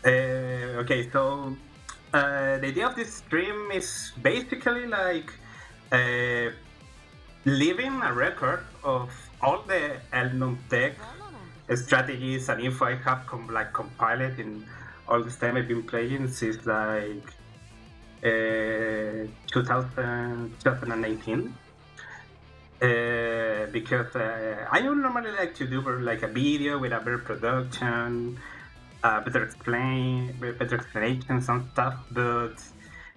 Okay, so the idea of this stream is basically like uh, leaving a record of all the Eltnum tech strategies and info I have compiled in all this time I've been playing since like 2019. Because I don't normally like to do like a video with a better production, better explanations and stuff. But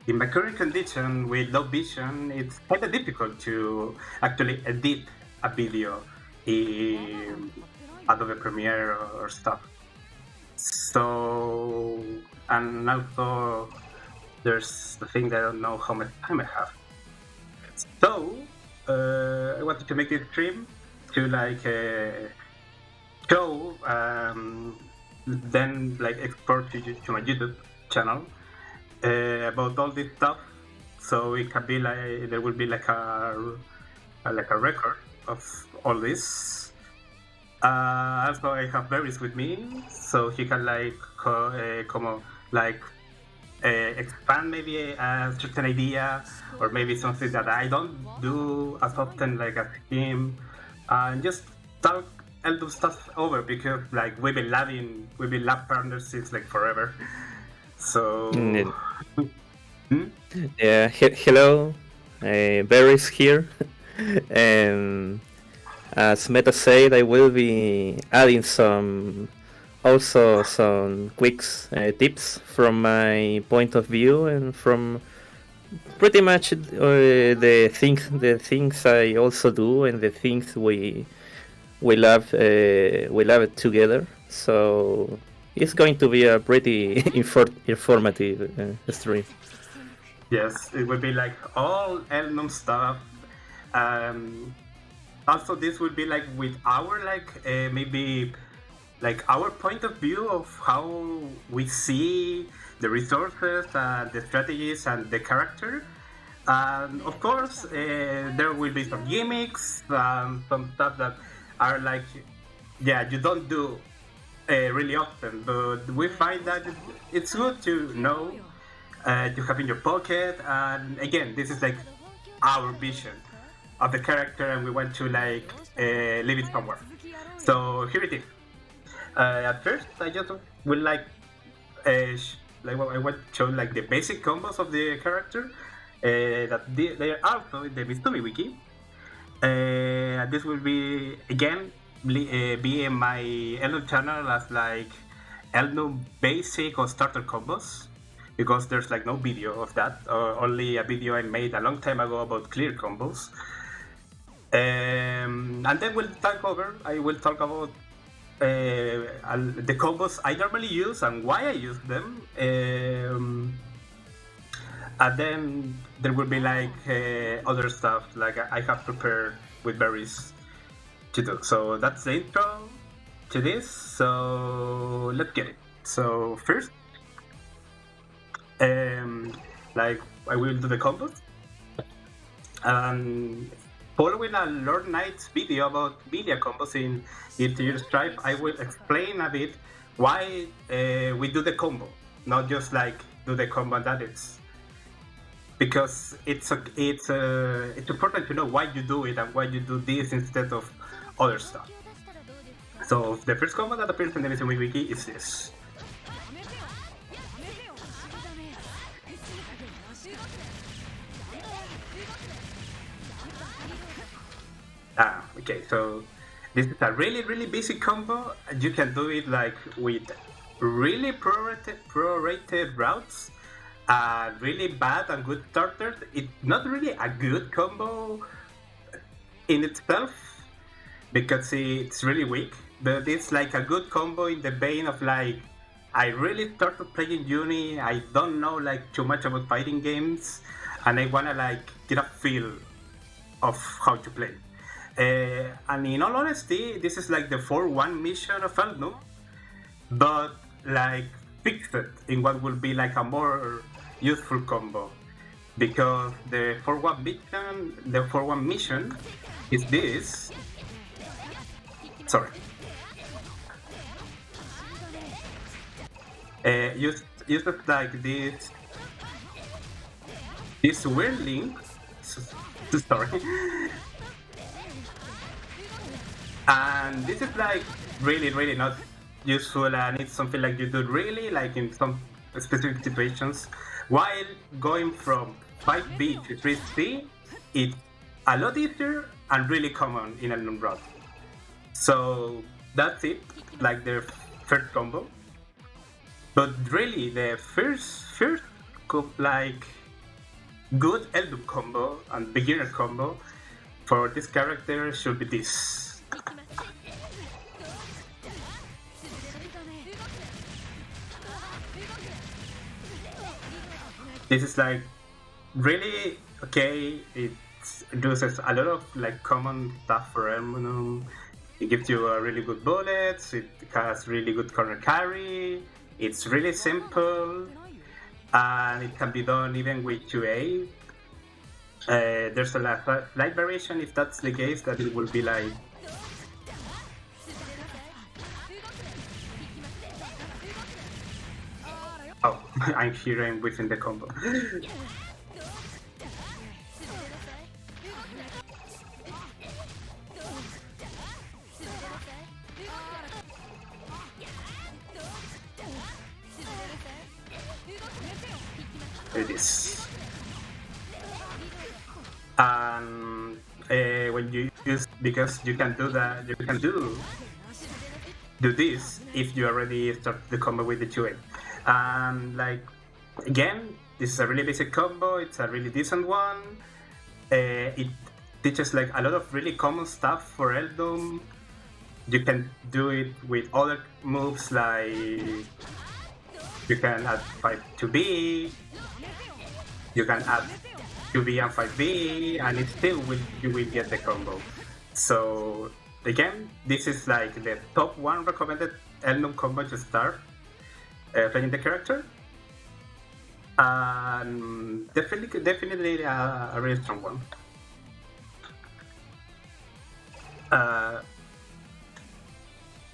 in my current condition with low vision, it's kind of difficult to actually edit a video in Adobe Premiere or stuff. So, and also there's the thing that I don't know how much time I have. So, I wanted to make this stream to like show, then like export to my YouTube channel about all this stuff. So it can be like there will be like a record of all this. Also, I have Berris with me, so he can like come on, like expand maybe a certain idea or maybe something that I don't do as often like as him, and just talk and do stuff over because like we've been lab partners since like forever. So Yeah, hello, Berris here. And as Meta said, I will be adding some quick tips from my point of view and from pretty much the things I also do and the things we love it together. So it's going to be a pretty informative stream. yes, it will be like all Eltnum stuff. Also, this will be like with our like maybe like our point of view of how we see the resources and the strategies and the character. And of course, there will be some gimmicks, some stuff that are like, yeah, you don't do really often, but we find that it's good to know, to have in your pocket. And again, this is like our vision of the character, and we want to like leave it somewhere. So here it is. At first, I just will like I want to show like the basic combos of the character that they are also in the Mitsumi wiki. This will be again be in my Eltnum channel as like Eltnum basic or starter combos because there's like no video of that, or only a video I made a long time ago about clear combos. And then I will talk about the combos I normally use and why I use them. And then there will be like other stuff like I have prepared with Berries to do. So that's the intro to this. So let's get it. So first, like I will do the combos. Following a Lord Knight's video about media combos in Interior Stripe, I will explain a bit why we do the combo, not just like do the combo and that it's. Because it's important to know why you do it and why you do this instead of other stuff. So the first combo that appears in the Mitsumi wiki is this. Okay, so this is a really basic combo. You can do it like with really prorated routes, really bad and good starters. It's not really a good combo in itself because it's really weak, but it's like a good combo in the vein of like I really started playing Uni. I don't know like too much about fighting games, and I wanna like get a feel of how to play. And in all honesty, this is like the 4-1 mission of Eltnum, but like fixed in what will be like a more useful combo. Because the 4-1 mission is this. Sorry. uses like this weird link. Sorry. And this is like really not useful, and it's something like you do really like in some specific situations. While going from 5B to 3C, it's a lot easier and really common in a non-route. So that's it, like the first combo. But really, the first like good Eltnum combo and beginner combo for this character should be this. This is like really okay. It uses a lot of like common stuff for Eltnum. It gives you a really good bullets. It has really good corner carry. It's really simple, and it can be done even with 2A. There's a slight variation if that's the case, that it will be like. Oh, I'm hearing within the combo. It is. And when you use, because you can do that, you can do this if you already start the combo with the 2A. And like again, this is a really basic combo. It's a really decent one. It teaches like a lot of really common stuff for Eltnum. You can do it with other moves, like you can add 5 to B. You can add 2B and 5B, and it still you will get the combo. So again, this is like the top 1 recommended Eltnum combo to start playing the character. And definitely a really strong one.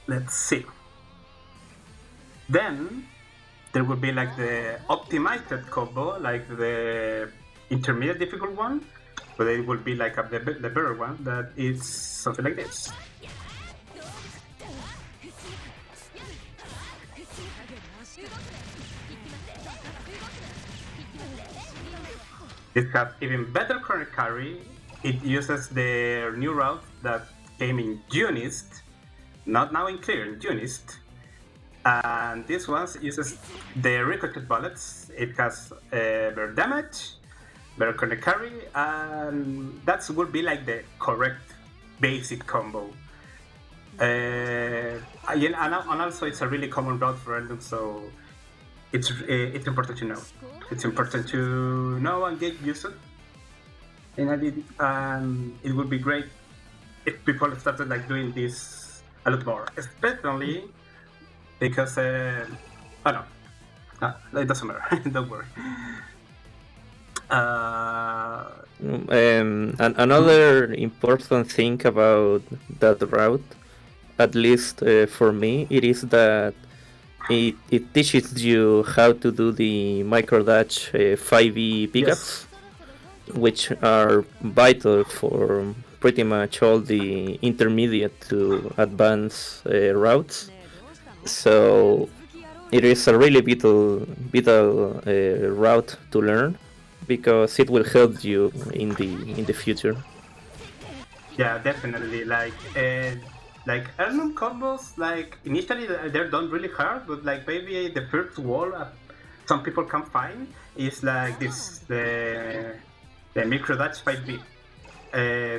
Let's see. Then there will be like the optimized combo, like the intermediate difficult one, but it will be like the better one, that is something like this. It has even better corner carry. It uses the new route that came in Junist, not now in Clear, in Junist. And this one uses the ricochet bullets. It has better damage, better corner carry, and that would be like the correct basic combo. And also it's a really common route for Eltnum, so it's important to know. It's important to know and get used to. And it would be great if people started like doing this a lot more, especially because it doesn't matter. Don't worry. And another important thing about that route, at least for me, it is that it teaches you how to do the micro dash 5e pickups, which are vital for pretty much all the intermediate to advanced routes. So it is a really vital route to learn, because it will help you in the future. Yeah, definitely. Like Eltnum combos, like initially they're done really hard, but like maybe the first wall some people can find is like this, the micro dash 5B.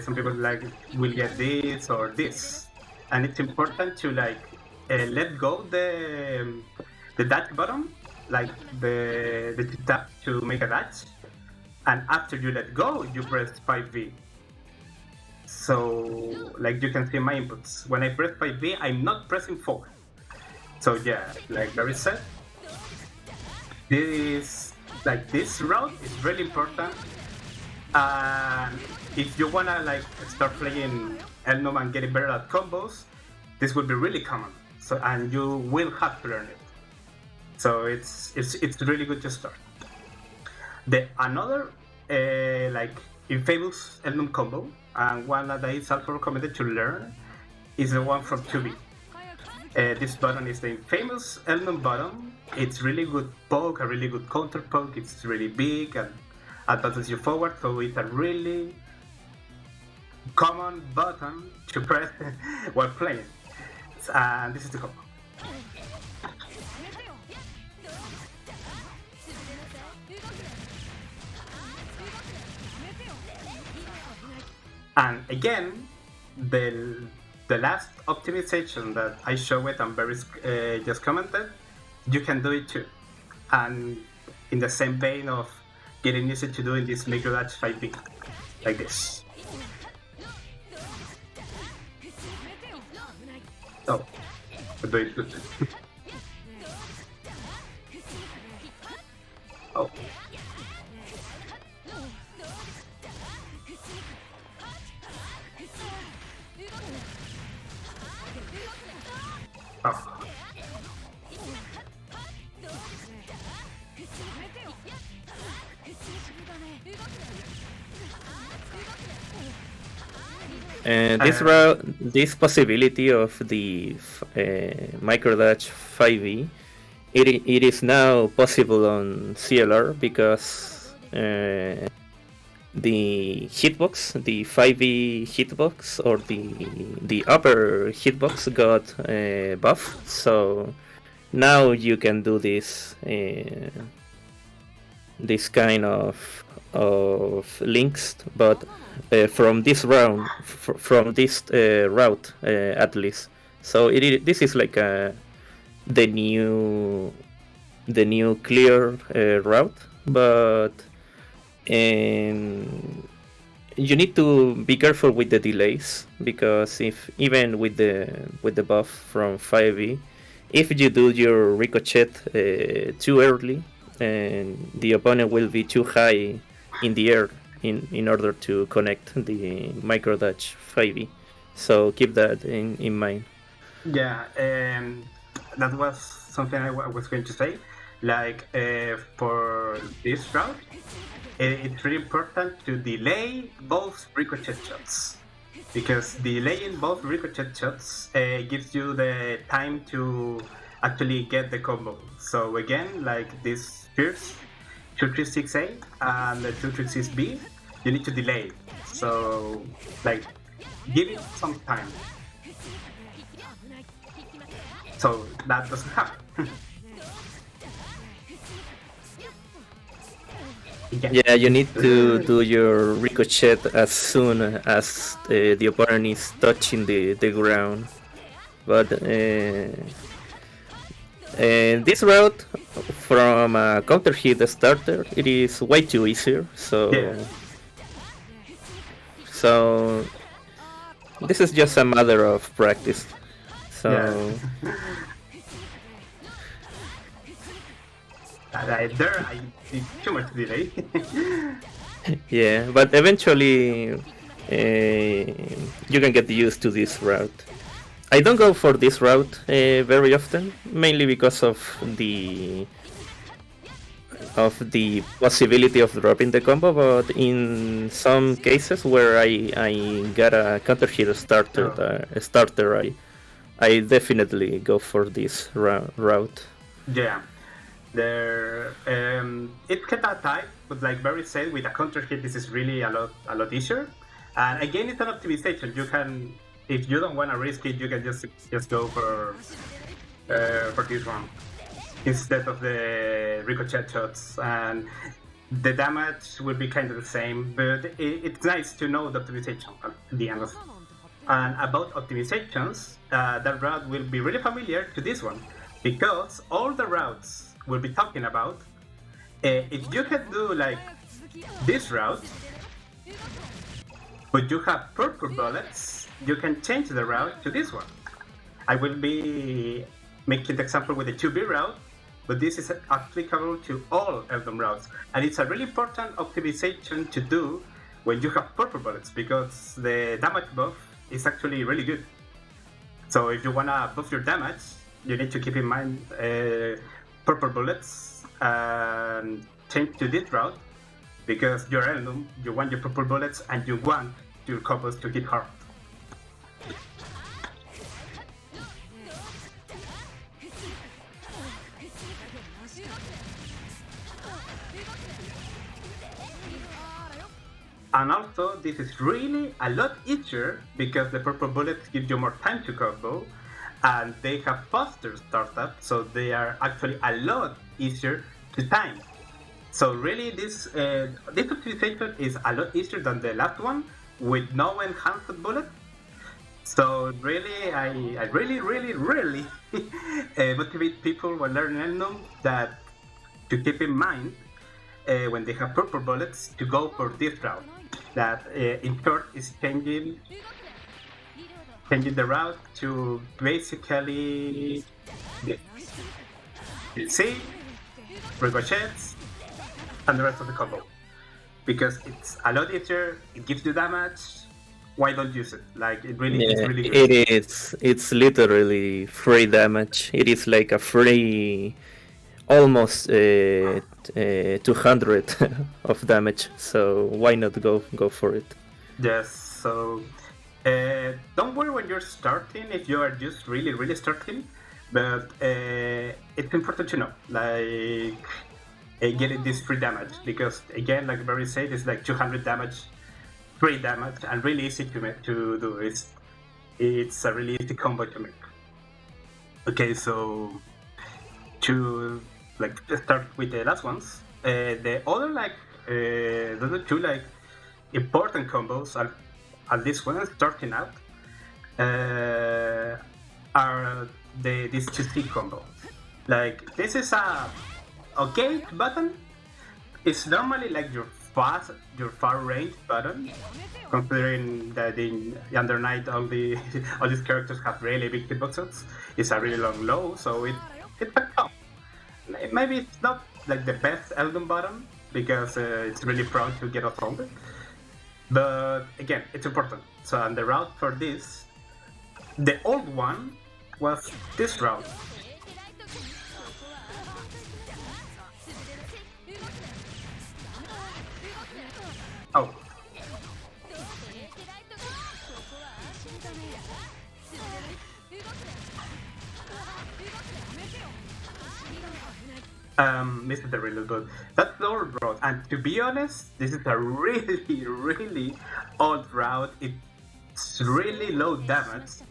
Some people like will get this or this, and it's important to like let go the dash button, like the tap to make a dash, and after you let go, you press 5V. So, like you can see my inputs. When I press 5V, I'm not pressing 4. So yeah, like Berris said, this route is really important. And if you wanna like start playing Eltnum and getting better at combos, this will be really common. So, and you will have to learn it. So it's really good to start. The another like infamous Eltnum combo, and one that is also recommended to learn, is the one from 2B. This button is the infamous Eltnum button. It's really good poke, a really good counter poke. It's really big and advances you forward, so it's a really common button to press while playing. And this is the combo. And again, the last optimization that I showed and Berris just commented, you can do it too. And in the same vein of getting used to doing this micro dash 5B, like this. Oh, I do it good. Oh. Oh. And this possibility of the micro dash 5e, it is now possible on CLR because the hitbox, the 5e hitbox, or the upper hitbox got buff, so now you can do this this kind of links, but from this round, from this route at least. So this is like the new clear route, but you need to be careful with the delays, because if even with the buff from 5e, if you do your ricochet too early, and the opponent will be too high in the air in order to connect the micro dash 5e. So keep that in mind. Yeah, that was something I was going to say. Like for this route, it's really important to delay both ricochet shots, because delaying both ricochet shots gives you the time to actually get the combo. So again, like this first 236A and the 236B, you need to delay. So like give it some time. So that doesn't happen. Yeah, you need to do your ricochet as soon as the opponent is touching the ground. But this route from a counter hit starter, it is way too easier. So so this is just a matter of practice. So I did too much delay. yeah, but eventually you can get used to this route. I don't go for this route very often, mainly because of the possibility of dropping the combo, but in some cases where I got a counter hit starter, I definitely go for this route. Yeah, there it can be tight, but like Barry said, with a counter hit, this is really a lot easier. And again, it's an optimization. You can, if you don't want to risk it, you can just go for this one instead of the ricochet shots, and the damage will be kind of the same. But it's nice to know the optimization at the end. And about optimizations, that route will be really familiar to this one, because all the routes we'll be talking about, if you can do like this route, but you have purple bullets, you can change the route to this one. I will be making the example with the 2B route, but this is applicable to all Eltnum routes. And it's a really important optimization to do when you have purple bullets, because the damage buff is actually really good. So if you want to buff your damage, you need to keep in mind purple bullets and change to this route because you're Eltnum, you want your purple bullets and you want your combos to hit hard. And also, this is really a lot easier because the purple bullets give you more time to combo, and they have faster startup, so they are actually a lot easier to time. So really, this optimization is a lot easier than the last one with no enhanced bullet. So really, I really motivate people when learning Eltnum that to keep in mind when they have purple bullets to go for this route. That in short is changing the route to basically see ricochets and the rest of the combo because it's a lot easier. It gives you damage. Why don't use it? Like it's really good. It is. It's literally free damage. It is like a free, almost 200 of damage. So why not go for it? Yes. So don't worry when you're starting if you are just really starting, but it's important to know like getting this free damage because again, like Barry said, it's like 200 damage, free damage, and really easy to do. It's a really easy combo to make. Okay, so to like start with the last ones, the other two like important combos are at least when starting out are this 2C combo. Like this is a gate button. It's normally like your far range button, considering that in Under Night all these characters have really big hitboxes. It's a really long low, so it's a tough. Maybe it's not like the best Eltnum button because it's really prone to get assaulted. But again, it's important. So on the route for this, the old one was this route. Oh. Missed it a really good. That's the old route, and to be honest, this is a really old route. It's really low damage.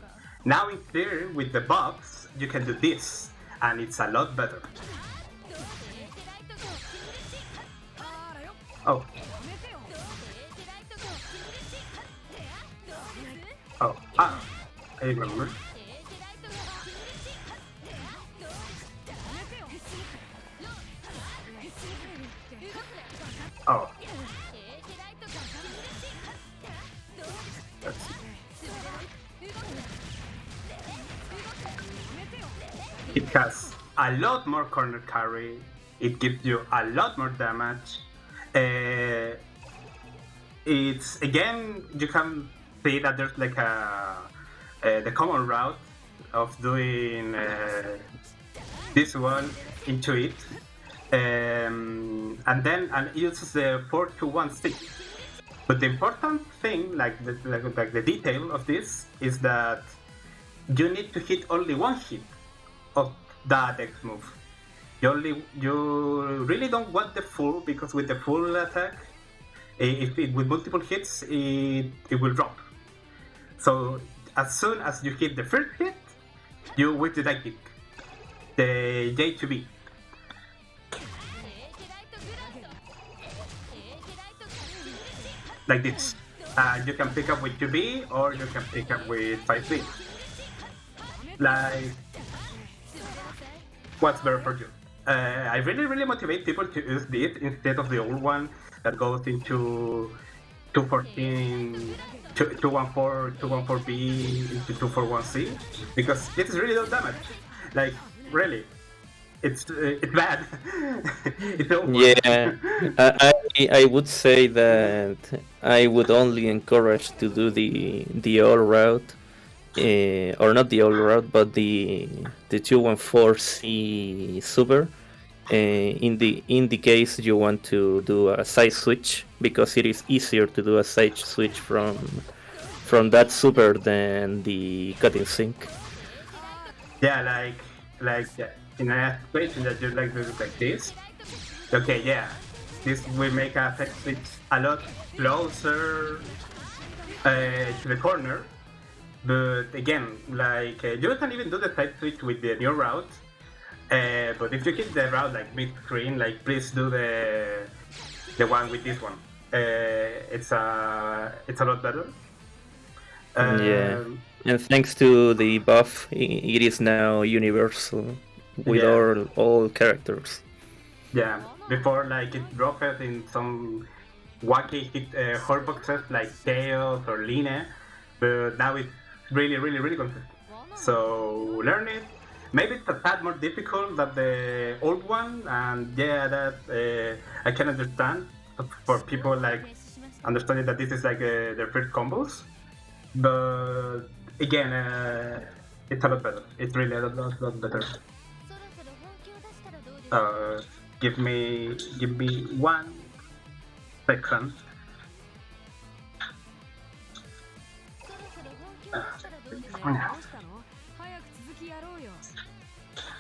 Now in theory, with the buffs, you can do this, and it's a lot better. Oh. Oh. Ah. I remember. Oh. Let's see. It has a lot more corner carry. It gives you a lot more damage. It's again you can see that there's like the common route of doing this one into it. And it uses the 4-2-1-6. But the important thing, like the detail of this, is that you need to hit only one hit of that X move. You really don't want the full because with the full attack, with multiple hits, it will drop. So as soon as you hit the first hit, you whip the dive kick, the J to B. Like this. You can pick up with 2B or you can pick up with 5B. Like, what's better for you? I really motivate people to use this instead of the old one that goes into 214, 214, 214B into 241C because it is really low damage. Like, really. It's bad. It's over. Yeah, I would say that I would only encourage to do the all route, or not the all route, but the 214C super, in the case you want to do a side switch, because it is easier to do a side switch from that super than the cutting sync. Yeah, like yeah, in a situation that you like to do like this. Okay, yeah, this will make a side switch a lot closer to the corner. But again, like you can even do the side switch with the new route. But if you hit the route like mid screen, like please do the one with this one. It's a lot better. Yeah, and thanks to the buff, it is now universal with Yeah. all characters. Yeah, before like it dropped in some wacky hit hotboxes like Chaos or Line, but now it's really consistent. So learn it. Maybe it's a tad more difficult than the old one, and yeah, that I can understand for people like understanding that this is like their first combos. But again, it's a lot better. It's really a lot better. Uh, give me 1 second.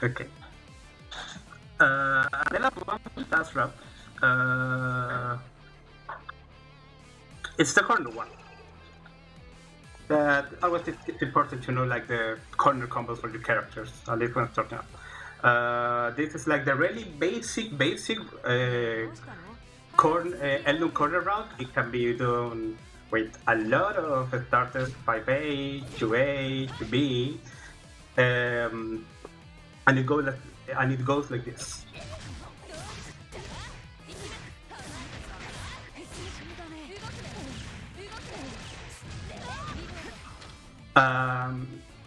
Okay. The last one, last round. It's the corner one. That always it's important to know like the corner combos for your characters. At least when starting up. This is like the really basic Eltnum corner route. It can be done with a lot of starters, 5A, 2A, 2B, and it goes like this.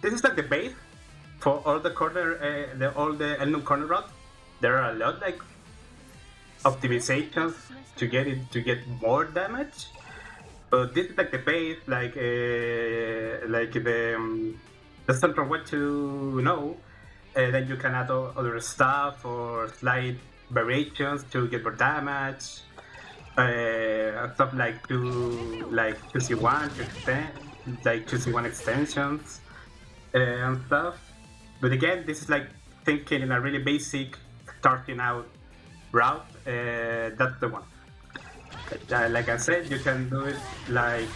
This is like the base for all the Eltnum corner routes. There are a lot like optimizations to get more damage, but this is like the base, like the central way to know. Then you can add other stuff or slight variations to get more damage. Stuff like 2C1 to extend, like 2C1 extensions and stuff. But again, this is like thinking in a really basic starting out route. That's the one. Like I said, you can do it like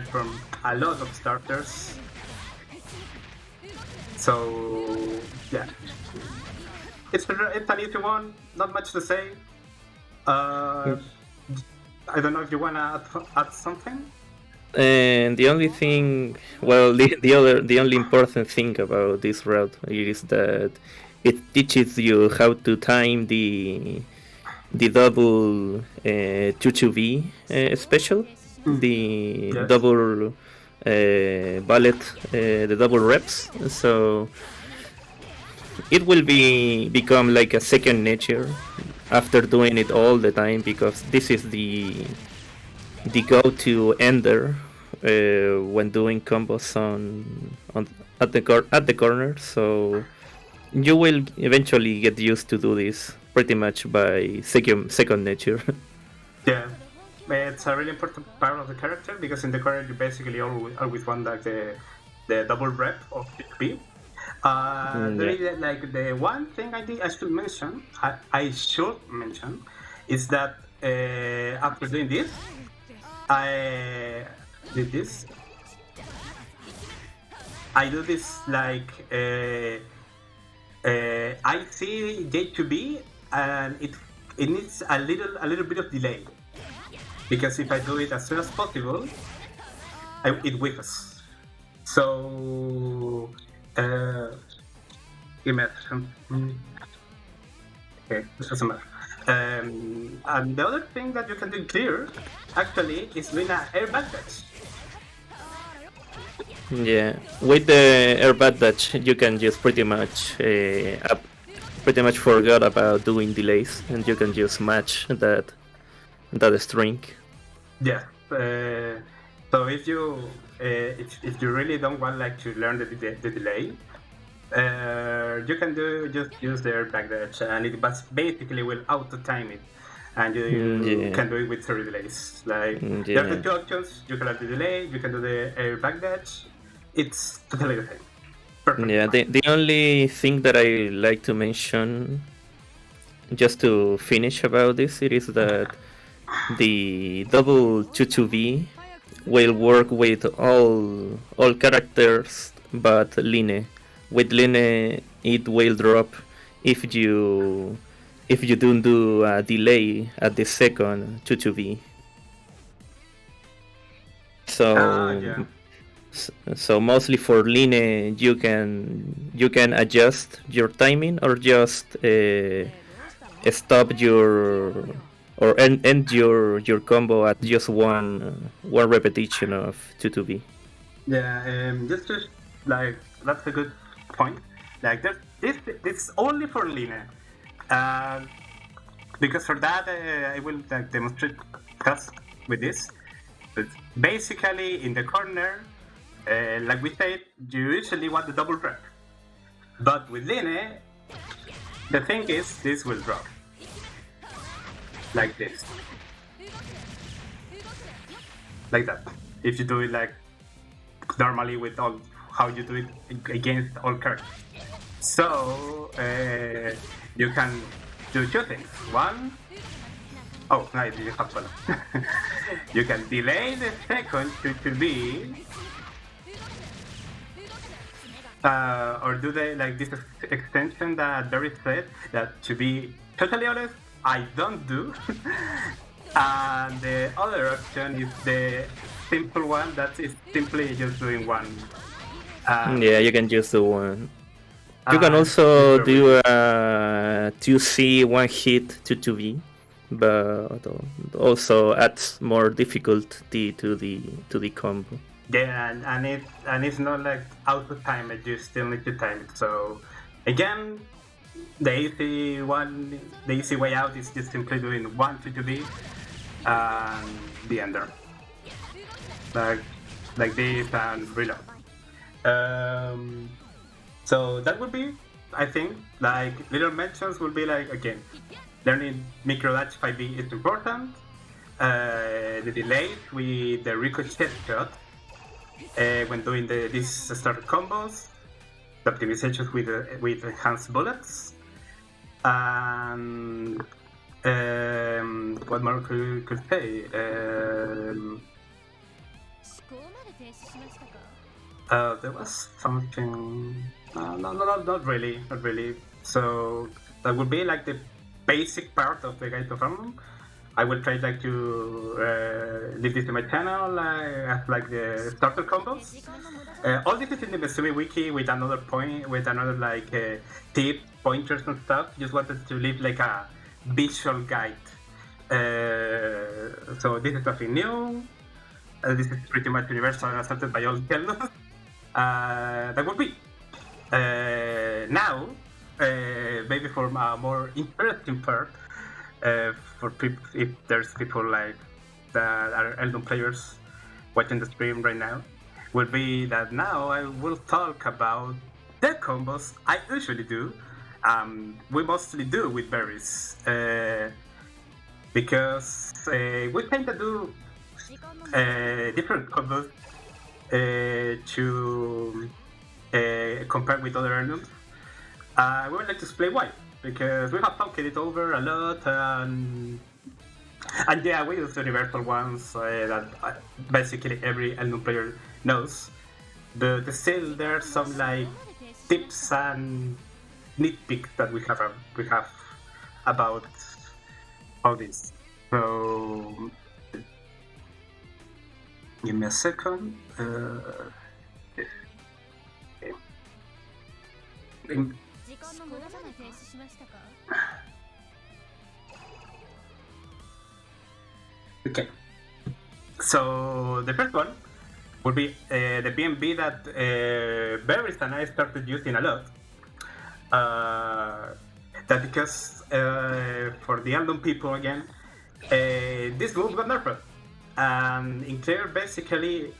from a lot of starters. So yeah, it's an easy one. Not much to say. I don't know if you wanna add something. And the only thing, well, the only important thing about this route is that it teaches you how to time the double 2-2V special, the Yes. double bullet, the double reps. So it will become like a second nature after doing it all the time, because this is the go-to ender when doing combos at the corner. So you will eventually get used to do this pretty much by second nature. Yeah, it's a really important part of the character because in the corner you basically always want like the double rep of HP. There is like the one thing I should mention. I should mention is that after doing this, I did this. I do this like I see J2B and it needs a little bit of delay because if I do it as soon as possible, it whiffs. So give me a second. Okay, this doesn't matter. And the other thing that you can do clear actually is doing an airbag dash. Yeah, with the airbag dash, you can just pretty much forget about doing delays, and you can just match that string. Yeah. So if you really don't want like to learn the delay, You can just use their backdash, and it basically will auto time it, and you Yeah. can do it with 30 delays. Like there's the Yeah. two options. You can add the delay. You can do the air backdash. It's totally the same. Perfectly Yeah. fine. The only thing that I like to mention, just to finish about this, it is that the double 2-2V will work with all characters but Line. With Line, it will drop if you don't do a delay at the second 2-2V. So Yeah. so mostly for Line, you can adjust your timing or just stop your or end your combo at just one repetition of 2-2V. Yeah, just like that's a good point. Like this only for Lina, uh, because for that I will like demonstrate task with this. But basically, in the corner, like we said, you usually want the double rep, but with Lina, the thing is this will drop like this, like that. If you do it like normally with all how you do it against all characters. So you can do two things. One, oh, no, you have one. You can delay the second to be, or do the like this extension that Berris said. That to be totally honest, I don't do. And the other option is the simple one that is simply just doing one. Yeah, you can just do one. You can And it's also very do a 2C one hit to 2V, but also adds more difficulty to the combo. yeah, and it's not like auto time it. You still need to time it. So again, the easy way out is just simply doing one to B and the ender, like like this and reload. Um, so that would be, I think, like little mentions will be like again, learning micro dash 5B is important. The delays with the ricochet shot when doing these starter combos, the optimizations with enhanced bullets, and what more could say? There was something. No, not really, not really. So that would be like the basic part of the guide to farm. I will try like to leave this in my channel as like the starter combos. All this is in the Mesumi wiki with another point, with another like tip, pointers and stuff. Just wanted to leave like a visual guide. So this is nothing new. This is pretty much universal and accepted by all Eltnum. That would be. Now, maybe for a more interesting part, for people, if there's people like that are Eltnum players watching the stream right now, will be that now I will talk about the combos I usually do. We mostly do with Berris, because we tend to do different combos to compare with other Eltnums. We would like to explain why, because we have talked it over a lot, and yeah, we use universal ones that basically every Eltnum player knows. But still, there are some like tips and nitpicks that we have about all this. So give me a second. Okay. So the first one would be the BNB that Berris and I started using a lot. That because for the Eltnum people again, this move got nerfed. And in clear, basically,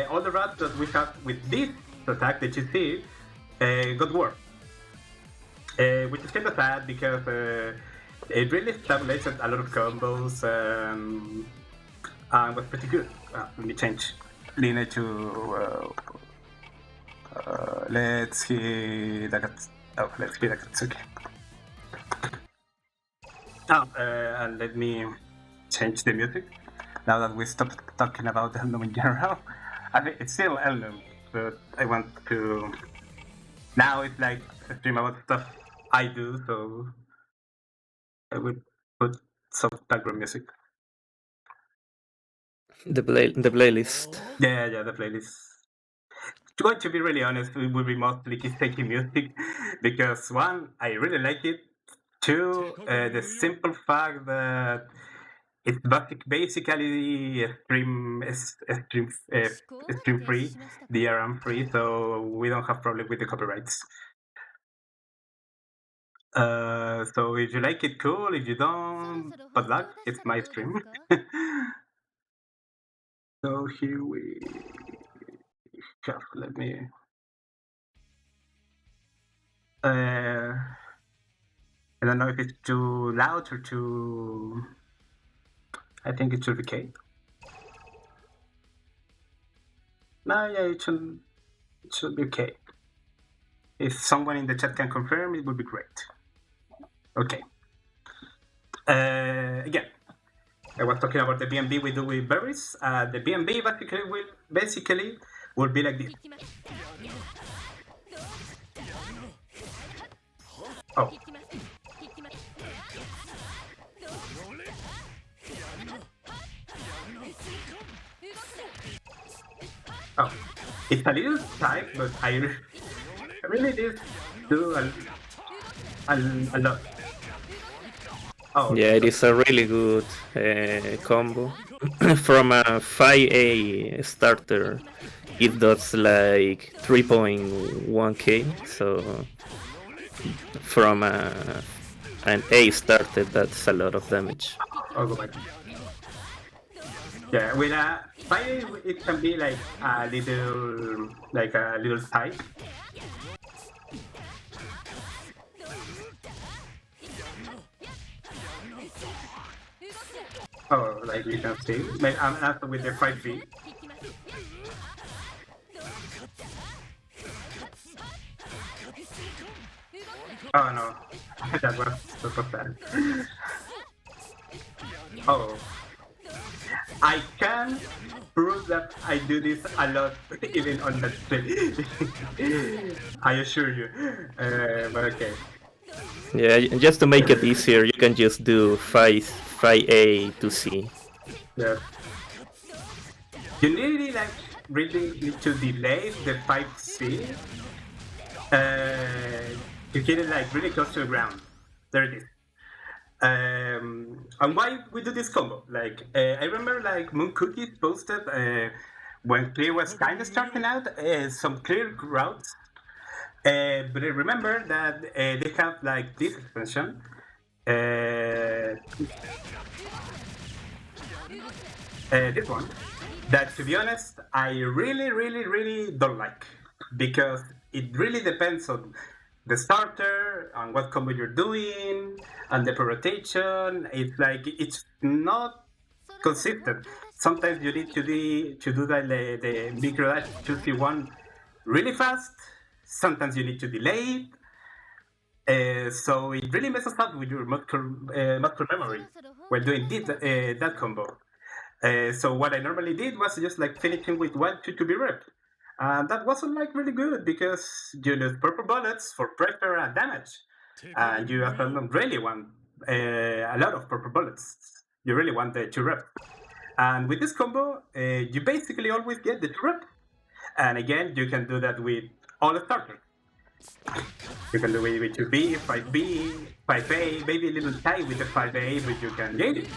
all the rats that we have with this attack that you see God War, which is kind of sad because it really established a lot of combos and was pretty good. Let me change lineage to let's hit let's hit Akatsuki. And let me change the music now that we stopped talking about Eltnum in general. I think it's still Eltnum, but I want to. Now it's like a stream about stuff I do, so I would put some background music. The playlist. Yeah, the playlist. Going to be really honest, it will be mostly Kiseki music because one, I really like it. Two, the simple fact that it's basically stream free, DRM free, so we don't have problem with the copyrights. So if you like it, cool. If you don't, bad luck. It's my stream. So here we have. Let me. I don't know if it's too loud or too. I think it should be K. No, yeah, it should be okay. If someone in the chat can confirm, it would be great. Okay. Again, I was talking about the BNB we do with Berris. The BNB basically will be like this. Oh. Oh, it's a little tight, but I really did do a lot. Oh, yeah, it is a really good combo. From a 5A starter, it does like 3.1k, so from an A starter, that's a lot of damage. Oh, go back. Yeah, with a 5A, it can be like a little tight. Oh, like you can see. Like, I'm after with the 5B. Oh no, that was super bad. Oh, I can prove that I do this a lot, even on that stream. I assure you. But okay. Yeah, just to make it easier, you can just do 5A to C. Yeah. You really need to delay the 5C to get it like really close to the ground. There it is. And why we do this combo? Like I remember like Moon Cookies posted when Clear was kind of starting out some clear routes. But I remember that they have like this extension. This one. That to be honest, I really don't like because it really depends on the starter, on what combo you're doing, and the rotation. It's like it's not consistent. Sometimes you need to do the micro dash 2C1 really fast. Sometimes you need to delay it. So it really messes up with your muscle memory when doing that combo. So what I normally did was just like finishing with 1-2 to be rep. And that wasn't like really good because you lose purple bullets for pressure and damage. And you don't really want a lot of purple bullets. You really want the 2 rep. And with this combo, you basically always get the 2 rep. And again, you can do that with all the starters. You can do it with 2B, 5B, 5A, maybe a little tight with the 5A, but you can get it.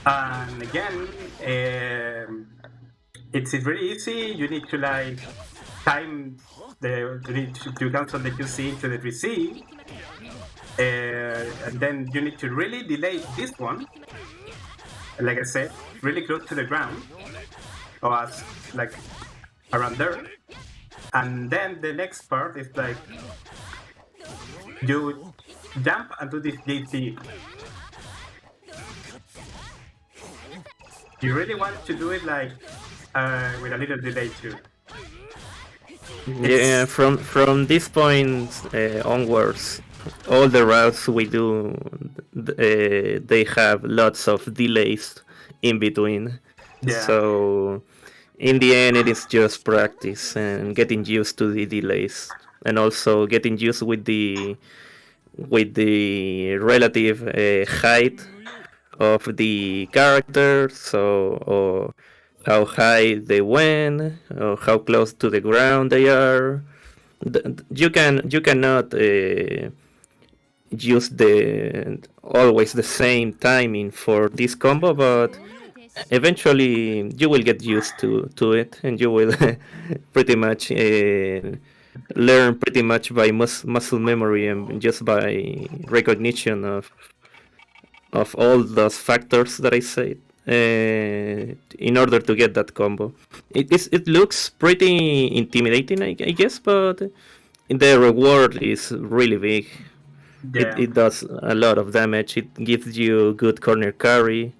And again, it's very easy. You need to like time to cancel the QC into the 3C. And then you need to really delay this one. Like I said, really close to the ground. Or like around there. And then the next part is like you jump and do this JT. You really want to do it like with a little delay too. Yeah, It's from this point onwards, all the routes we do, they have lots of delays in between. yeah, So in the end, it is just practice and getting used to the delays, and also getting used with the relative height of the character, so or how high they went, or how close to the ground they are. You cannot use the always the same timing for this combo, but eventually you will get used to it, and you will pretty much learn pretty much by muscle memory and just by recognition of all those factors that I said in order to get that combo. It looks pretty intimidating, I guess, but the reward is really big. yeah, It does a lot of damage. It gives you good corner carry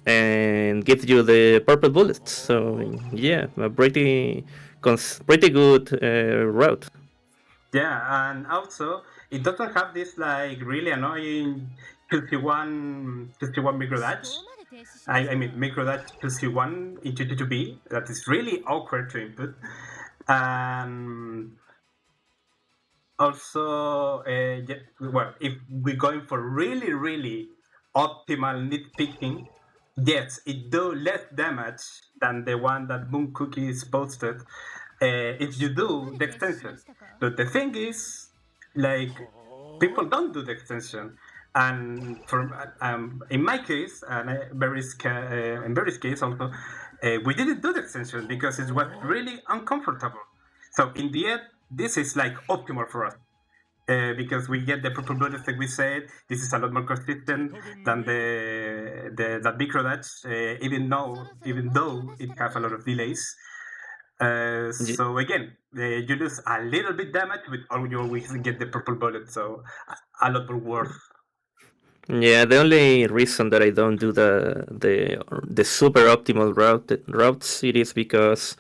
and gives you the purple bullets. So yeah, a pretty good route. yeah. And also, it doesn't have this like really annoying 2C1 micro dash. I mean micro dash 2C1 into 2B. That is really awkward to input. And also, well, if we're going for really, really optimal nitpicking, yes, it do less damage than the one that Moon Cookies posted if you do the extension. But the thing is, like, people don't do the extension. And for in my case, and in Berry's case also, we didn't do the extension because it was really uncomfortable. So in the end, this is like optimal for us. Because we get the purple bullets like we said. This is a lot more consistent than the micro dash, even though it has a lot of delays. So again, you lose a little bit damage, but you always get the purple bullet, so a lot more worth. Yeah, the only reason that I don't do the super optimal routes it is because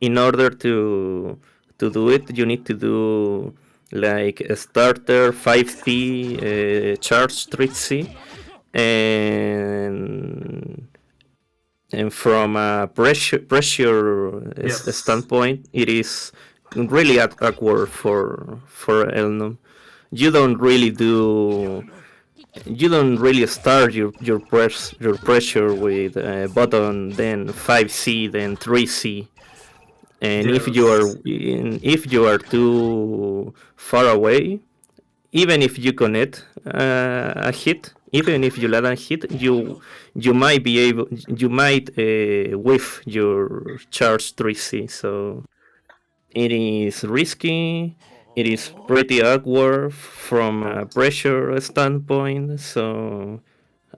in order to do it, you need to do like a starter 5C charge 3C, and from a pressure Yes. standpoint, it is really awkward for Elnum. You don't really do you don't really start your pressure with button, then 5C, then 3C, and Yes. if you are too far away, even if you connect a hit, even if you let a hit, you might whiff your charge 3C. So it is risky. It is pretty awkward from a pressure standpoint. So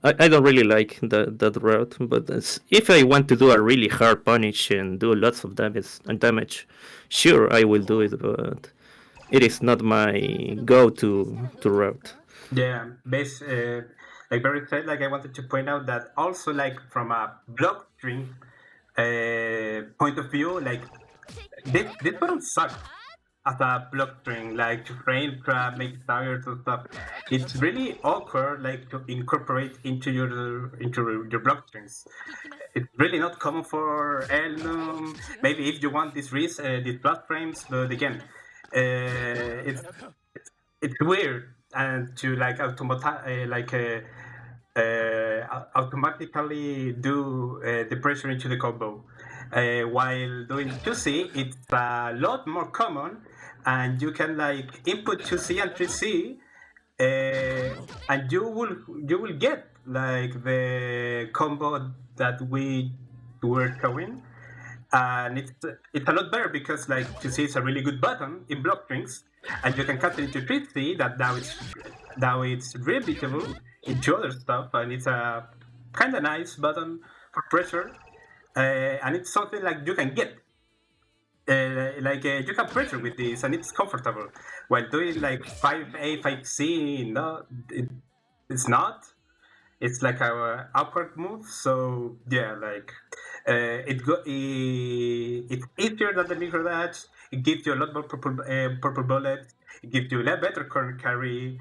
I don't really like that route. But if I want to do a really hard punish and do lots of damage, sure I will do it. But it is not my go-to route. Yeah. Like Barry said, like I wanted to point out that also like from a blockstream point of view, like this button sucks as a blockstream, like to frame trap, make tires and stuff. It's really awkward, like to incorporate into your blockstrings. It's really not common for Elnum. Maybe if you want these block frames, but again, it's weird and to like automatically do the pressure into the combo. While doing 2C, it's a lot more common, and you can like input 2C and 3C, and you will get like the combo that we were showing, and it's a lot better because like 2C is a really good button in block strings, and you can cut it into 3C that now it's repeatable into other stuff, and it's a kind of nice button for pressure, and it's something like you can get. You can pressure with this, and it's comfortable. While doing like 5A, 5C, no, it's not. It's like our awkward move. So yeah, it's easier than the micro dash. It gives you a lot more purple bullets. It gives you a better corner carry.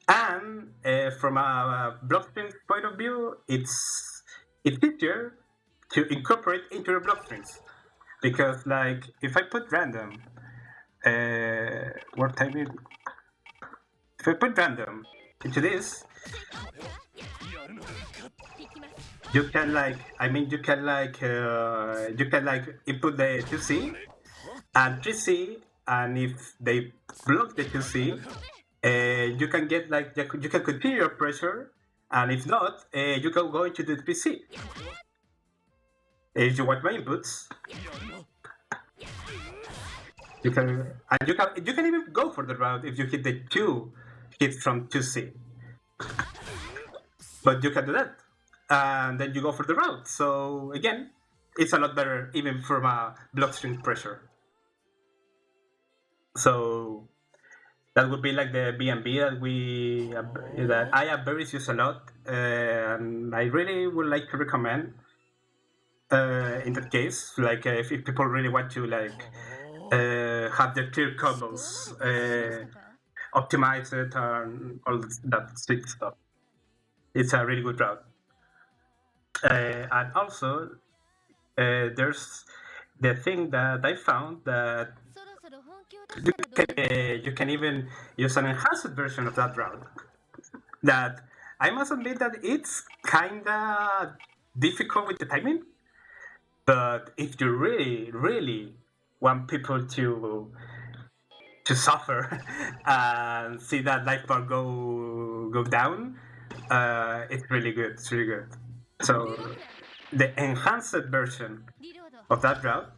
And from a blockstream point of view, it's easier to incorporate into your blockstreams because like if I put random, what time is? If I put random into this, you can like you can like input the 2C and 3C, and if they block the 2C, you can get like you can continue your pressure, and if not, you can go into the 3C. If you want my inputs, you can even go for the route if you hit the 2 hits from 2C. But you can do that, and then you go for the route. So again, it's a lot better even from a blockstream pressure. So that would be like the BNB that I and Berris use a lot, and I really would like to recommend. In that case, like if people really want to have their clear combos, optimize it, and all that sweet stuff. It's a really good route. And also, there's the thing that I found that you can even use an enhanced version of that route. That I must admit that it's kinda difficult with the timing, but if you really, really want people to suffer and see that life bar go down, it's really good. It's really good. So the enhanced version of that route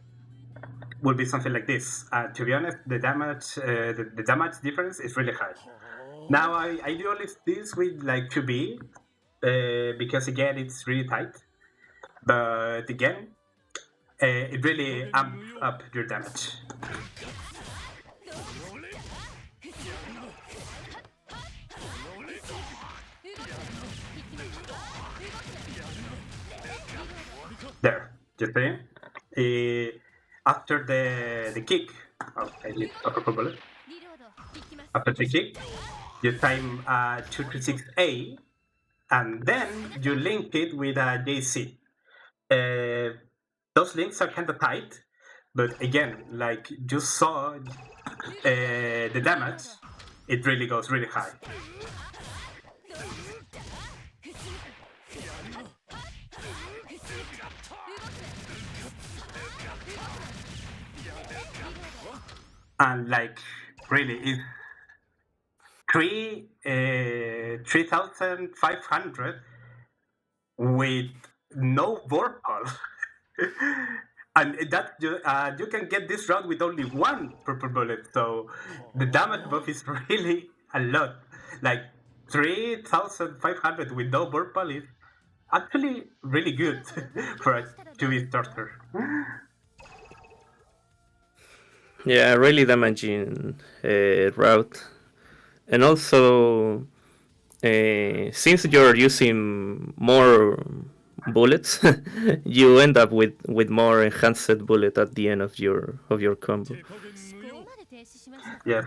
will be something like this. To be honest, the damage difference is really high. Now I do all this with like 2B because again it's really tight, but again it really amps up your damage. There, you see? After the kick, I need a purple bullet. After the kick, you time 236A, and then you link it with a JC. Those links are kind of tight, but again, like you saw the damage, it really goes really high. And like really, it's 3,500 with no vorpal. And that you can get this round with only one purple bullet, so the damage buff is really a lot. Like 3,500 with no vorpal is actually really good for a 2B starter. Yeah, really damaging route. And also, since you're using more bullets, you end up with more enhanced bullet at the end of your combo. Yeah,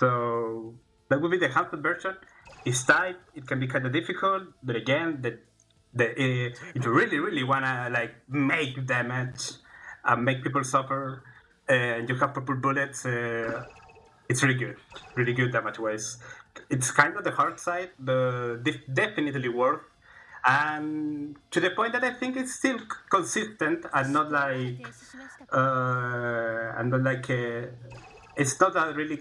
so that would be the enhanced version. It's tight, it can be kind of difficult, but again, if you really wanna like make damage and make people suffer, and you have purple bullets, it's really good damage wise. It's kind of the hard side, but definitely worth. And to the point that I think it's still consistent and not like it's not a really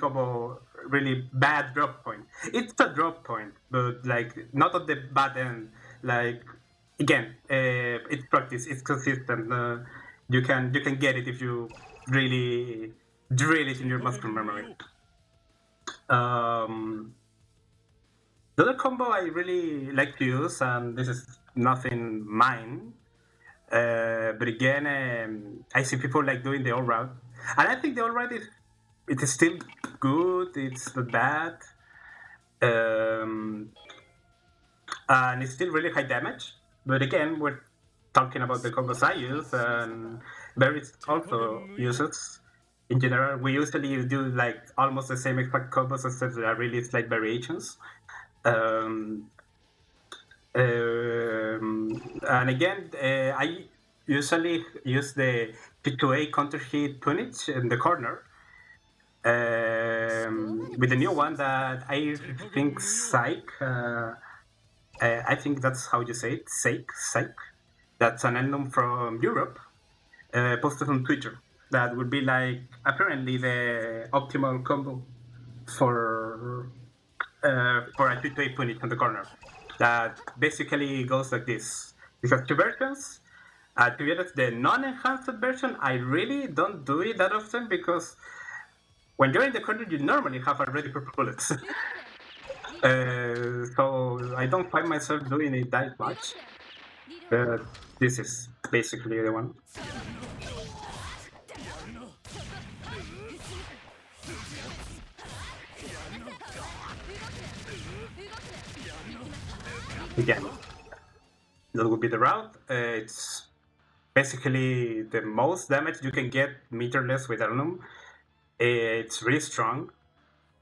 bad drop point. It's a drop point, but like not at the bad end. Like again, it's practice. It's consistent. You can get it if you really drill it in your muscle memory. The other combo I really like to use, and this is nothing mine, but again, I see people like doing the all route. And I think the all-right it is still good. It's not bad. Um, and it's still really high damage. But again, we're talking about the combos I use, and Berris also uses. In general, we usually do like almost the same exact combos, except there are really slight variations. Um, and again, I usually use the P2A counter hit punich in the corner. With the new one that I think Psych, I think that's how you say it, Psych. That's an Eltnum from Europe, posted on Twitter. That would be like apparently the optimal combo for a 2-2 punch on the corner. That basically goes like this. You have two versions. To be honest, the non-enhanced version, I really don't do it that often because when you're in the corner, you normally have already purple bullets. So I don't find myself doing it that much. But this is basically the one. Again, that would be the route. It's basically the most damage you can get meterless with Eltnum. It's really strong.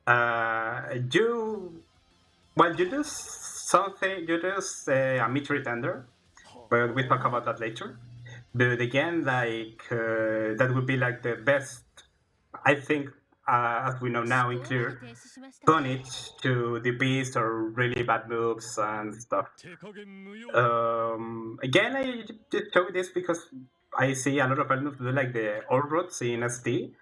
You do something. You do a meteor tender, but we talk about that later. But again, like that would be like the best. I think, as we know now in clear, punish to the beast or really bad moves and stuff. Again, I just show this because I see a lot of Eltnum do like the old roads in SD.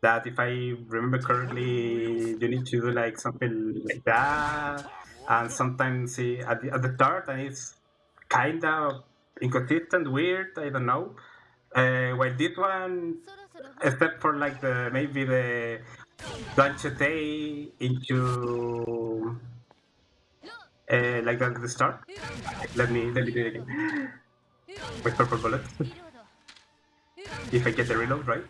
That if I remember correctly, you need to do like something like that, and sometimes at the start, and it's kind of inconsistent, weird. I don't know. While this one, except for like maybe the Danchete into like at the start. Let me do it again with purple bullet. If I get the reload right.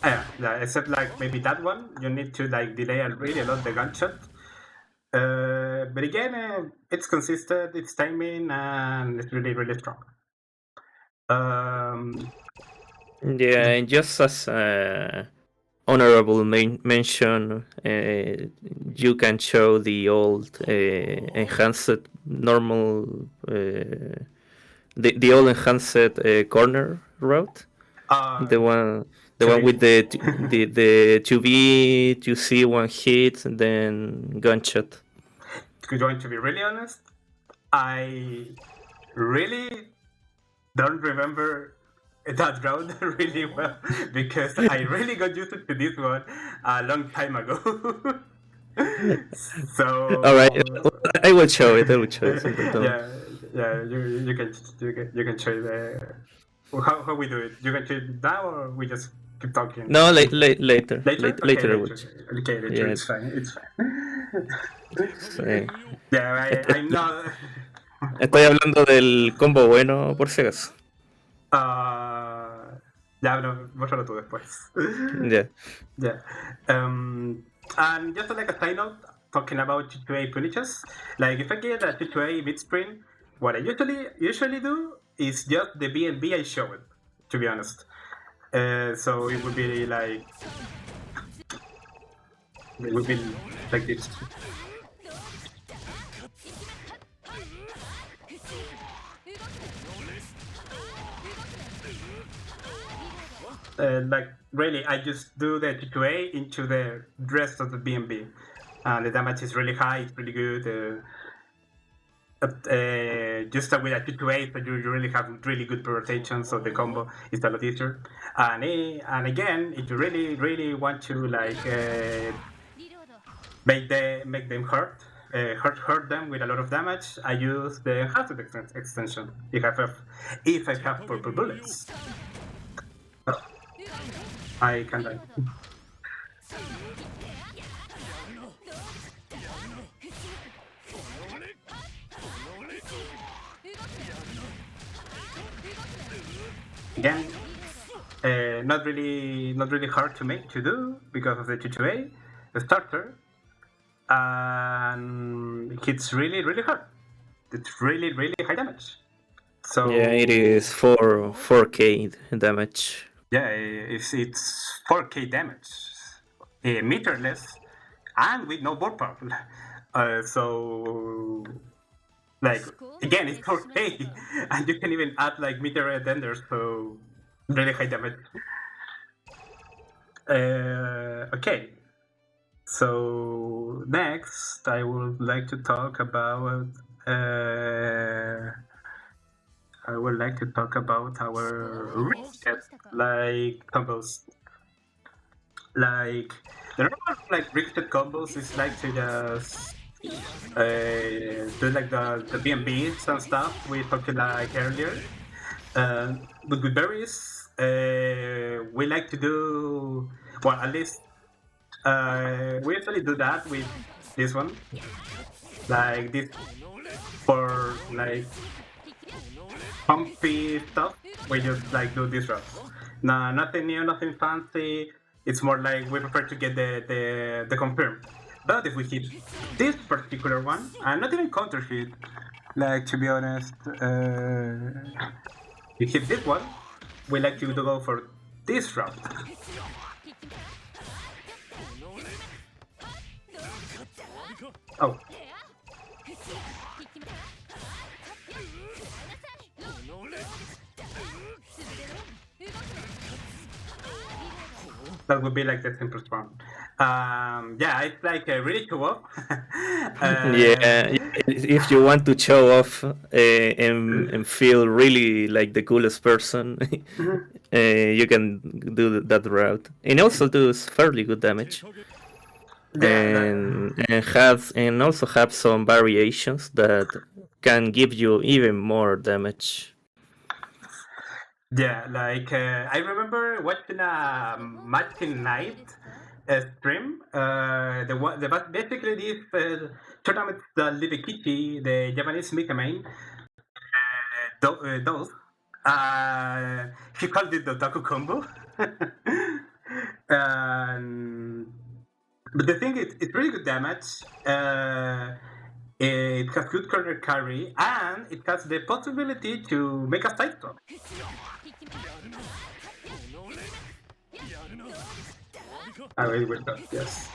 Yeah, except like maybe that one, you need to like delay really a lot the gunshot. But again, it's consistent, it's timing, and it's really, really strong. Yeah, and just as honorable mention, you can show the old enhanced normal, the old enhanced corner route, the one with the 2B 2C one hit and then gunshot. Going to be really honest, I really don't remember that round really well because I really got used to this one a long time ago. So all right, I will show it. yeah. You can show the how we do it. You can show it now, or we just keep talking. No, later. Later. Later. Okay, later. Yeah. It's fine. It's Sí. fine. Yeah, I'm not. Estoy hablando del combo bueno, por si acaso. Ya, no, bórralo tú después. Yeah. Yeah. And just like a side note, talking about T2A punishes, like if I get a T2A mid sprint, what I usually do is just the B&B I show it, to be honest. So it would be like this. Like really, I just do the T2A into the rest of the B&B, and the damage is really high. It's really good. Just with a T2A, but you really have really good rotation, so the combo is a lot easier. And again, if you really want to like make them hurt them with a lot of damage, I use the enhanced extension if I have purple bullets. I can die. again, not really hard to do because of the 2-2A, the starter, and it's really hard. It's really high damage. So Yeah, it is 4k damage. yeah, it's 4k damage, meterless, and with no board power. So like again, it's 4k, and you can even add like meter enders, so really high damage. Okay, so next I would like to talk about. I would like to talk about our reset, like combos. Like the normal like reset combos is like to just do like the BMBs and stuff we talked like earlier. But with berries, we like to do, well, at least we usually do that with this one, like this for like pumpy stuff. We just like do this route. Nah, nothing new, nothing fancy. It's more like we prefer to get the confirm. But if we hit this particular one, and not even counter hit, like to be honest, we hit this one, we like to go for this route. Oh. That would be like the simplest one. Yeah, it's like really cool. Yeah, if you want to show off and feel really like the coolest person, you can do that route, and also does fairly good damage. And also have some variations that can give you even more damage. Yeah, like I remember watching a Martin Knight stream. Basically this tournament that Libikichi, the Japanese Mika main, does. He called it the Taku combo. But the thing is, it's really good damage. It has good corner carry, and it has the possibility to make a side swap. I really wish that, yes.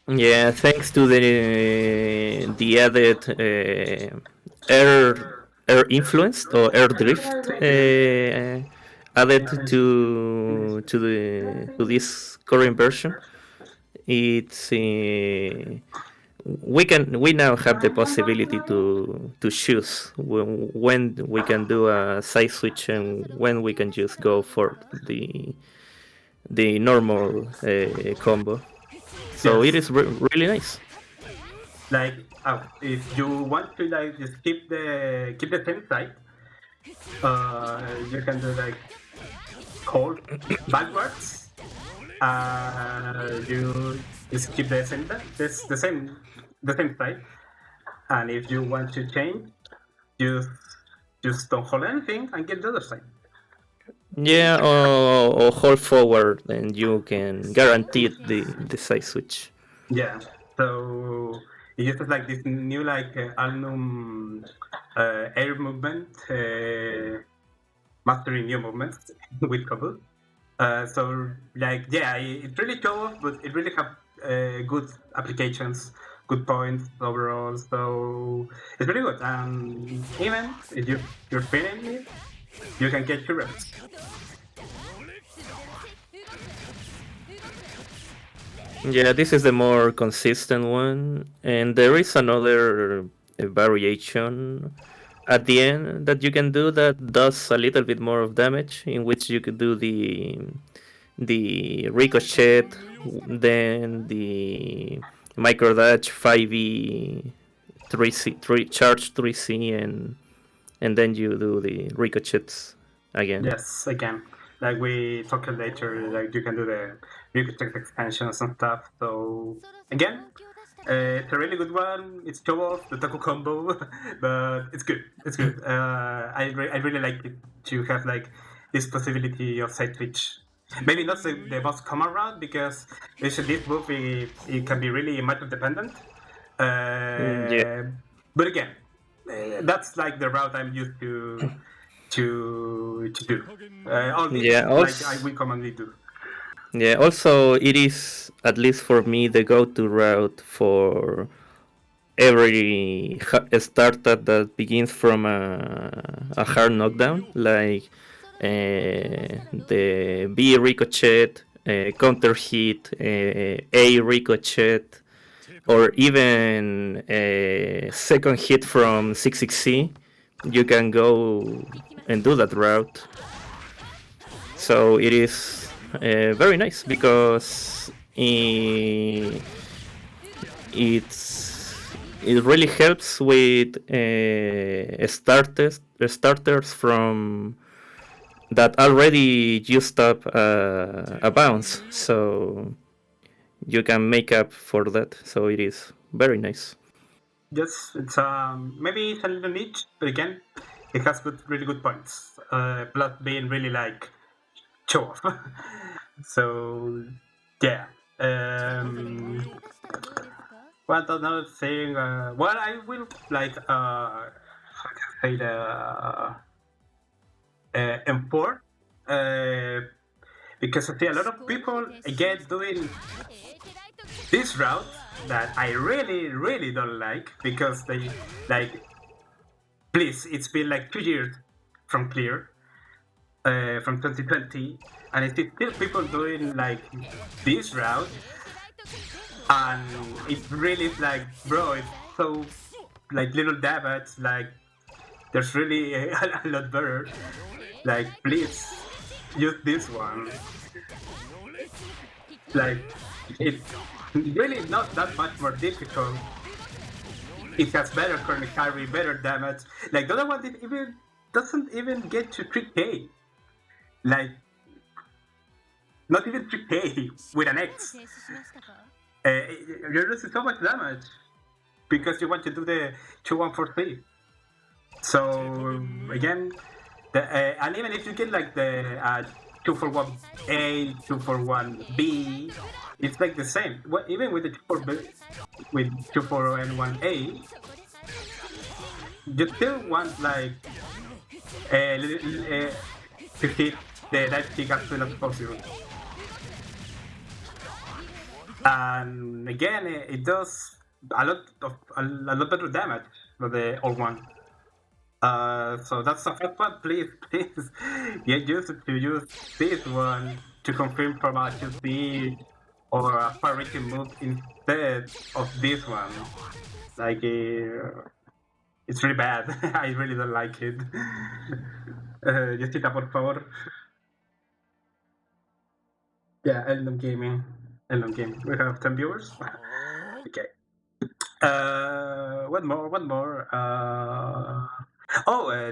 Yeah, thanks to the added air influenced or air drift added to this current version, it's we now have the possibility to choose when we can do a side switch and when we can just go for the normal combo. So Yes. it is really nice. Like if you want to like just keep the same side, you can do like hold backwards. You just keep the same the same side, and if you want to change, you just don't hold anything and get the other side. Yeah, or hold forward, and you can guarantee the side switch. Yeah. So it uses like this new like Eltnum air movement, mastering new movements with Kabul. So like yeah, it really shows, but it really have good applications, good points overall. So it's really good. Even if you're feeling it, you can get your reps. Yeah, this is the more consistent one, and there is another variation at the end that you can do that does a little bit more of damage, in which you could do the ricochet, then the micro dash 5e 3c 3 charge 3c, and then you do the ricochets again. Yes, again, like we talked later, like you can do the ricochet expansions and stuff. So again, It's a really good one. It's show off the taco combo, but it's good. It's good. I really like it to have like this possibility of side switch. Maybe not the most common route because this move it can be really matchup dependent. Yeah, But again, that's like the route I'm used to do. All this is yeah. like I Also, will commonly do. yeah. Also, it is at least for me the go-to route for every starter that begins from a hard knockdown, like the B ricochet, counter hit, A ricochet, or even a second hit from 66C. You can go and do that route. So it is very nice because it really helps with starters from that already used up a bounce, so you can make up for that. So it is very nice. Yes, it's maybe it's a little niche, but again, it has really good points. Plus being really like show off. So yeah. What another thing? Well, I will like how can I say the import because I see a lot of people again doing this route that I really don't like because they like please it's been like 2 years from clear from 2020 and I see still people doing like this route and it really is like bro it's so like little damage like there's really a lot better like please use this one like it's really not that much more difficult. It has better current carry, better damage. Like the other one doesn't even get to 3k. Like not even 3k with an X. You're losing so much damage because you want to do the 2-1-4-3. So again, and even if you get like the 2-4-1-A, 2-4-1-B, it's like the same. Well, even with the 2-4-1-A, you still want like to hit the life kick as soon as possible. And again, it does a lot better damage than the old one. So that's the first one. Please get used to use this one to confirm from a 2C or a parity move instead of this one. Like it's really bad. I really don't like it. Jessica, por favor. Yeah, Eltnum Gaming. Eltnum Gaming. We have 10 viewers. Okay. One more, one more.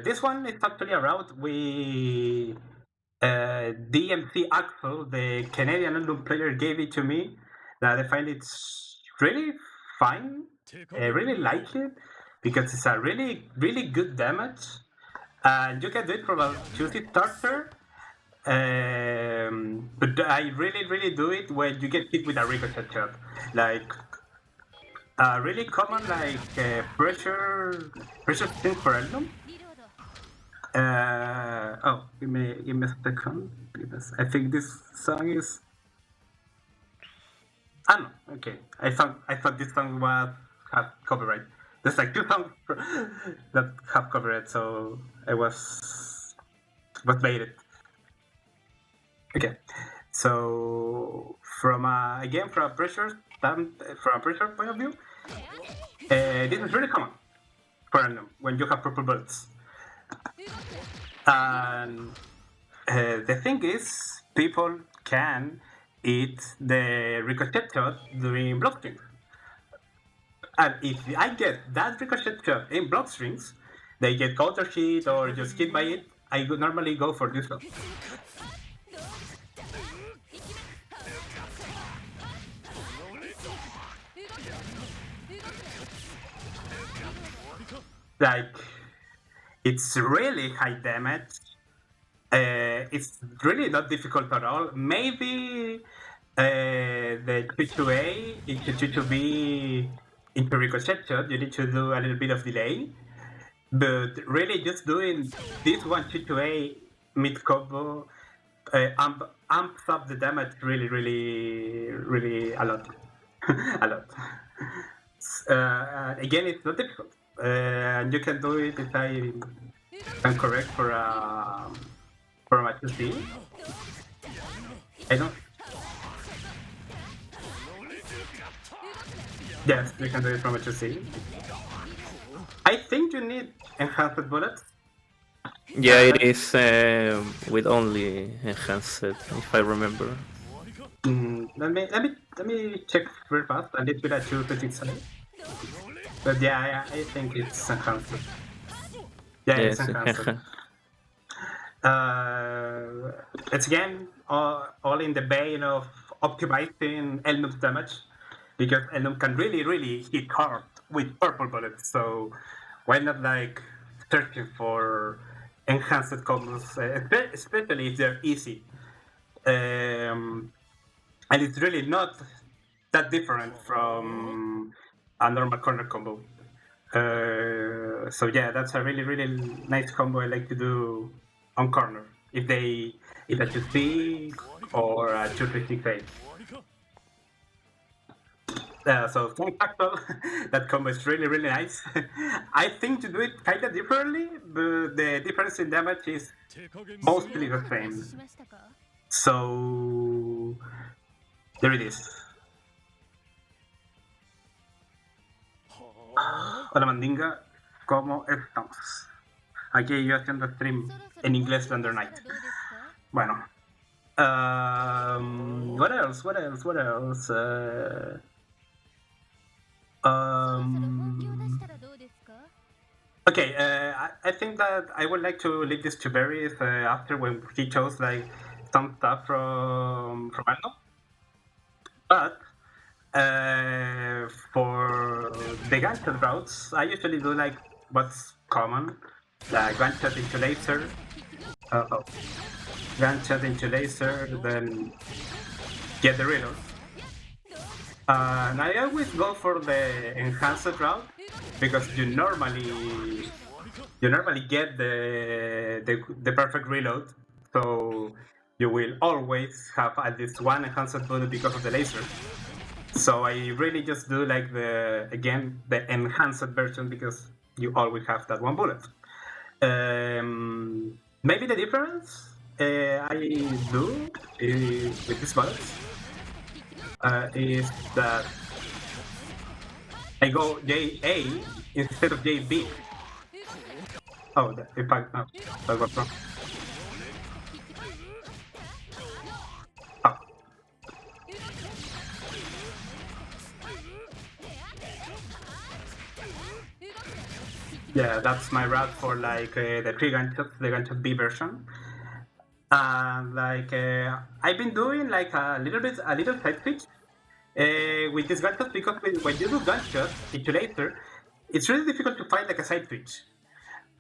This one is actually a route we DMC Axel, the Canadian Eltnum player, gave it to me. That I find it's really fine. I really like it because it's a really good damage, and you can do it from a juicy starter. But I really do it when you get hit with a ricochet shot, like really common like pressure thing for Eltnum. Give me a second because I think this song is. Ah no, okay. I thought this song was have copyright. There's like two songs that have copyright, so I was baited. Okay, so from again from a pressure point of view, this is really common for Eltnum when you have purple bullets. And the thing is, people can eat the ricochet shot during block strings. And if I get that ricochet shot in block strings, they get counter hit or just hit by it, I would normally go for this one. Like, it's really high damage. It's really not difficult at all. Maybe the 2-2A into 2-2B into ricochet shot, you need to do a little bit of delay. But really, just doing this one 2-2A mid combo amps up the damage really a lot. A lot. Again, it's not difficult. And you can do it if I am correct for a 2C. I don't. Yes, you can do it from a 2C. I think you need enhanced bullets. Yeah, it is with only enhanced, if I remember. Let me check very fast. I need to that 2-6. But yeah, I think it's enhanced. Yeah, it's Yes. enhanced. It's again all in the vein of optimizing Eltnum's damage, because Eltnum can really hit hard with purple bullets. So why not like searching for enhanced combos, especially if they're easy. And it's really not that different from a normal corner combo. So yeah, that's a really nice combo I like to do on corner if I choose B or choose 368. So fun factor, that combo is really nice. I think to do it kind of differently, but the difference in damage is mostly the same. So there it is. Hola Mandinga, ¿cómo estamos? Aquí yo haciendo stream en inglés de Under Night. Bueno. What else? Okay, I think that I would like to leave this to Berris after when he chose like some stuff from Eltnum. But for the gunshot routes, I usually do like what's common, like gunshot into laser. Gunshot into laser, then get the reload. And I always go for the enhanced route because you normally get the perfect reload, so you will always have at least one enhanced bullet because of the laser. So I really just do like the enhanced version because you always have that one bullet. Maybe the difference I do with these bullets is that I go JA instead of JB. Oh, if I that was wrong. Oh. Yeah, that's my route for like the gunshot B version. Like I've been doing like a little side switch with this gunshot because when you do gunshot into laser, it's really difficult to find like a side switch.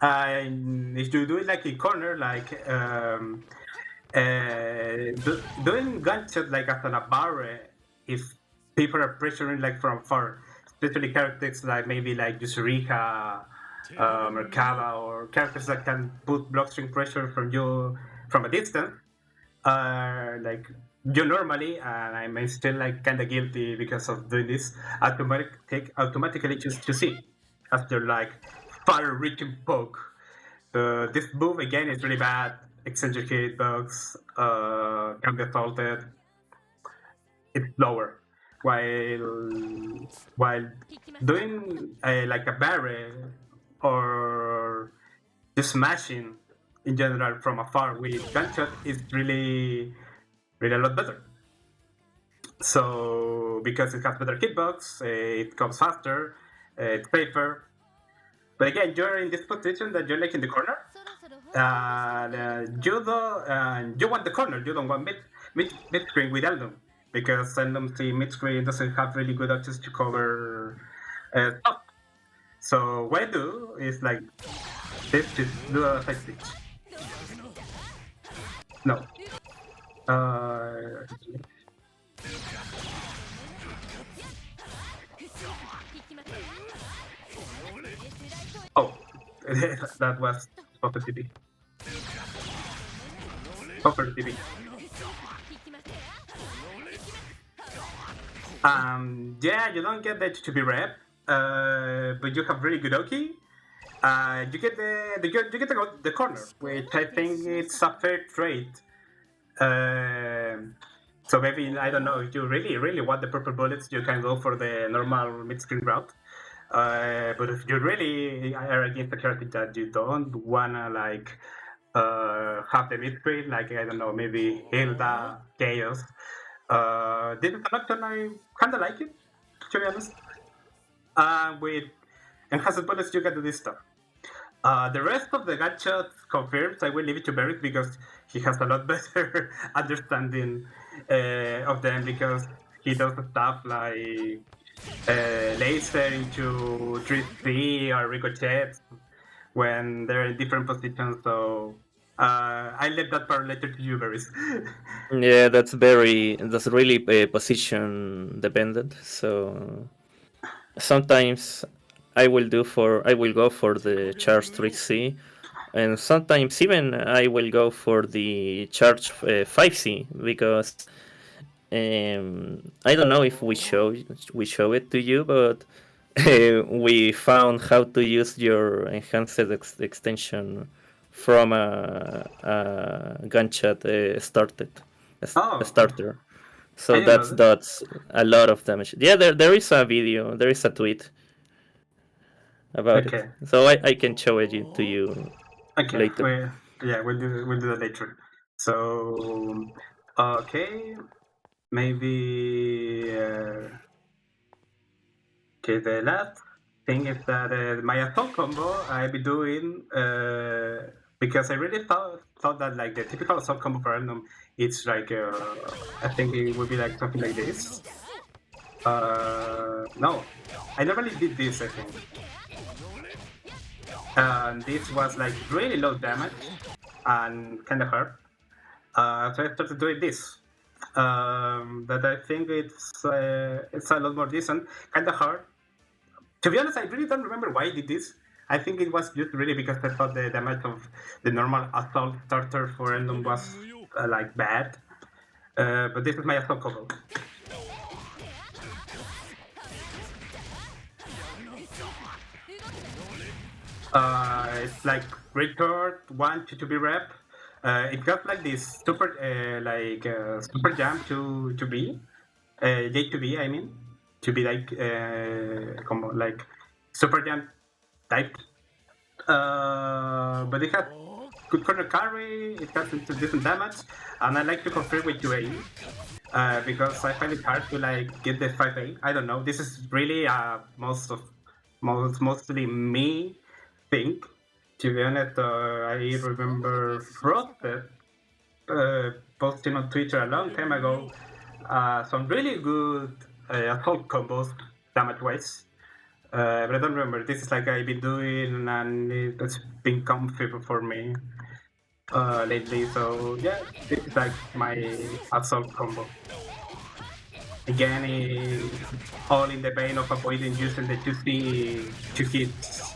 If you do it like in corner, like doing gunshot like as a barre, if people are pressuring like from far, especially characters like maybe like Yusuriha, Merkaba, or characters that can put blockstring pressure from you from a distance, like you normally, and I'm still like kind of guilty because of doing this, automatically choose to see after like far-reaching poke. This move again is really bad. Eccentric hitbox can be assaulted. It's lower. While doing like a barrel or just smashing in general from afar with gunshot is really a lot better. So because it has better hitbox, it comes faster, it's safer. But again, you're in this position that you're like in the corner. You want the corner. You don't want mid screen with Eltnum because Eltnum mid screen doesn't have really good access to cover stuff. So what I do is like this is do a side switch. No. Uh, oh, that was Popper TV. Popper TV. Yeah, you don't get the HTTP rep, but you have really good Oki. You get the corner, which I think it's a fair trade. So maybe I don't know if you really want the purple bullets, you can go for the normal mid-screen route. But if you really are against a character that you don't wanna like have the mid-screen, like I don't know, maybe Hilda, Chaos. This is an option I kinda like it, to be honest. With enhanced bullets, you can do this stuff. The rest of the gunshots confirms. I will leave it to Berris because he has a lot better understanding of them because he does stuff like laser into 3C or ricochets when they're in different positions. So I left that part later to you, Berris. Yeah, that's really position dependent. So sometimes I will go for the charge 3C, and sometimes even I will go for the charge 5C because I don't know if we show it to you, but we found how to use your enhanced extension from a gunshot Oh, starter. I So didn't know that's that. that's a lot of damage. Yeah, there is a video, there is a tweet about it. Okay, So I can show it to you okay, later. we'll do that later. So okay, maybe. Okay, the last thing is that my assault combo I be doing because I really thought that like the typical assault combo for Eltnum, it's like I think it would be like something like this. No, I normally did this I think, and this was like really low damage and kind of hard. So I started doing this. That I think it's a lot more decent, kind of hard. To be honest, I really don't remember why I did this. I think it was just really because I thought the damage of the normal assault starter for Eltnum was like bad. But this is my assault combo. It's like record 1 to be rep. It got like this super jump to B, J to B. I mean to be like combo like super jump type. But it has good corner carry, it has decent damage, and I like to confirm with 2A because I find it hard to like get the 5A. I don't know. This is really mostly me thing. To be honest, I remember Frosted posting on Twitter a long time ago some really good assault combos damage wise. But I don't remember. This is like I've been doing, and it's been comfortable for me lately. So yeah, this is like my assault combo. Again, all in the vein of avoiding using the 2 hits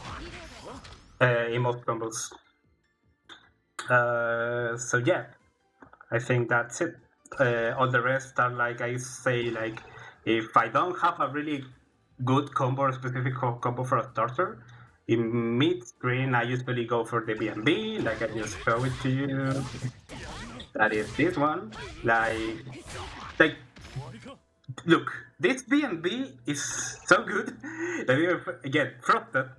in most combos. So yeah, I think that's it. All the rest are like I say, like if I don't have a really good combo, specific combo for a starter, in mid screen I usually go for the B&B, like I just show it to you. That is this one. Like look, this B&B is so good that even again Frosted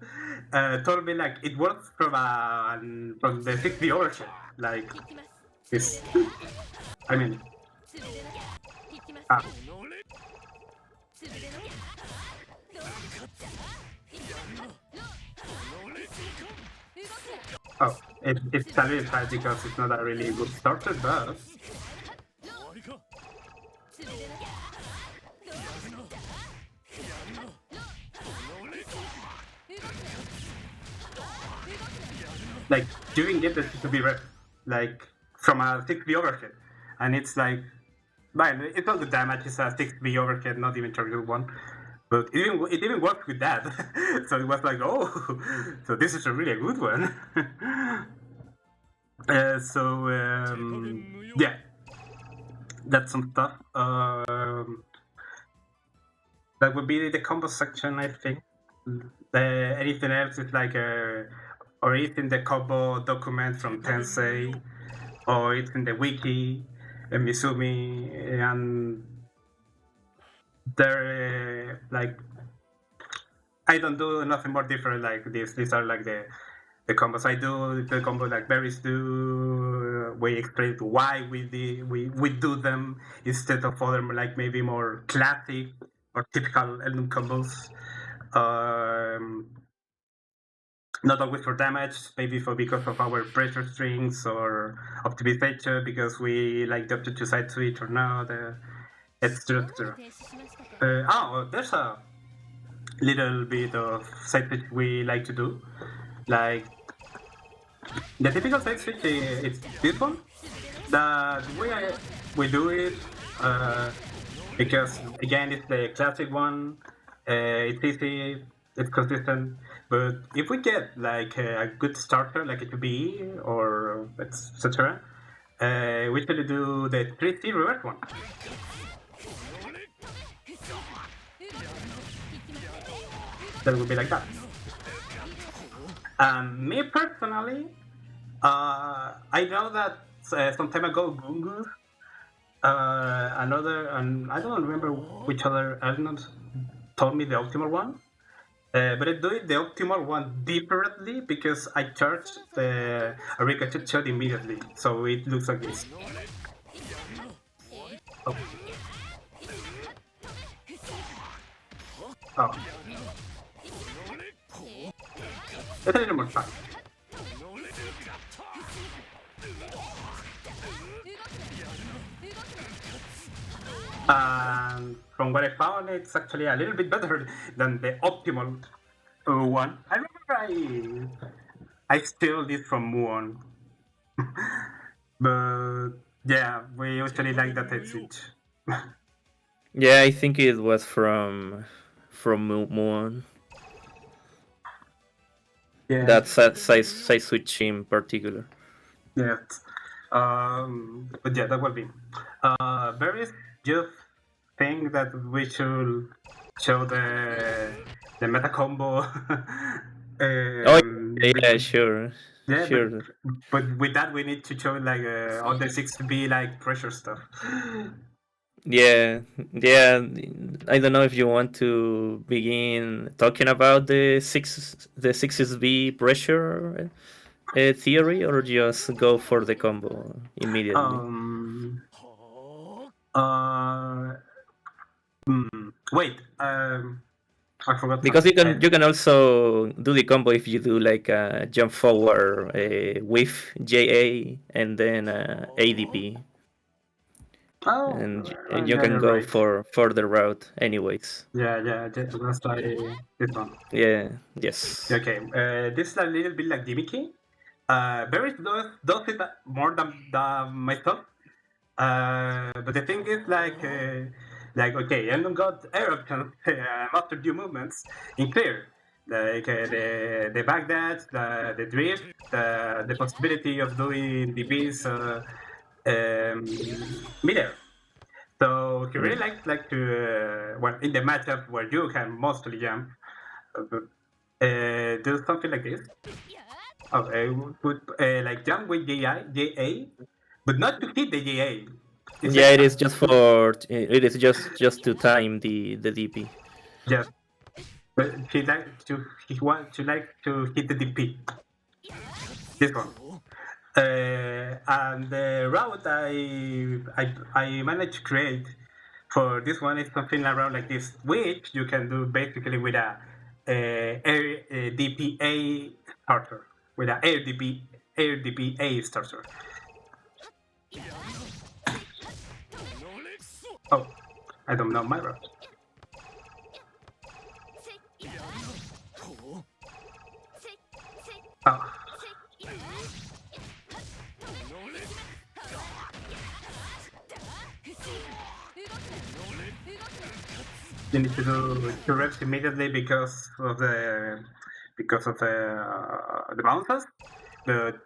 told me like it works from the 60 origin. Like this, I mean, ah, oh, it's a little sad because it's not a really good starter, but like you can get the 6B rep like from a 6B overhead, and it's like, man, it's not the damage. It's a 6B overhead, not even target one. But it even worked with that, so it was like, oh, so this is a really good one. Yeah, that's some stuff. That would be the combo section, I think. Anything else is like or it's in the combo document from Tensei, or it's in the wiki, Mizumi, and they're like, I don't do nothing more different like this. These are like the combos I do, the combo like Berries do. We explain why we do them instead of other like maybe more classic or typical Eltnum combos. Not always for damage, maybe because of our pressure strings or optimization, because we like the option to side switch or not, etc. There's a little bit of side switch we like to do. Like, the typical side switch is this one. The way we do it, because again, it's the classic one. It's easy, it's consistent. But if we get like a good starter, like a 2B or etc., we usually do the 3C reverse one. That would be like that. Me personally, I know that some time ago, Gungus, and I don't remember which other Eltnums told me the optimal one. But I do it the optimal one differently because I charged a ricochet shot immediately, so it looks like this. Oh. Oh. It's a little more fun. And from what I found, it's actually a little bit better than the optimal one. I remember I stole this from Muon. But yeah, we usually like that switch. Yeah, I think it was from Muon. Yeah. That side switch in particular. Yeah. But yeah, that will be. Berries just think that we should show the meta combo. Oh yeah, sure. Yeah, Sure. but with that we need to show like other 6B like pressure stuff. Yeah, yeah. I don't know if you want to begin talking about the 6B pressure theory, or just go for the combo immediately. Uh, Wait. I forgot Because something. you can also do the combo if you do like a jump forward with JA and then ADP. Oh, And you yeah, can you're go right. for the route anyways. Yeah. Let's try this one. Yeah. Yes. Okay, this is a little bit like gimmicky. Barry does it more than myself. But the thing is, like okay, Eltnum got air options, master due movements in clear, like the backdash, the drift, the possibility of doing DBs midair. So he really likes like to well, in the matchup where you can mostly jump, do something like this. Okay, put like jump with JA, but not to hit the JA. It's Yeah, like it is just for it is just to time the DP. just, but he wants to like to hit the DP. This one. And the route I managed to create for this one is something around like this, which you can do basically with a air DPA starter, with an air DPA starter. Oh, I don't know my route. Oh. You need to do 2 reps immediately because of the bounces. But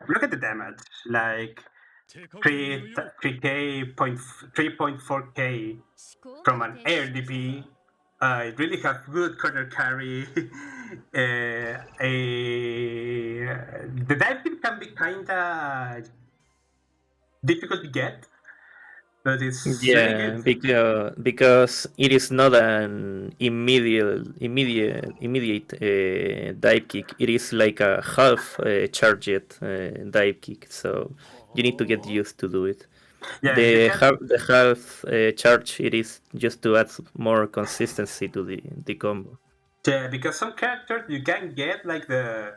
look at the damage, like 3.4k from an air DP. It really has good corner carry. The diving can be kinda difficult to get, but it's really Yeah, good. because it is not an immediate dive kick. It is like a half charged dive kick. So you need to get used to do it. Yeah, you can. The half charge it is just to add more consistency to the combo. Yeah, because some characters you can get like the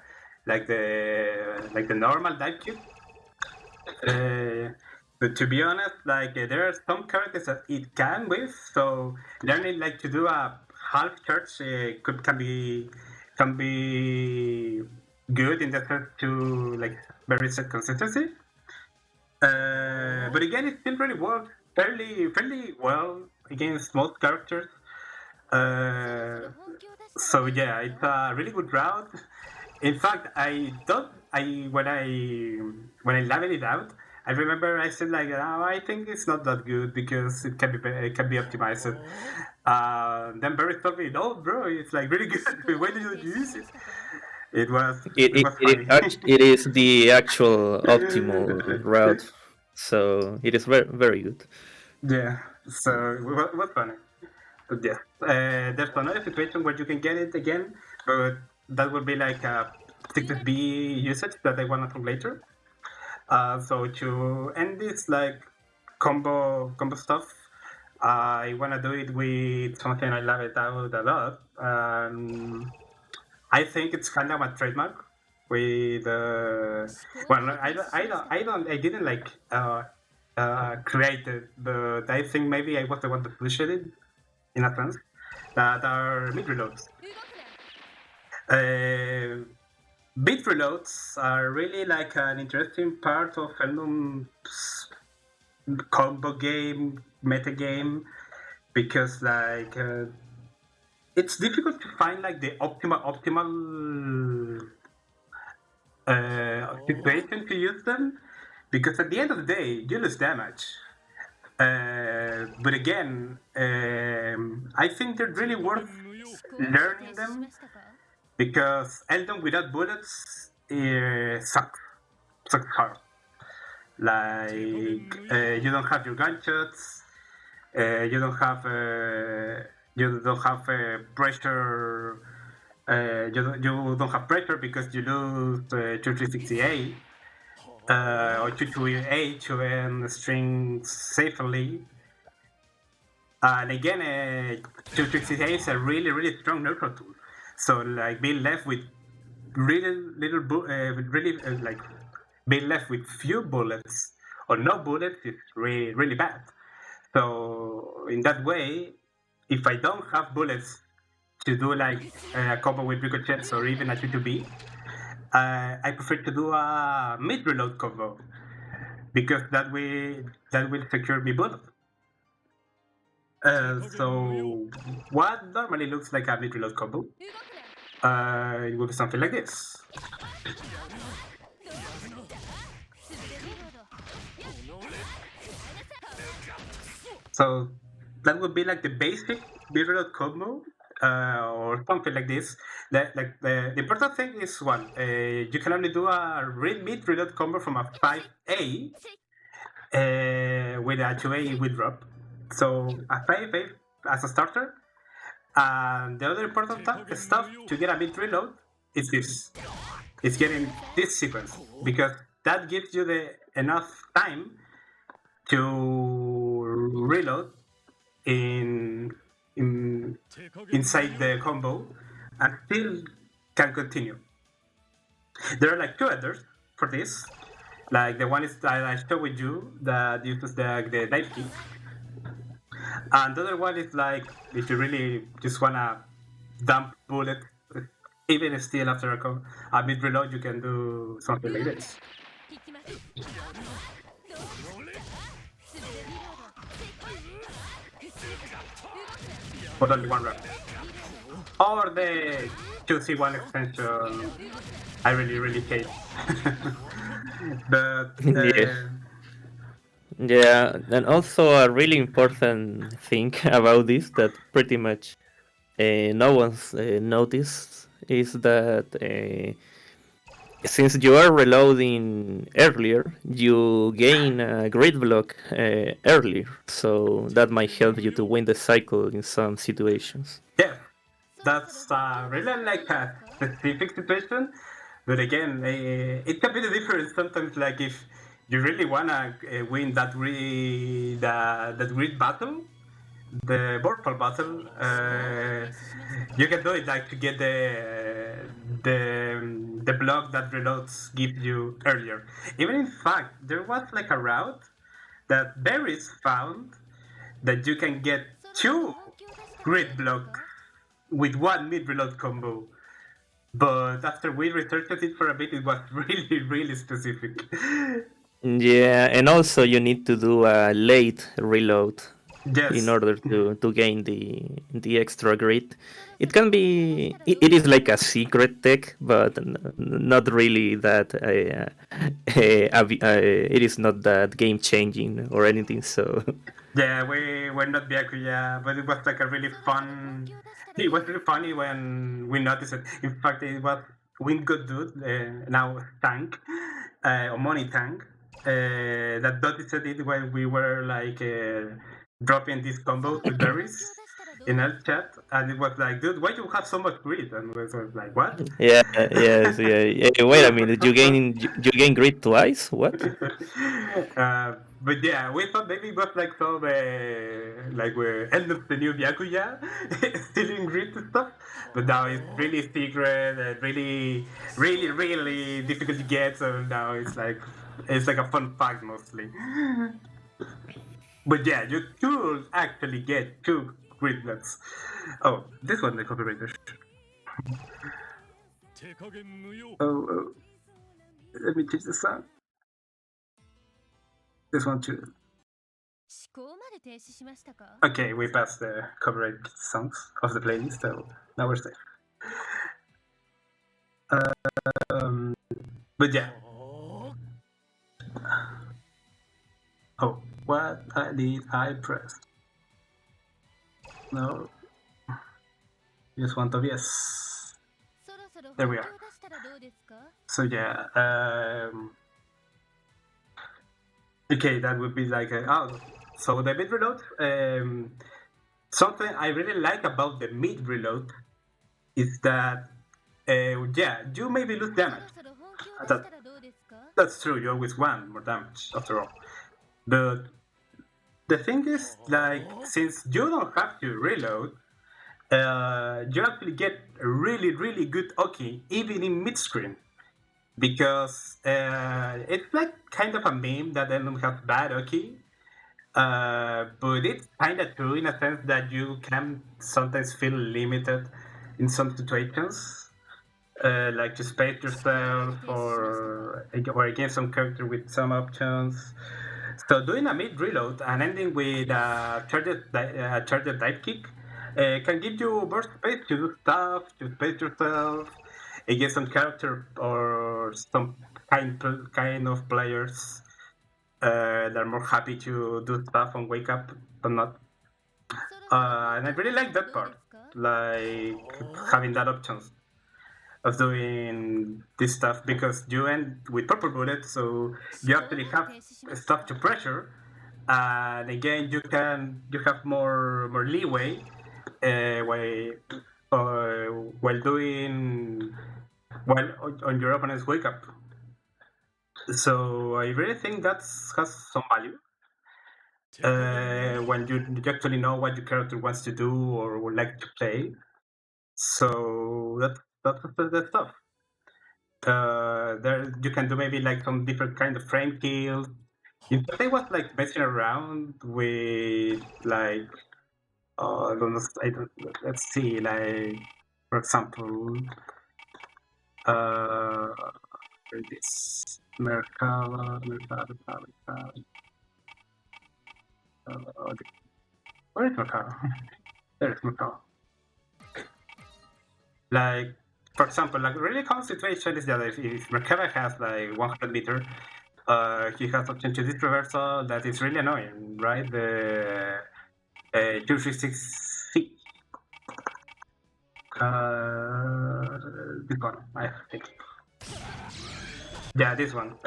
normal dive kick. But to be honest, there are some characters that it can with, so learning like to do a half charge can be good in the sense to like very set consistency. But again, it still really works fairly well against most characters. So yeah, it's a really good route. In fact, I don't. I when I leveled it out, I remember I said like, oh, I think it's not that good because it can be optimized. Then Barry told me, no, bro, it's like really good. Why did you use it? It was It it it, was it, funny. it is the actual optimal route. So it is very good. Yeah, so it was funny. But yeah, there's another situation where you can get it again, but that would be like a 6B usage that I want to talk later. So to end this like combo stuff, I want to do it with something I love it out a lot. I think it's kind of a trademark with well, I didn't like create it, but I think maybe I was the one that pushed it in a sense. That are mid reloads. Bit reloads are really like an interesting part of Eltnum's combo game, meta game, because it's difficult to find like the optimal situation to use them, because at the end of the day you lose damage. But again, I think they're really worth learning them, because Elton without bullets sucks hard. Like you don't have your gunshots, you don't have pressure. You don't have pressure because you lose 2368 or 228 to end strings safely. And again, 268 is a really strong neutral tool. So like being left with like being left with few bullets or no bullets is really bad. So in that way, if I don't have bullets to do like a combo with ricochets or even a 2-2B, I prefer to do a mid reload combo, because that will secure me bullet. So what normally looks like a mid reload combo, it will be something like this. So that would be like the basic mid-reload combo, or something like this. The important thing is one, you can only do a mid-reload combo from a 5A with a 2A with drop. So a 5A as a starter. And the other important stuff to get a mid-reload is this. It's getting this sequence, because that gives you enough time to reload inside the combo and still can continue. There are like two others for this. Like the one is that I showed with you that uses the dive kick. And the other one is like if you really just wanna dump bullet, even still after a mid reload, you can do something like this. but only one rep. Or the 2C1 extension, I really hate. but Yeah. Yeah, and also a really important thing about this that pretty much no one's noticed is that since you are reloading earlier, you gain a grid block earlier, so that might help you to win the cycle in some situations. yeah, that's really like a specific situation. But again, it can be different sometimes. Like if you really wanna win that grid battle, the Vorpal battle, you can do it like to get the block that reloads gives you earlier. Even in fact, there was like a route that Berris found that you can get two grid blocks with one mid reload combo. But after we researched it for a bit, it was really specific. Yeah, and also you need to do a late reload in Yes. order to gain the extra grid. It can be it is like a secret tech, but not really that. It is not that game changing or anything. So Yeah, we were not Byakuya, but it was like a really fun. It was really funny when we noticed it. In fact, it was Wind Good Dude, now Tank, or Money Tank, that noticed it when we were like dropping these combos with berries in our chat, and it was like, dude, why do you have so much greed? And we were like, what? yeah, yes, yeah. Wait a minute, you gain grid twice? What? But yeah, we thought maybe it was like some like we're end of the new Byakuya, stealing grid and stuff. But now it's really secret and really difficult to get. So now it's like a fun fact mostly. But yeah, you could actually get two grid blocks. Oh, this one the copyright issue. Oh, let me change the sound. This one too. Okay, we passed the copyright songs of the playlist, so now we're safe. But yeah. Oh, what did I press? No. Just one of yes. There we are. So yeah. Okay, that would be like so the mid reload. Something I really like about the mid reload is that yeah, you maybe lose damage. That's true. You always want more damage after all. But the thing is, like, since you don't have to reload, you actually get a really good Oki even in mid screen because it's like kind of a meme that Eltnum has bad Oki. But it's kind of true in a sense that you can sometimes feel limited in some situations, like to space yourself or against some character with some options. So doing a mid reload and ending with a charged dive kick can give you more space to do stuff, to space yourself against some character or some kind of players that are more happy to do stuff on wake up but not. And I really like that part, like having that option of doing this stuff because you end with purple bullet, so you actually have stuff to pressure, and again you have more leeway while doing while on your opponent's wake up. So I really think that has some value when you actually know what your character wants to do or would like to play. So that's the stuff. There you can do maybe like some different kind of frame kills. In fact, I was like messing around with like I don't let's see like for example uh this Mercado. Okay. Where is Macau? There's Macau. Like, for example, like really common situation is that if Merkaba has like 100 meter, he has option to this reversal that is really annoying, right? The 236C. This one, I think. Yeah, this one.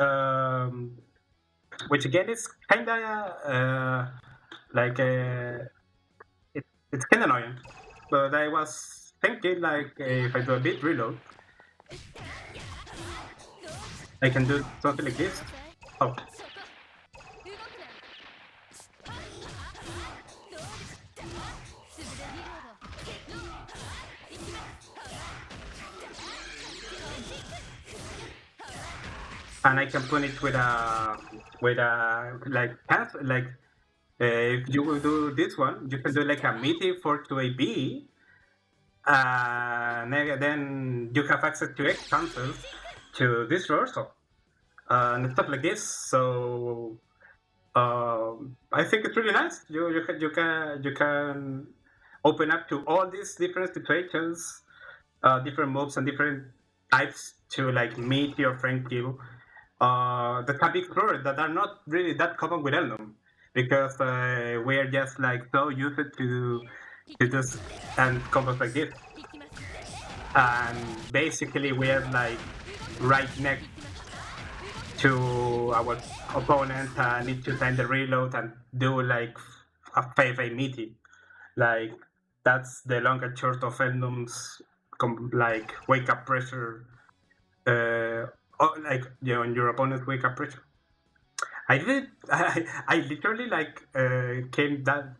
Which again is kinda like it's kinda annoying. But I was thinking like if I do a bit reload, I can do something like this. Oh, and I can put it with a like path like if you will do this one, you can do like a meeting for to a B, and then you have access to X cancels to this reversal and stuff like this. So I think it's really nice. You can open up to all these different situations, different moves and different types to like meet your friend kill. That can be explored that are not really that common with Eltnum because we are just like so used to just and combos like this, and basically we are like right next to our opponent and need to time the reload and do like a 5A meaty. Like that's the long and short of Eltnum's like wake up pressure. Like on your opponent's wake up pressure. I did. I literally like came that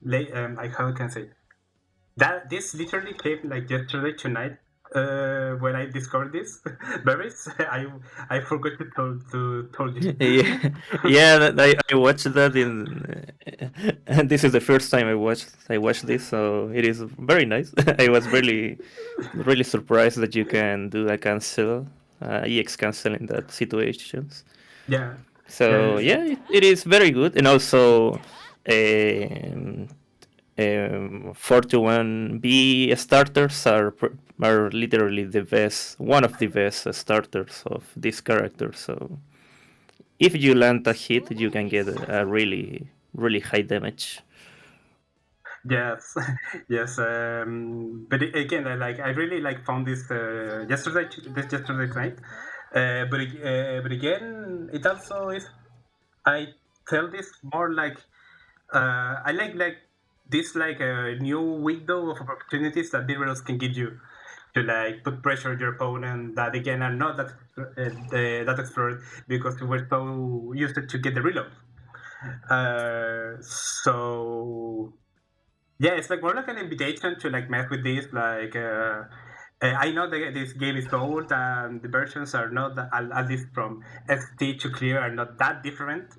late. How can I say that? This literally came like yesterday tonight when I discovered this. Berries. I forgot to told you. Yeah, yeah. I watched that and this is the first time I watched this, so it is very nice. I was really surprised that you can do a cancel, EX cancel in that situations. Yeah. So yeah, it is very good, and also 4-1B starters are literally the best, one of the best starters of this character. So if you land a hit, you can get a really high damage. Yes, yes. But again, I really like found this yesterday night. But again, it also is. I tell this more like I like this like a new window of opportunities that Berris can give you to like put pressure on your opponent that again are not that explored because we're so used to get the reload. So yeah, it's like more like an invitation to like mess with this. Like I know that this game is old and the versions are not at least from ST to clear are not that different.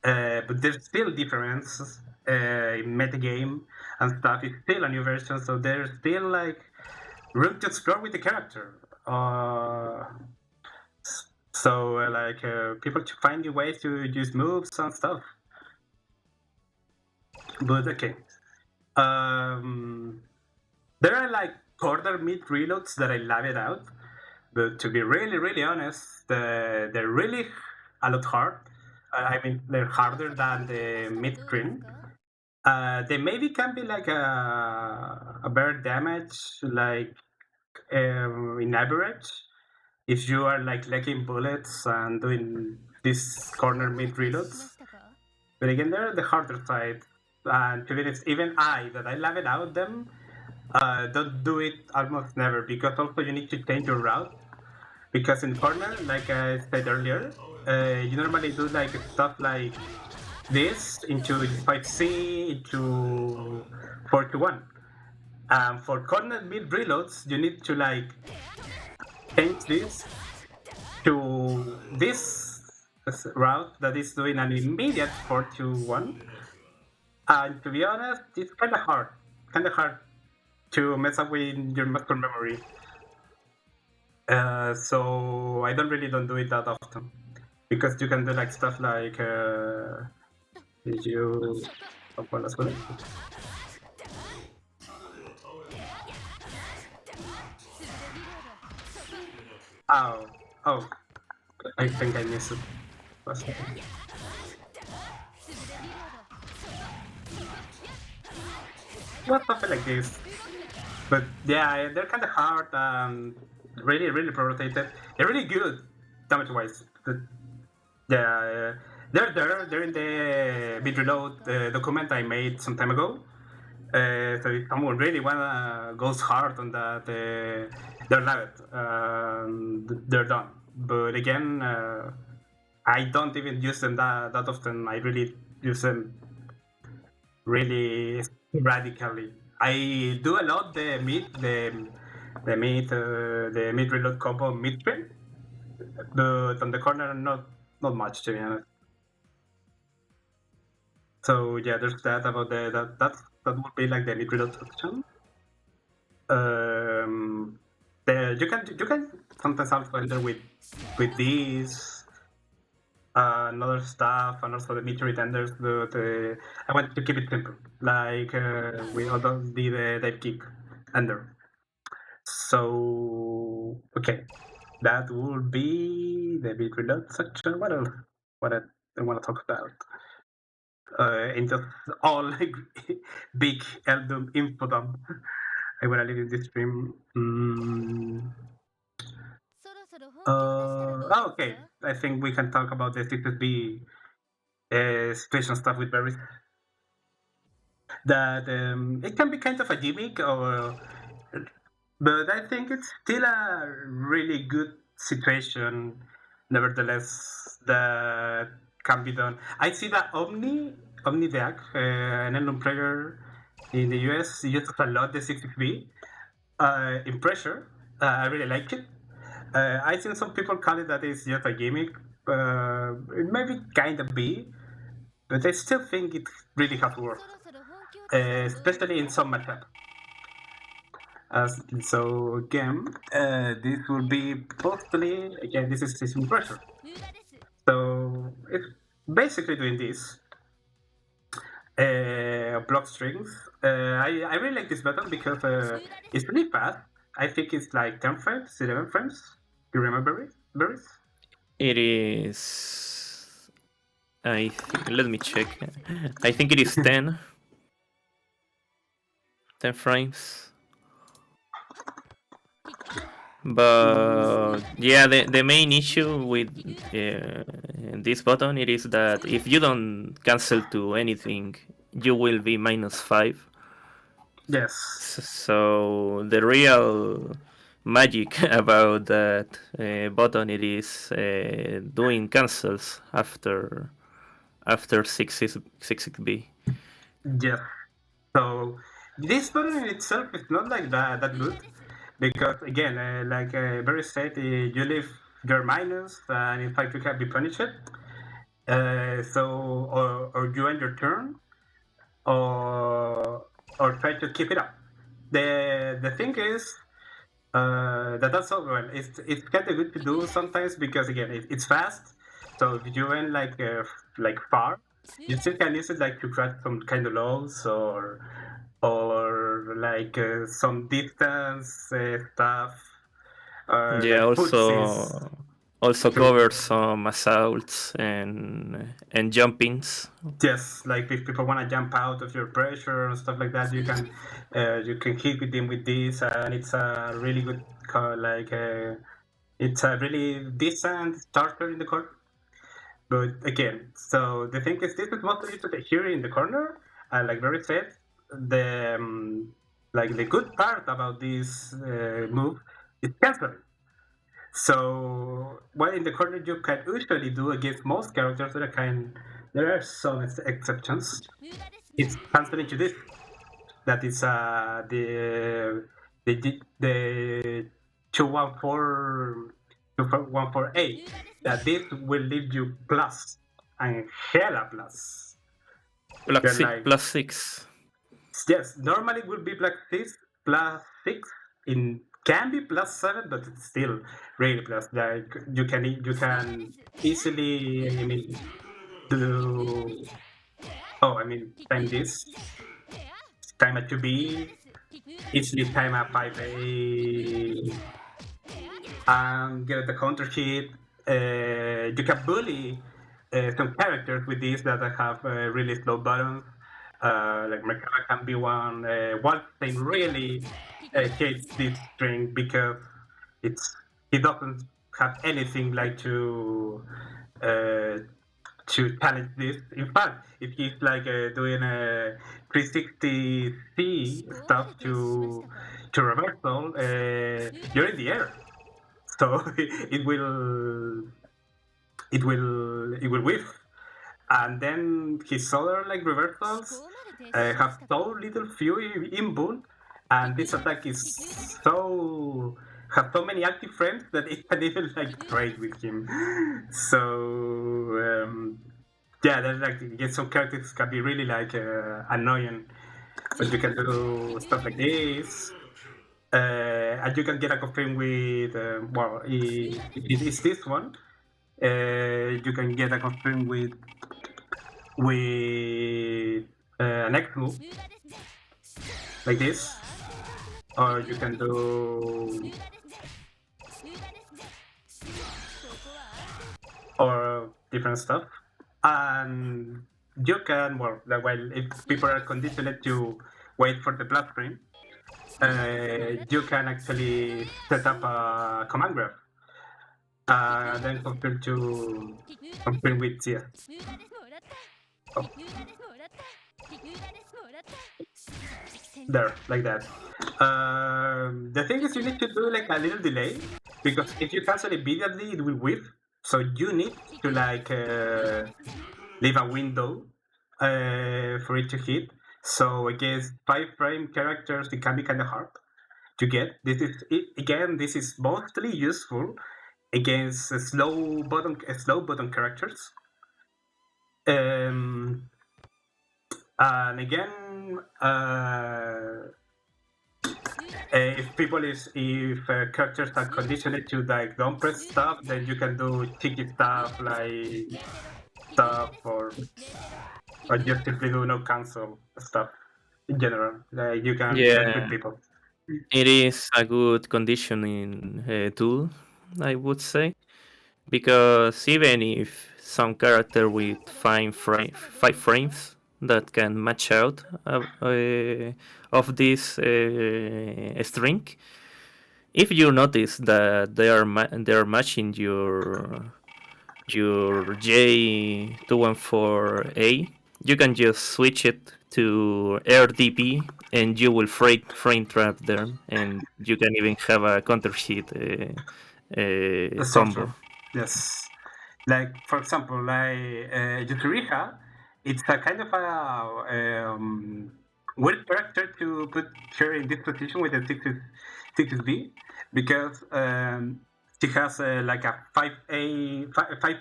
But there's still differences in metagame and stuff. It's still a new version, so there's still like room to explore with the character. So people to find new ways to use moves and stuff. But okay, there are like quarter mid reloads that I love it out. But to be really honest, they're really a lot hard. I mean, they're harder than the mid screen. They maybe can be like a better damage, like in average, if you are like lacking bullets and doing this corner mid reloads. But again, they're the harder side. And to be honest, even that I love it out them, don't do it almost never because also you need to change your route. Because in corner, like I said earlier, you normally do like stuff like this into 5C into 4-1. For corner mid reloads, you need to like change this to this route that is doing an immediate 4-1. And to be honest, it's kind of hard to mess up with your muscle memory. So I don't do it that often because you can do like stuff like you Of course, as well. Oh, oh, I think I missed it. Was it? What something like this? But yeah, they're kind of hard and really, really pro-rotated. They're really good damage-wise. But yeah, they're there. They're in the mid reload document I made some time ago. So if someone really wanna goes hard on that, they're live. They're done. But again, I don't even use them that often. I really use them really radically. I do a lot the mid reload combo mid train, but on the corner not much to be honest. So yeah, there's that about that would be like the mid reload option. You can sometimes also enter with these and other stuff and also the meteor tenders, but I want to keep it simple. Like we also did the dive kick ender. So okay, that would be the big reload section. What else? What I want to talk about? In just all like big Eltnum info dump. I want to leave in this stream. Okay. I think we can talk about the 6B situation stuff with Berris. That it can be kind of a gimmick, but I think it's still a really good situation, nevertheless, that can be done. I see that OmniDeac, an Eltnum player in the US, uses a lot the 6B in pressure. I really like it. I think some people call it that it's just a gimmick. It maybe kind of be, but I still think it really has worth, especially in some matchup. So again, this will be possibly again this is system pressure. So it's basically doing this. Block strings. I really like this button because it's really fast. I think it's like 10 frames, 11 frames. You remember it, Berries? It is. Let me check. I think it is 10. 10 frames. But yeah, the main issue with this button it is that if you don't cancel to anything, you will be -5. Yes. So the real magic about that button it is doing cancels after 6B. Yes. So this button in itself is not like that good because again, like Barry said, you leave your minus, and in fact you can be punished. Or you end your turn, or try to keep it up. The thing is that's all well. It's kind of good to do sometimes because again it's fast. So if you went like far, you still can use it like to grab some kind of lows or like some distance stuff. Yeah, Like footsies also to covers some assaults and jumpings. just like if people want to jump out of your pressure and stuff like that, you can hit with them with this, and it's a really good it's a really decent starter in the court. But again, so the thing is, this is what we used to here in the corner. Like Barry said, the like the good part about this move is canceling. So what in the corner you can usually do against most characters, there are some exceptions. It's canceling to this. That is the 214 that this will leave you plus and hella plus. Plus 6. Yes, normally it would be plus 6 in can be plus 7, but it's still really plus. Like you can easily do Oh, I mean, time this, time a 2B, easily time a 5A, and get the counter hit. You can bully some characters with this that have really slow buttons. Like Merkaba can be one. Walstein really hates this string because it's he doesn't have anything like uh, to challenge this. In fact, if he's like doing a 360C stuff to reversal, you're in the air, so it will whiff, and then his other like reversals have so little fury inbound, and this attack is so have so many active frames that it can even like trade with him. So yeah, there's like get some characters can be really like annoying, but you can do stuff like this. And you can get a confirm with it's this one. You can get a confirm with an X move like this, or you can do or different stuff, and you can if people are conditioned to wait for the bloodstream, you can actually set up a command graph, then confirm with CS. Oh. There, like that. The thing is, you need to do like a little delay, because if you cancel immediately, it will whiff. So you need to like leave a window for it to hit. So against 5-frame characters, it can be kind of hard to get. This is mostly useful against slow button characters. And again, if characters are conditioned to like don't press stuff, then you can do cheeky stuff like stuff or just simply do no cancel stuff in general. Like you can mess with people. It is a good conditioning tool, I would say, because even if some character with 5 frames that can match out of this string, if you notice that they are matching your J214A, you can just switch it to RDP and you will frame trap them, and you can even have a counter hit combo. True. Yes. Like for example, like Yukiriha, it's a kind of a weird character to put her in this position with the 6B, because she has like a 5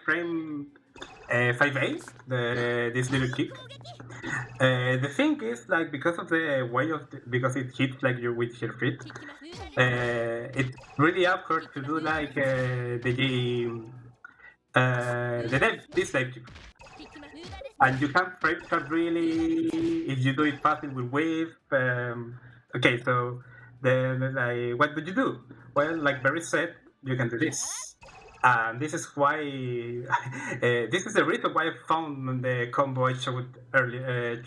frame 5A, this little kick. The thing is, like, because of the way because it hits like you with your feet, it's really awkward to do like this like, and you can't frame trap really. If you do it fast, it will wave. Okay, so then like, what would you do? Well, like Berris said, you can do this. And this is why this is the reason why I found the combo I showed earlier.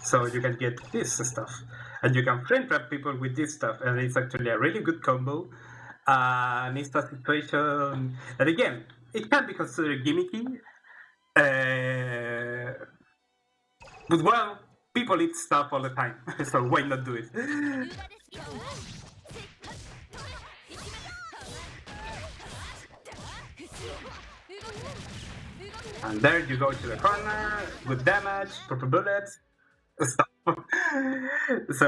So you can get this stuff, and you can frame trap people with this stuff, and it's actually a really good combo. And it's a situation that again, it can be considered gimmicky, but well, people eat stuff all the time, so why not do it? And there you go to the corner, good damage, purple bullets. So,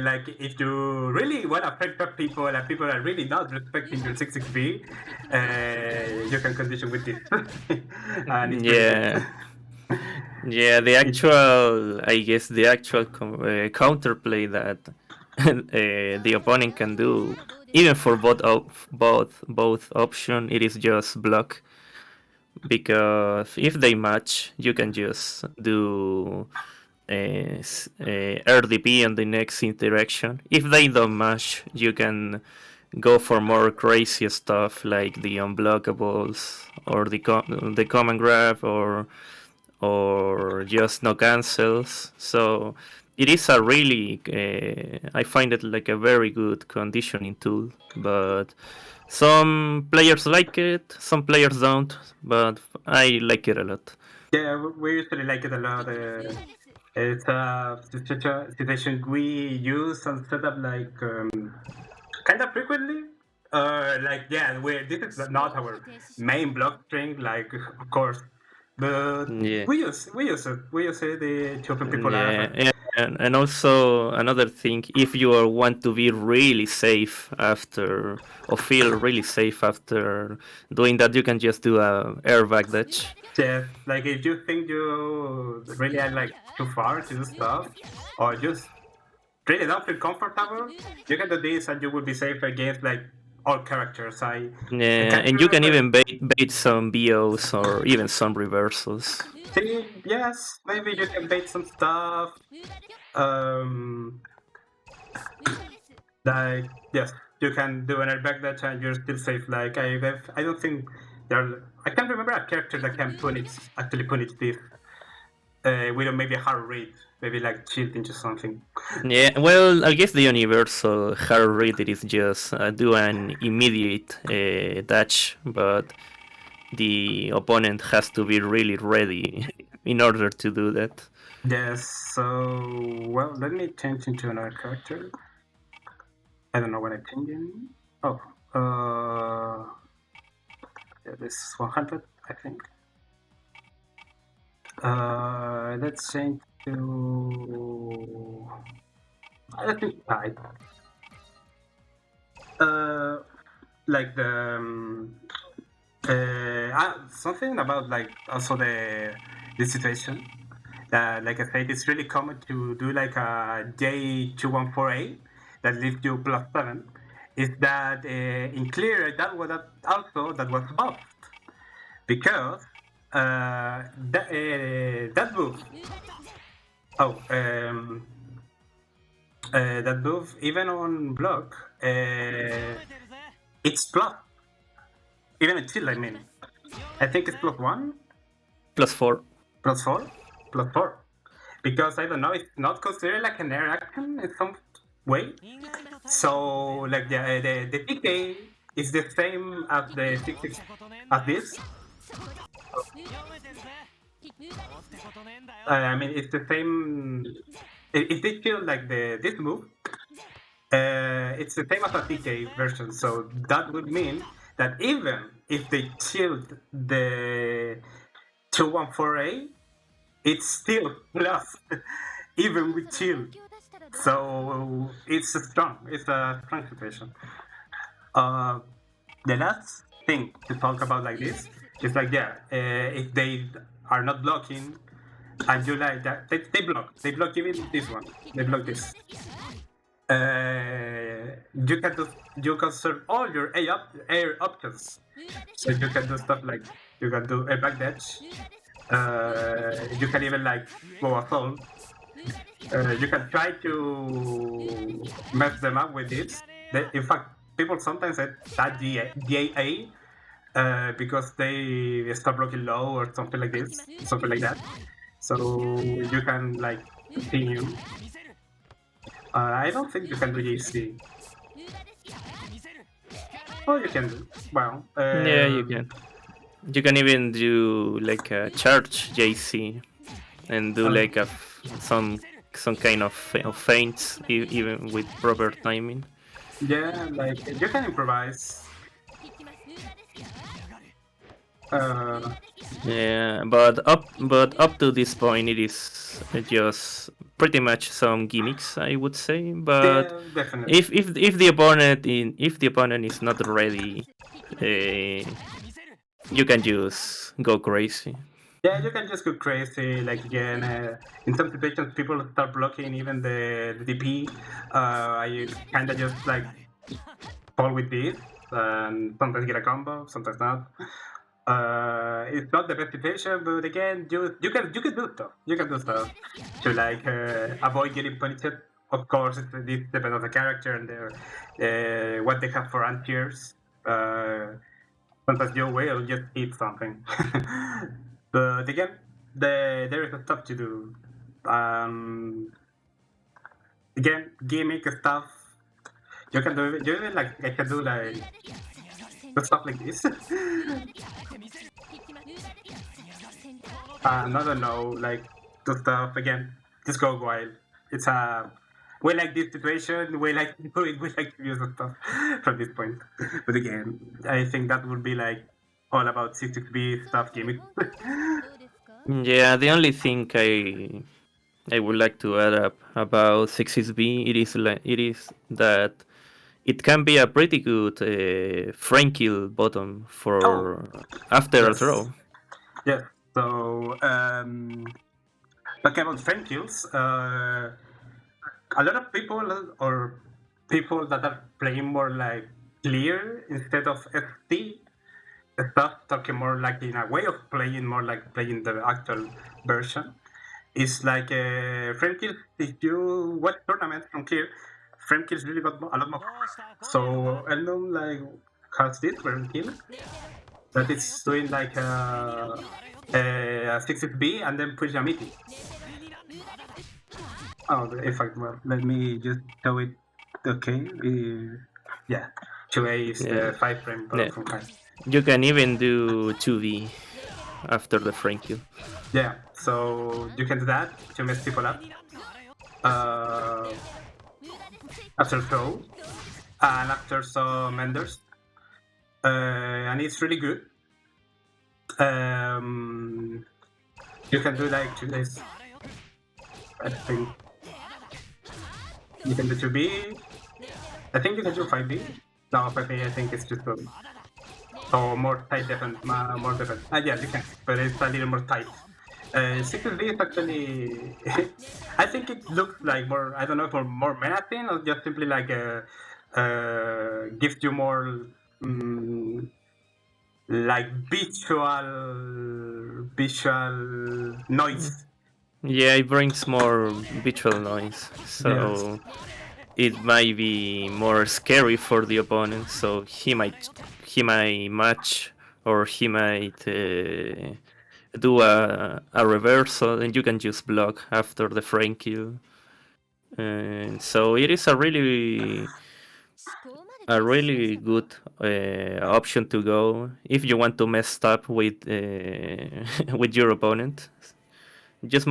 like, if you really want to affect people and people are really not respecting your 6-6B, you can condition with this. And yeah. Yeah, the actual counterplay that the opponent can do, even for both option, it is just block. because if they match, you can just do RDP on the next interaction. If they don't match, you can go for more crazy stuff like the unblockables or the command grab or just no cancels. So it is a really I find it like a very good conditioning tool, but some players like it, some players don't, but I like it a lot. Yeah, we usually like it a lot. It's a situation we use and set up like kind of frequently. Like yeah, this is not our main block string, like of course, but Yeah. we use it to open people up. Yeah, and also another thing, if you want to be really safe after or feel really safe after doing that, you can just do a airbag dodge. Yeah, like if you think you really are like too far to do stuff, or just really don't feel comfortable, you can do this and you will be safe against like all characters. I Yeah, can't and you can remember. even bait some BOs or even some reversals. See, yes, maybe you can bait some stuff. Um, like yes, you can do an airbag that and you're still safe. Like I don't think I can't remember a character that can actually punish this. With maybe a hard read, maybe like shield into something. Yeah, well, I guess the universal hard read it is just do an immediate dash, but the opponent has to be really ready in order to do that. Yes, so well, let me change into another character. I don't know what I'm changing. Oh, yeah, this is 100, I think. Let's change to. I think type. Like the something about like also the situation. Like I said, it's really common to do like a J214A that leaves you +7. Is that in clear that was buffed because that move. Oh, that move even on block, it's plus. Even in chill, I mean, I think it's +1, +4. +4, +4. Because I don't know, it's not considered like an air action in some way. So like the TK is the same as the 6 as this. I mean, it's the same. If they kill like this move, it's the same as a TK version. So that would mean that even if they killed the 214A, it's still plus, even with chill. So it's a strong situation. The last thing to talk about like this is like if they are not blocking and you like that they block even this one, they block this. You can serve all your air options. So you can do stuff like you can do a back dash. You can even like go assault. You can try to mess them up with this. In fact, people sometimes say that DAA because they stop blocking low or something like this, something like that. So you can like continue. I don't think you can do JC. Oh, you can do. Well, Yeah, you can. You can even do like a charge JC and do like some kind of feints even with proper timing. Yeah, like you can improvise. Yeah, but up to this point, it is just pretty much some gimmicks, I would say. But Yeah, definitely. if the opponent is not ready, you can just go crazy. Yeah, you can just go crazy. Like again, in some situations, people start blocking even the DP. I kind of just like fall with this, and sometimes get a combo, sometimes not. It's not the best situation, but again, you can do stuff. You can do stuff to like avoid getting punished. Of course, this depends on the character and their what they have for anti-tears. Sometimes you will just eat something. But again, there is stuff to do. Again, gimmick stuff. You even like I can do like stuff like this. I don't know, like the stuff again. Just go wild. It's we like this situation. We like we like to use the stuff from this point. But again, I think that would be like all about C6B stuff gimmick. Yeah, the only thing I would like to add up about 6B it is that it can be a pretty good frame kill bottom Oh, for after a yes, throw. yes. So talking about friend kills, a lot of people or people that are playing more like clear instead of FT stuff, talking more like in a way of playing more like playing the actual version. It's like frame kills. If you watch tournaments from clear, frame kills really got a lot more. So Eltnum like has this frame kill that it's doing like a 6B and then push a midi. Oh, in fact, well, let me just show it. Okay, yeah, 2A is Yeah. 5 frame Yeah. from high. You can even do 2V after the frame kill. Yeah, so you can do that to mess people up. Uh, After throw and after some enders, and it's really good. You can do like 2 days. I think you can do 2B. I think you can do 5B. No, 5B. I think it's just good. So more tight defense, more defense. Yeah, you can, but it's a little more tight. 6B is actually, I think it looks like more, I don't know, for more menacing or just simply like gives you more like visual noise. Yeah, it brings more visual noise, Yes. so it might be more scary for the opponent. So he might match or he might do a reversal, and you can just block after the frame kill. And so it is a really good option to go if you want to mess up with with your opponent. Just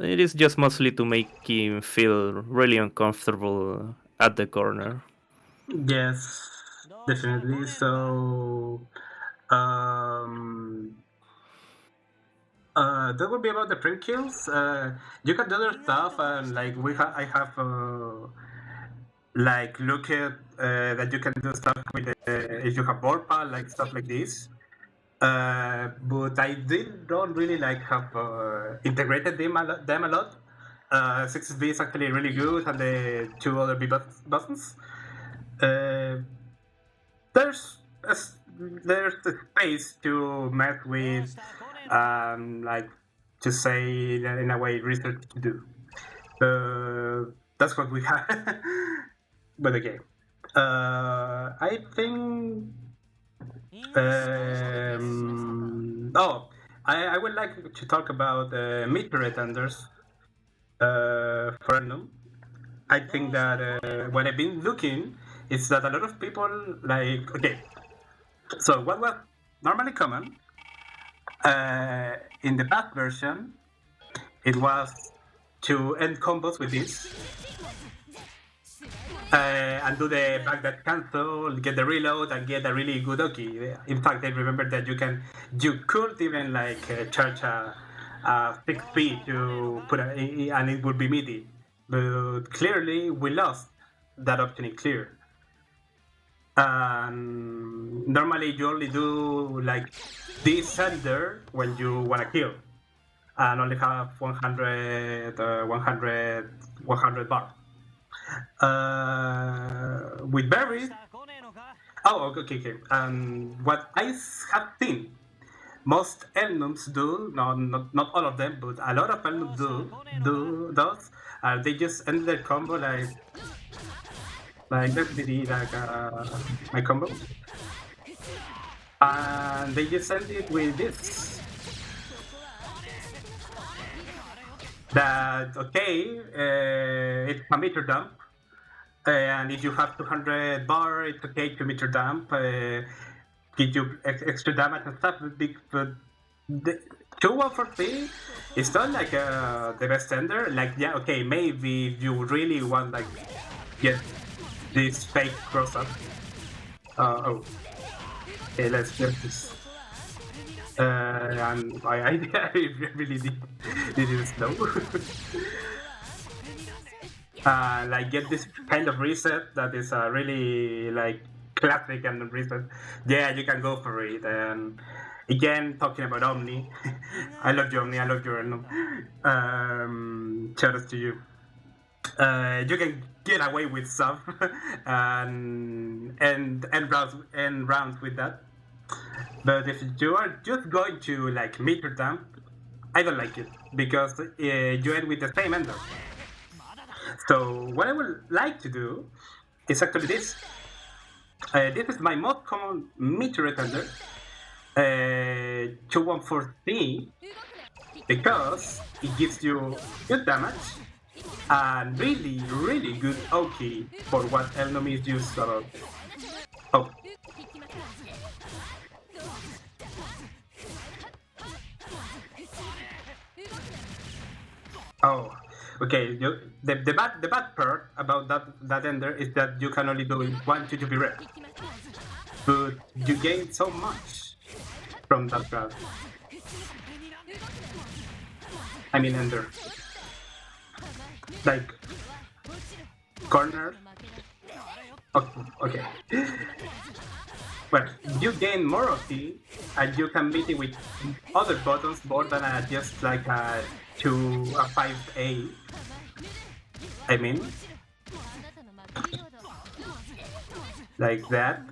it is just mostly to make him feel really uncomfortable at the corner. Yes, definitely. So, um, that would be about the print kills. You can do other stuff, and like I have like look at that you can do stuff with if you have board pal, like stuff like this. But I don't really like have integrated them a lot. 6B is actually really good, and the two other B buttons. Uh, there's a, there's a space to mess with, like to say that in a way research to do. That's what we have. But again, I think. I would like to talk about mid-rate enders for Eltnum. I think that what I've been looking is that a lot of people like so what was normally common in the past version, it was to end combos with this and do the backdash cancel, get the reload, and get a really good Oki. In fact, I remember that you could even like charge a 6P to put and it would be MIDI. But clearly, we lost that option in clear. Normally, you only do like this sender when you want to kill, and only have 100 bar. With berries. Oh, okay. What I have seen most Eltnums do, no, not all of them, but a lot of Eltnums do they just end their combo like let me see my combo, and they just end it with this. That okay, it's a meter dump, and if you have 200 bar, it's okay to meter dump. Give you extra damage and stuff, but the 2-1-4-3 it's not like the best ender. Like, yeah, okay, maybe you really want like get this fake cross up. Oh, okay, let's get this. And I really did it slow. Like get this kind of reset that is really like classic and reset. Yeah, you can go for it. And again, talking about Omni, I love you, Omni. I love you, Eltnum. Shout out to you. You can get away with stuff and rounds with that. But if you are just going to like meter dump, I don't like it because you end with the same ender. So what I would like to do is actually this. This is my most common meter ender, 2-1-4-3, because it gives you good damage and really good OP for what Eltnum is used about. Oh. Oh, okay. The bad part about that ender is that you can only do it one to be rep, but you gain so much from that grab. I mean ender, like corner. Okay. Well, you gain more OP, and you can meet it with other buttons more than just like a 5A. I mean, like that.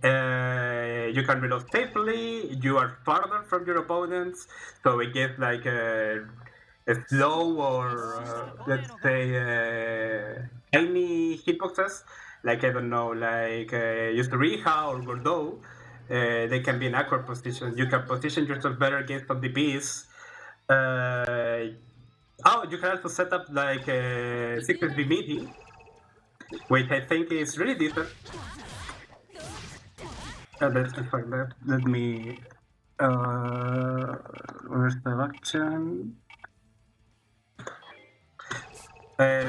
You can reload safely. You are farther from your opponents, so it gets like a slow or let's say tiny hitboxes. Like I don't know, like just Riha or Gordo. They can be in awkward position. You can position yourself better against some DPs. You can also set up like a 6B meeting, which I think is really decent. Let's find that. Let me. Where's the action?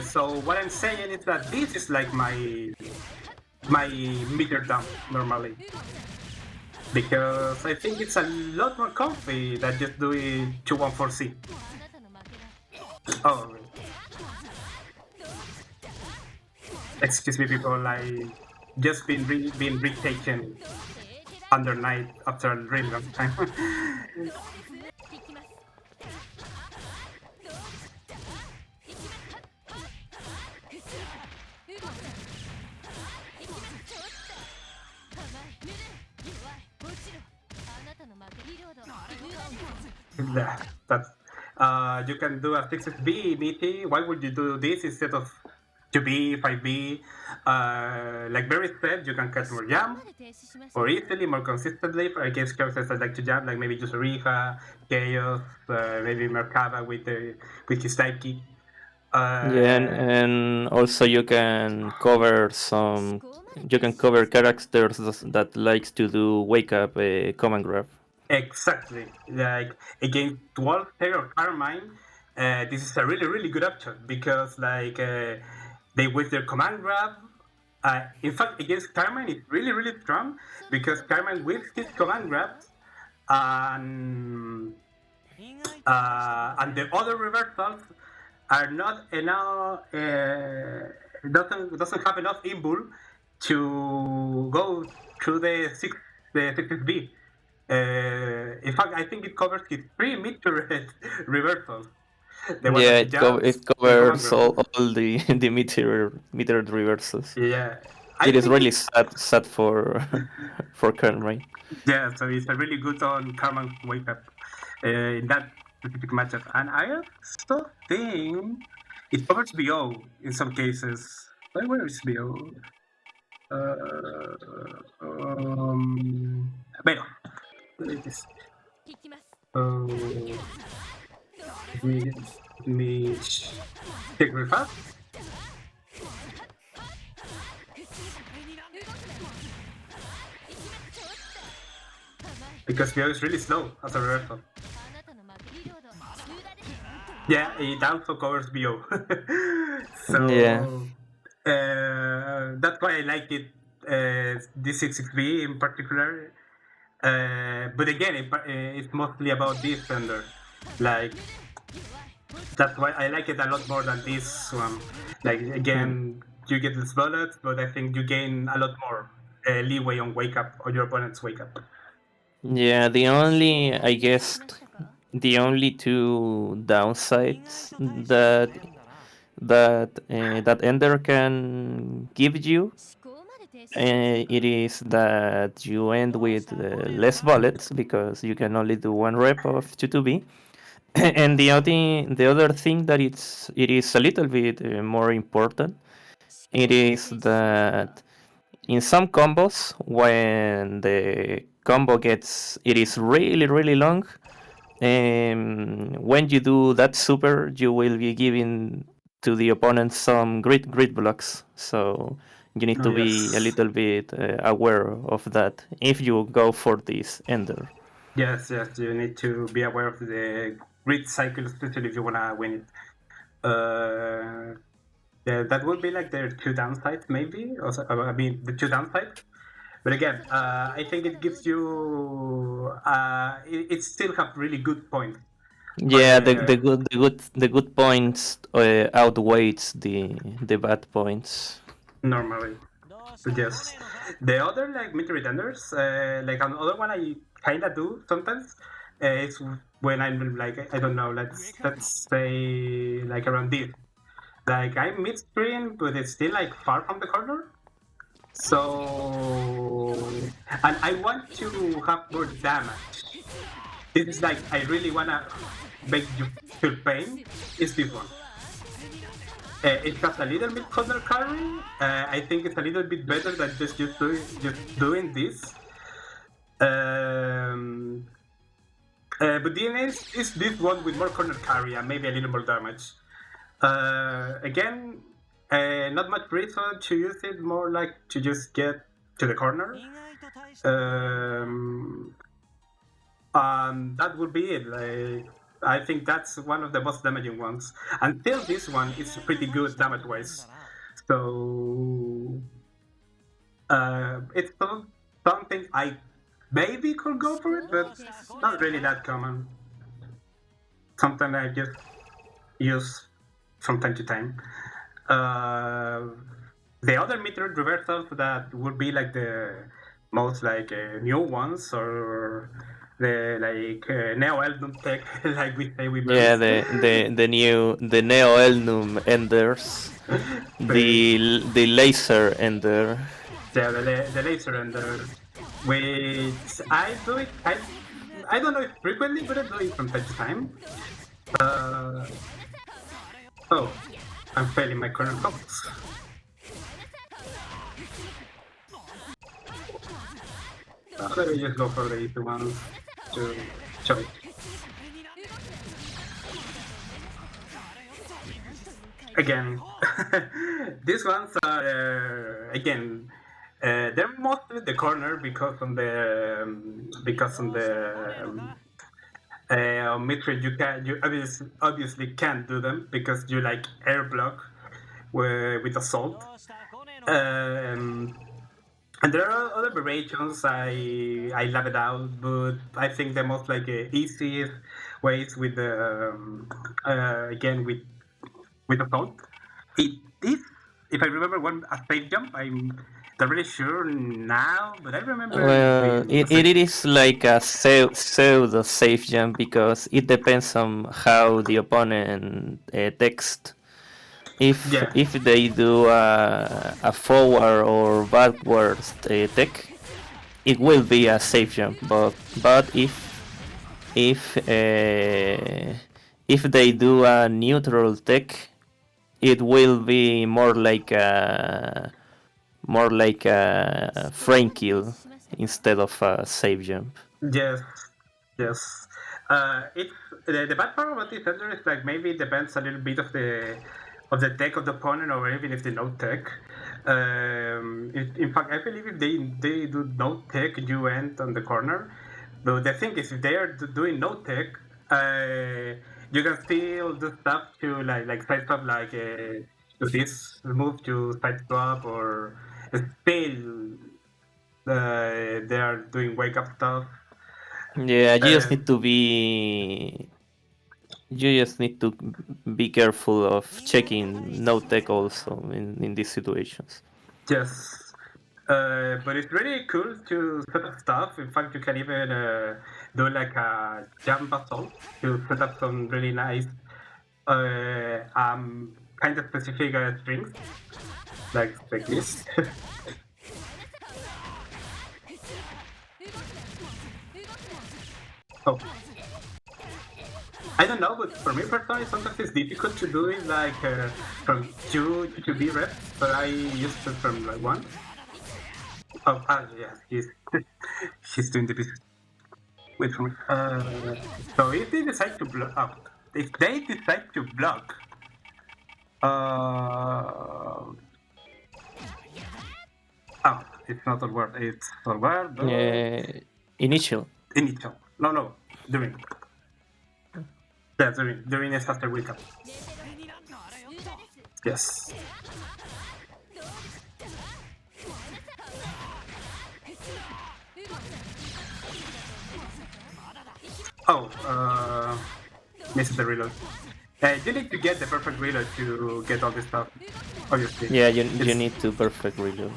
So what I'm saying is that this is like my meter dump normally, because I think it's a lot more comfy than just doing 2-1-4-C. Oh, excuse me, people. I just been retaken under night after a really long time. Yeah, that's you can do a 6B BT. Why would you do this instead of 2B, 5B? Like Berris said, you can catch more jump more easily, more consistently against characters that like to jump, like maybe just Riha, Chaos, maybe Merkaba with his type key. And also you can cover characters that likes to do wake up command grab. Exactly. Like against Dwarf or Carmine, this is a really good option because like they with their command grab. In fact, against Carmine, it's really strong because Carmine with his command grabs and the other reversals are not enough. Doesn't have enough invul to go through the 6B. In fact, I think it covers his 3 mid-turret reversals. It covers all the the meter reversals. Yeah. I It is think really it's sad for for Kern, right? yeah. So it's a really good on Karma wake up in that specific matchup, and I also think it covers BO in some cases. Where is BO? Bueno, it is. Uh, let me check real fast because BO is really slow as a reversal. Yeah, it also covers BO. Yeah. So that's why I like it, this 66B in particular. But again, it's mostly about this fender. Like, that's why I like it a lot more than this one. Like, again, you get less bullets, but I think you gain a lot more leeway on wake up, on your opponent's wake up. Yeah, I guess, the only two downsides that Ender can give you, it is that you end with less bullets because you can only do one rep of 2-2B. And the other thing that it is a little bit more important, it is that in some combos, when the combo gets it is really really long, when you do that super, you will be giving to the opponent some grid blocks. So you need Oh, to be a yes. little bit aware of that if you go for this ender. Yes, yes, you need to be aware of the grid cycle, especially if you want to win it. Yeah, that would be like the two downsides, maybe. Also, I mean, the two downsides. But again, I think it gives you. It still have really good points. Yeah, the good points outweighs the bad points. Normally, but yes. The other like mid retenders, like another one I kind of do sometimes. Is when I'm like, I don't know. Let's say like around this. Like I'm midstream, but it's still like far from the corner. So, and I want to have more damage. This is like I really wanna make you feel pain. Is this one? It has a little bit corner carry. I think it's a little bit better than just doing this. Um, but DNA is this one with more corner carry and maybe a little more damage. Again, not much reason to use it. More like to just get to the corner. Um, that would be it. Like, I think that's one of the most damaging ones. Until this one, it's pretty good damage-wise. So it's something I maybe could go for it, but not really that common. Something I just use from time to time. The other meteor reversals that would be like the most like new ones, or the like neo Eltnum tech, like we say with Yeah, Berris. the Neo Elnum enders, the, the laser ender. yeah, the laser ender, which I do it. I don't know if frequently, but I do it from time to time. Uh, oh, I'm failing my corner combos. Let me just go for the easy ones to show it. Again, these ones are they're mostly the corner because on the mid-range you obviously can't do them because you like air block with assault. And there are other variations. I love it out, but I think the most like easiest ways with the again with assault. It is, if I remember, one a safe jump. I'm not really sure now, but I remember it Well, being a it safe. is like a pseudo safe jump because it depends on how the opponent text. Yeah. If they do a forward or backwards tech, it will be a safe jump. But if they do a neutral tech, it will be more like a frame kill instead of a safe jump. Yes, yes. It's the bad part about this ender is like maybe it depends a little bit of the tech of the opponent, or even if they no tech. In fact, I believe if they do no tech, you end on the corner. But the thing is, if they are doing no tech, you can still do stuff to like side swap, like to this move to side swap, or still they are doing wake up stuff. Yeah, Uh, you just need to be careful of checking no tech also in these situations. yes. But it's really cool to set up stuff. In fact, you can even do like a jump assault to set up some really nice, kind of specific strings, like this. Oh, I don't know, but for me personally, sometimes it's difficult to do it like from 2 to 2 reps, but I used it from like 1. Oh, yeah, he's doing the business. Wait for me. So if they decide to block, if they decide to block, oh, it's not a word. It's a word. Initial. Initial. No, during. Yeah, during is after wake up. Yes. Oh, missed the reload. You need to get the perfect reload to get all this stuff. Obviously. Yeah, you need to perfect reload.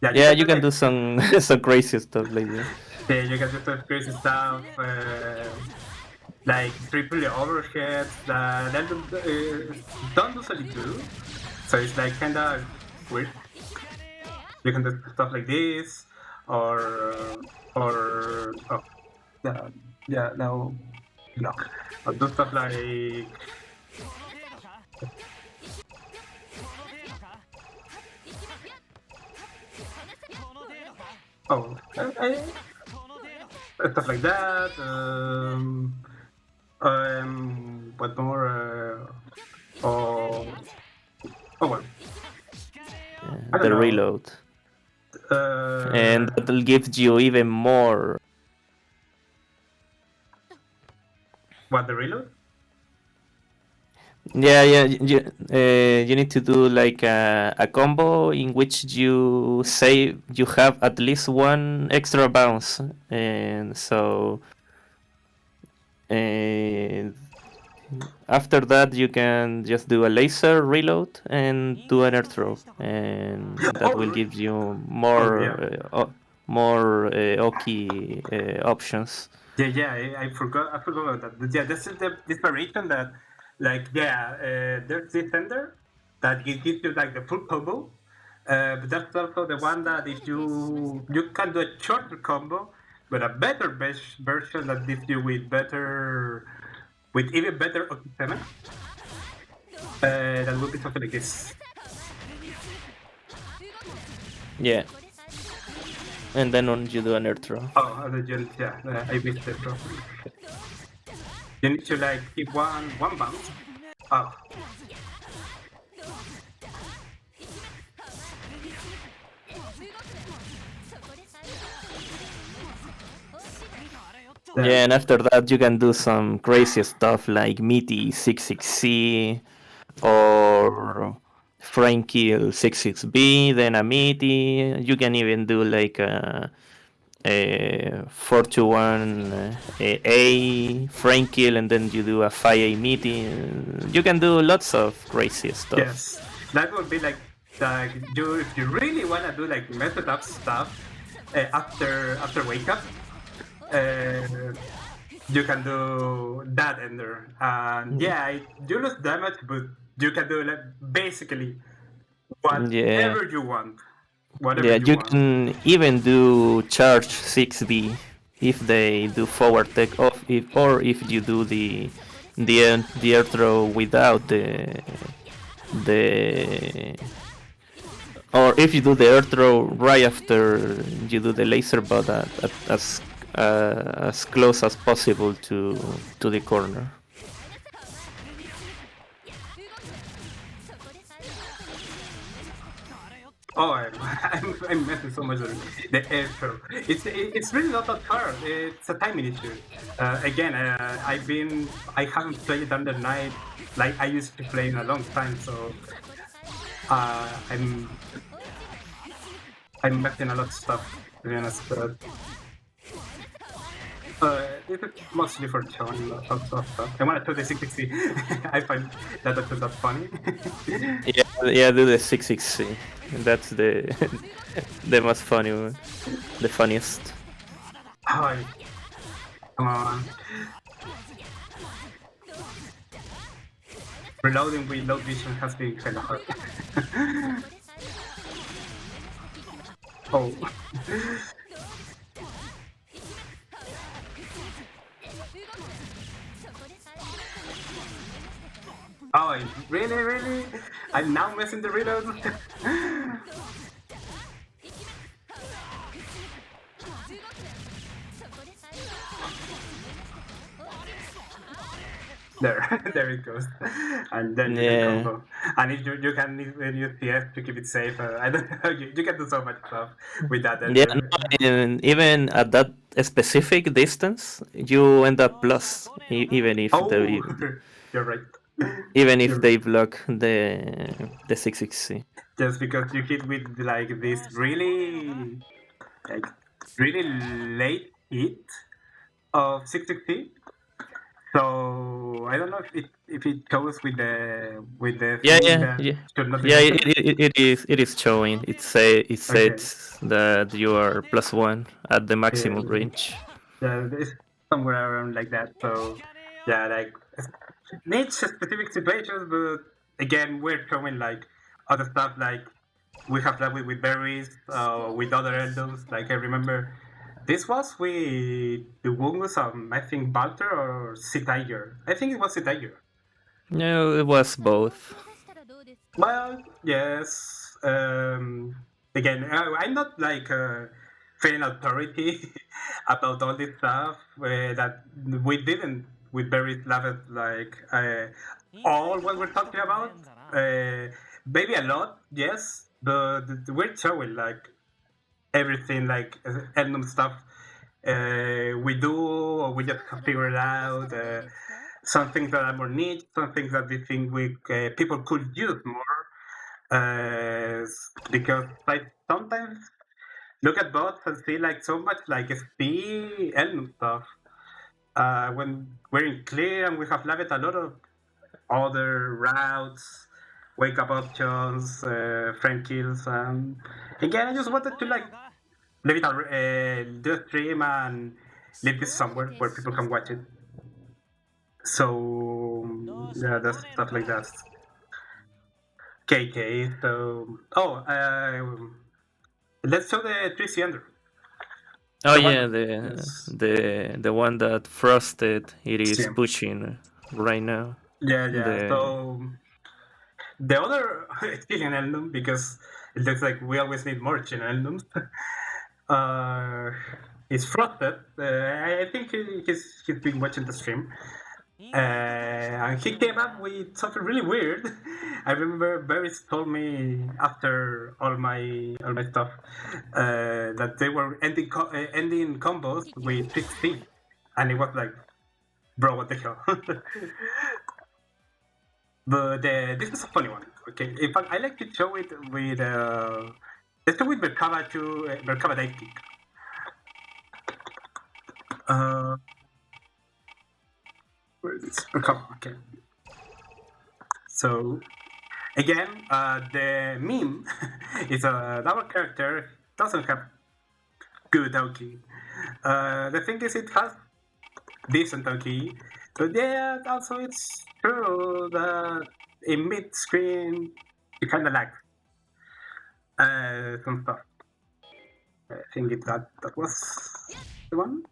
Yeah, Yeah, you do can like, do some some crazy stuff like that. yeah, you can do some crazy stuff. Like triple overheads that don't usually do. So it's like kind of weird. You can do stuff like this, or oh, yeah, no, block. Or do stuff like oh, stuff like that. What more? Oh, oh well, I don't The know. reload. And that'll give you even more. What the reload? Yeah, you need to do like a combo in which you say you have at least one extra bounce, and so uh, after that you can just do a laser reload and do an air throw, and that will give you Oh yeah. more Oki options. Yeah, I forgot. I forgot about that. But yeah, this is this variation that, like, yeah, there's this sender that gives you like the full combo, but that's also the one that if you can do a shorter combo, but a better version that gives you with even better Okiseme. That would be something like this. Yeah, and then on you do an air throw. Oh, yeah, I missed it. You need to like keep one bounce. Oh. Yeah, and after that you can do some crazy stuff like Meaty 66C or Frame Kill 66B, then a Meaty. You can even do like a 421 A Frame Kill and then you do a 5A Meaty. You can do lots of crazy stuff. Yes, that would be like you if you really want to do like method up stuff after wake up, uh, you can do that ender. And yeah, you lose damage, but you can do like basically Yeah, whatever you want. Whatever yeah. you You want. can even do charge 6B if they do forward take off, if you do the air throw without the or if you do the air throw right after you do the laser bot as close as possible to the corner. Oh, I'm messing so much with the air throw. It's really not that hard. It's a timing issue. Again, I haven't played it under night like I used to play in a long time, so uh, I'm I'm messing a lot of stuff to be honest. But this is mostly for showing lots of stuff. I want to do the 660. I find that funny. Yeah, yeah. Do the 660. That's the the most funny one, the funniest. Hi, come on. Reloading with low vision has been kind of hard. Oh. Oh, really? I'm now missing the reload. There, there it goes. And then you can Yeah, combo. And if you can use TF to keep it safe, I don't know, you can do so much stuff with that. yeah. No, and even at that specific distance, you end up plus, even if Oh, you're right. even if You're they block the 660. just because you hit with like this like really late hit of 660. So I don't know if it goes with the Yeah, thing yeah, that yeah, should not be yeah. broken. It is showing. It Okay. says that you are +1 at the Yeah, maximum range. yeah, it's somewhere around like that. So yeah, like needs specific situations, but again, we're showing like other stuff like we have that with berries, with other Eldoms. Like I remember this was with the one was I think Balter or Sea Tiger. I think it was Sea Tiger. No, it was both. Well, yes. Again, I'm not like feeling authority about all this stuff that we didn't with very laugh like all what we're talking about. Uh, Maybe a lot, yes, but we're showing like everything like Eltnum stuff we do or we just figure it out. Some things that are more niche, some things that we think we people could use more. Because I sometimes look at bots and see like so much like SP Elm stuff. When we're in clear and we have left a lot of other routes, wake up options, frame kills. Again, I just wanted to like leave it do a stream and leave this somewhere where people can watch it. So yeah, that's stuff like that. KK. So let's show the 3C under. Oh The one yeah, that is the one that Frosted it is yeah. pushing right now. Yeah. The So the other Chilean Elnum, because it looks like we always need more Chilean Elnums, uh, is Frosted. I think he's been watching the stream. And he came up with something really weird. I remember Berris told me after all my stuff that they were ending combos with 16, and it was like, bro, what the hell? But this is a funny one. Okay, in fact, I like to show it with let's show it with Merkaba to Merkaba dive kick. Where is this? Merkaba. Okay. So again, the meme is our character doesn't have good Doki. The thing is, it has decent Doki, but yeah, also it's true that in mid screen, you kind of like some stuff. I think that was the one.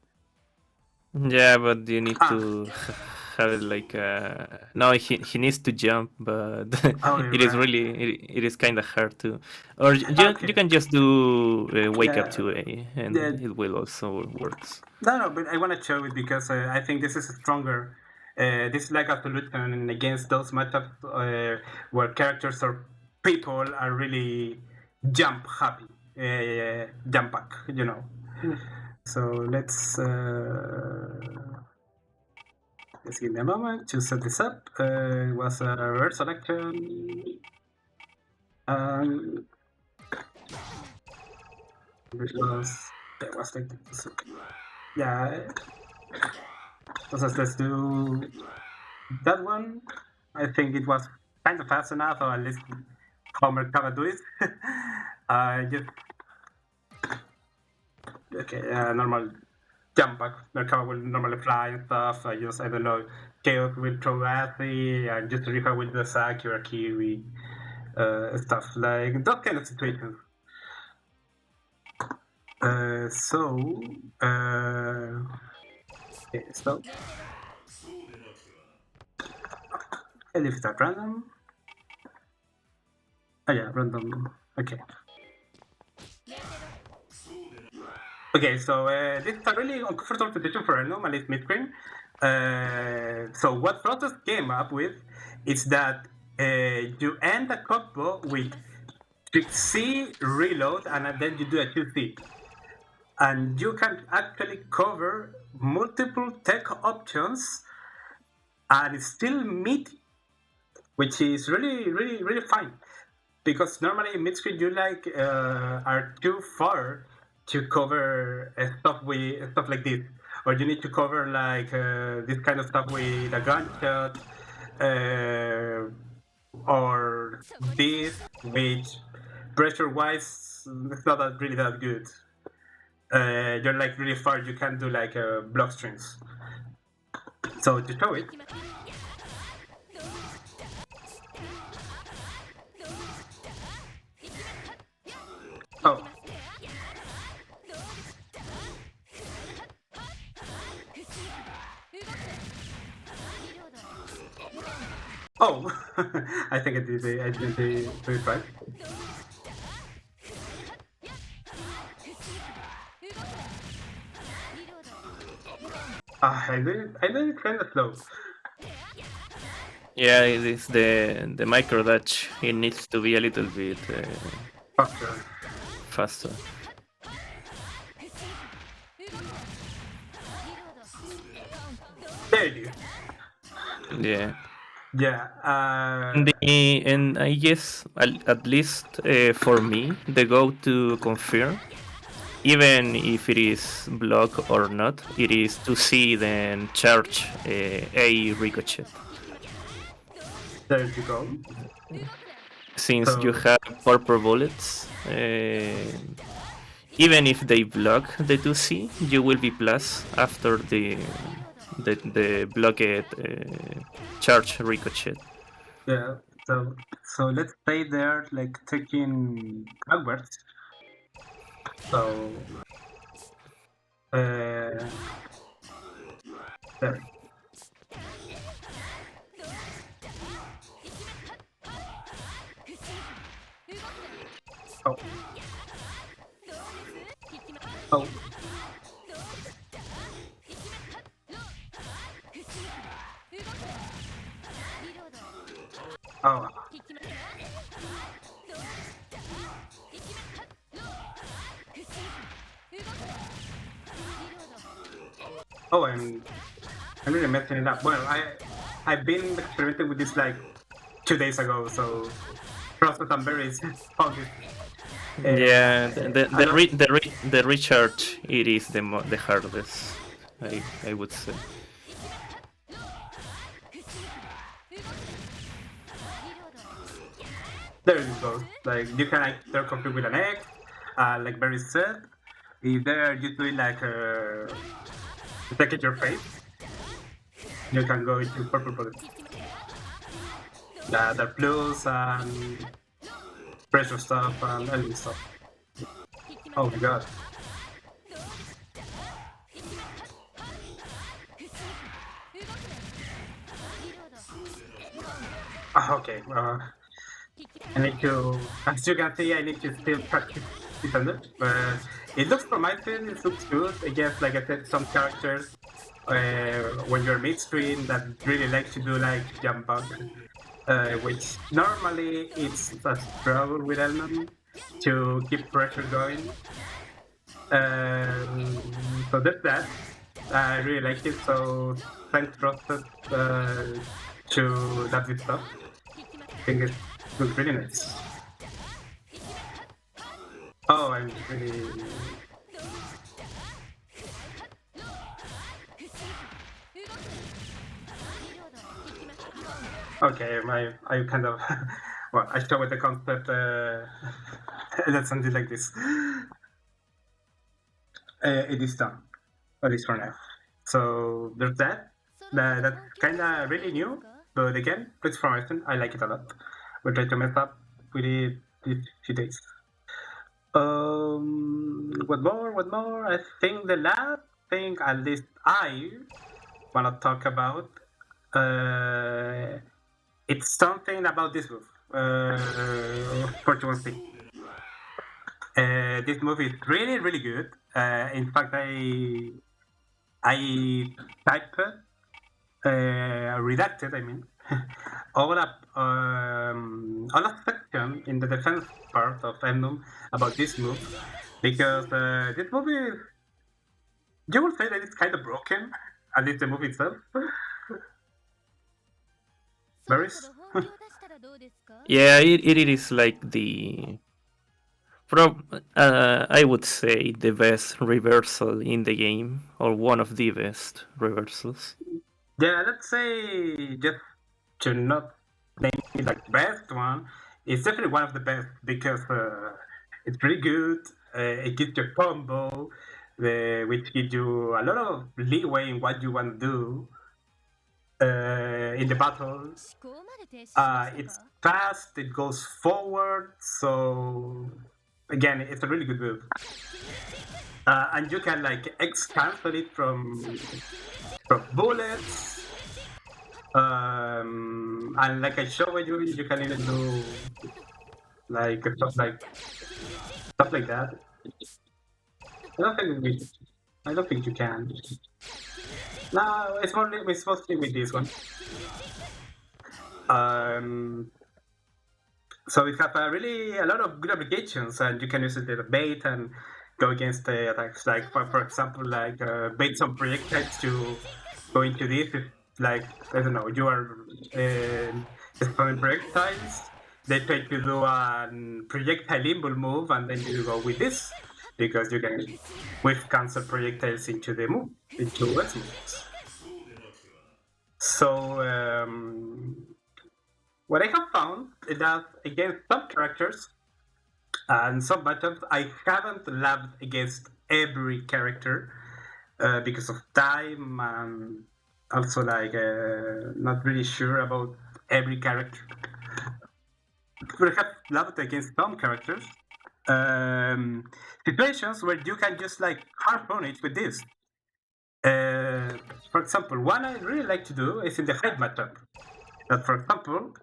Yeah, but you need to have it like no, he needs to jump, but Oh, it is right. really it is kind of hard to, or you Okay. can just do wake up Yeah. to A and Yeah. it will also works. No, but I want to show it because I think this is stronger. This is like a solution against those matchups where characters or people are really jump happy, jump back, you know. So let's give me a moment to set this up. It was a reverse selection. Um, which was like this. Yeah. Entonces let's do that one. I think it was kind of fast enough, or at least how Mercaba do it. Just okay, normal jump back. Mercaba will normally fly and stuff. I don't know, Chaos will throw Athy, and just Riha will do Saki or Kiwi, stuff like that kind of situations. So, okay, so I leave it at random. Oh yeah, random. Okay. Okay, so this is a really uncomfortable situation for a normalist mid-screen. So what Protoss came up with is that you end a combo with 6C reload and then you do a 2C. And you can actually cover multiple tech options and still meet, which is really, really, really fine. Because normally in mid-screen you like are too far to cover stuff like this, or you need to cover like this kind of stuff with a gunshot, or this, which pressure-wise it's not really that good. You're like really far. You can do like block strings. So to show it, oh. Oh, I think I did it right. I did it kind of slow. Yeah, it is the micro dodge. It needs to be a little bit Faster. faster. There you go. Yeah. Yeah. And I guess at least for me, the go to confirm, even if it is block or not, it is to see then charge a ricochet. There you go. Since So, you have purple bullets, even if they block the 2C, you will be plus after the blocked charge ricochet. yeah. So let's stay there, like taking backwards. So, there. Oh. Oh. Oh. Oh, I'm really messing it up. Well, I've been experimenting with this like 2 days ago, so process and berries found it. Yeah, the recharge it is the hardest. I would say. There it goes. Like you can either complete with an egg, like Berry said. If there you do it like take it your face, you can go into purple bullet. the blues and pressure stuff and all this stuff. Oh my god. Okay, I need to, as you can see, I need to still practice defender. It looks promising, it looks good. I guess, like I said, some characters, when you're midstream, that really like to do like jump up, which normally it's a struggle with Eltnum to keep pressure going. So that's that. I really like it. So thanks, Frosted, to that stuff. I think it looks really nice. Oh, I'm really. Okay, I kind of. Well, I start with the concept. That's something like this. It is done, at least for now. So there's that. That's kind of really new, but again, it's promising. I like it a lot. We'll try to mess up with it these few days. What more? What more? I think the last thing, at least I wanna talk about, it's something about this move. 41C. This movie is really, really good. In fact, I typed redacted. I mean, all a section in the defense part of Eltnum about this move, because this movie, you will say that it's kind of broken, at least the movie itself. Berris? Yeah, it is like I would say the best reversal in the game, or one of the best reversals. Yeah, let's say, just to not name it like best one, it's definitely one of the best because it's pretty good. It gives you a combo, which gives you a lot of leeway in what you want to do in the battle. It's fast, it goes forward, so again, it's a really good move. And you can like X cancel it from bullets. And like I showed you, you can even do like stuff like that. I don't think you can. No, it's mostly with this one. So it has a lot of good applications, and you can use it as a bait and go against the attacks. Like for example, like bait some projectiles to go into this. If, like I don't know, you are spamming projectiles. They try to do a projectile limbo move, and then you go with this because you can whiff cancel projectiles into the move into X moves. So what I have found is that against some characters and some matchups, I haven't labbed against every character because of time and also like not really sure about every character. But I have labbed against some characters. Situations where you can just like harpoon it with this. For example, one I really like to do is in the fight matchup. That, for example,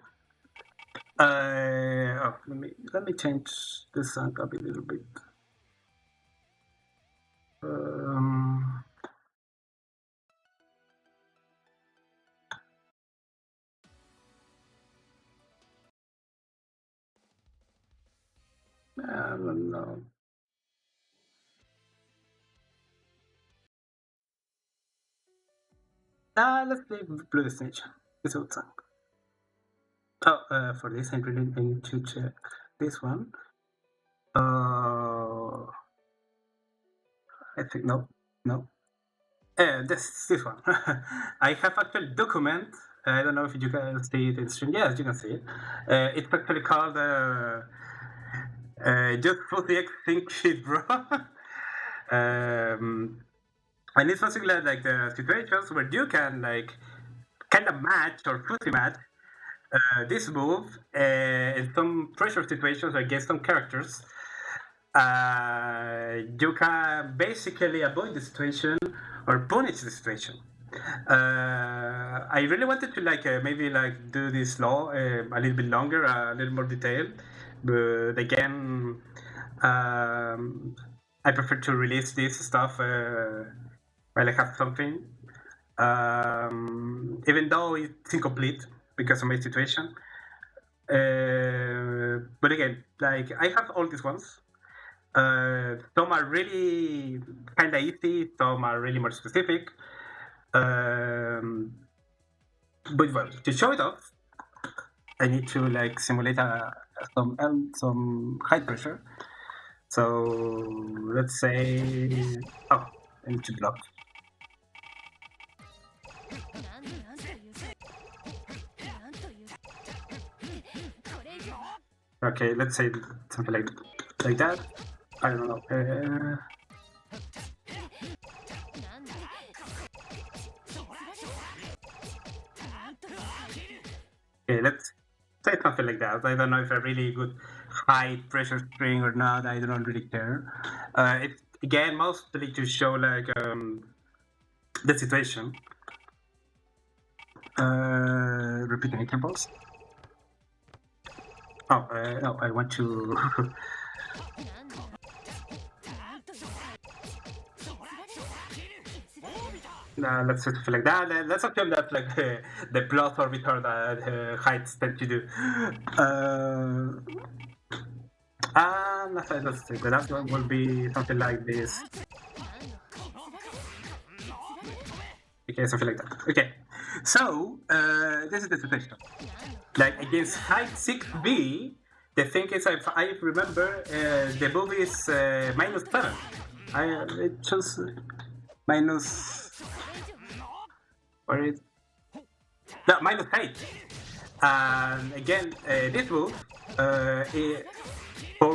let me change the sound up a little bit. Um, I don't know. Let's play Blue Destination. It's old song. Oh, for this I really need to check this one. I think no. This one. I have actually document. I don't know if you can see it in stream. Yes, you can see it. It's actually called just for the X Think Shit, bro. And it's basically like the situations where you can like kind of match or fuzzy match This move, in some pressure situations against some characters, you can basically avoid the situation or punish the situation. I really wanted to maybe do this law a little bit longer, a little more detailed, but again, I prefer to release this stuff while I have something, even though it's incomplete because of my situation. But again, I have all these ones. Some are really kind of easy, some are really more specific. But well, to show it off, I need to simulate some high pressure. So let's say, oh, I need to block. Okay, let's say something like that. I don't know. Okay, let's say something like that. I don't know if a really good high pressure string or not. I don't really care. It's again mostly to show the situation. Repeating intervals. Oh, no, I want to. Let's just feel like that. Let's assume that the plus orbiter that heights tend to do. Let's see. The last one will be something like this. Okay, something like that. Okay, so this is the situation. Against height 6B, the thing is, if I remember, the move is -7. It chose minus. Or it? No, -8. And again, this move, for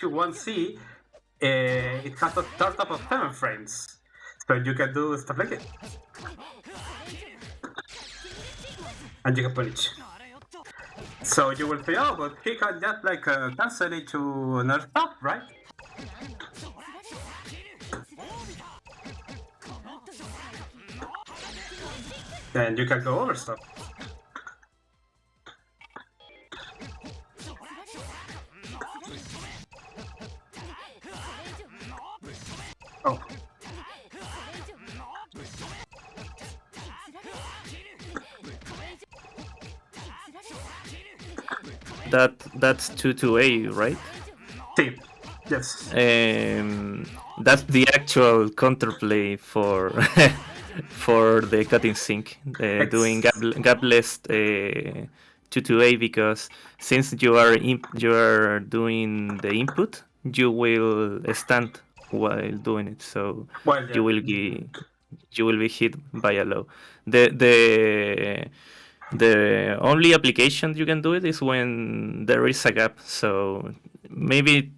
1C, it has a startup of 7 frames. So you can do stuff like it. And you can punish. So you will say, oh, but he can just cancel it to another stuff, right? And you can go over stuff. Oh. That's 2-A, right? Sí. Yes. That's the actual counterplay for for the cutting sync, doing gapless 2-A, because since you are doing the input, you will stand while doing it, so well, yeah. you will be hit by a low. The only application you can do it is when there is a gap. So maybe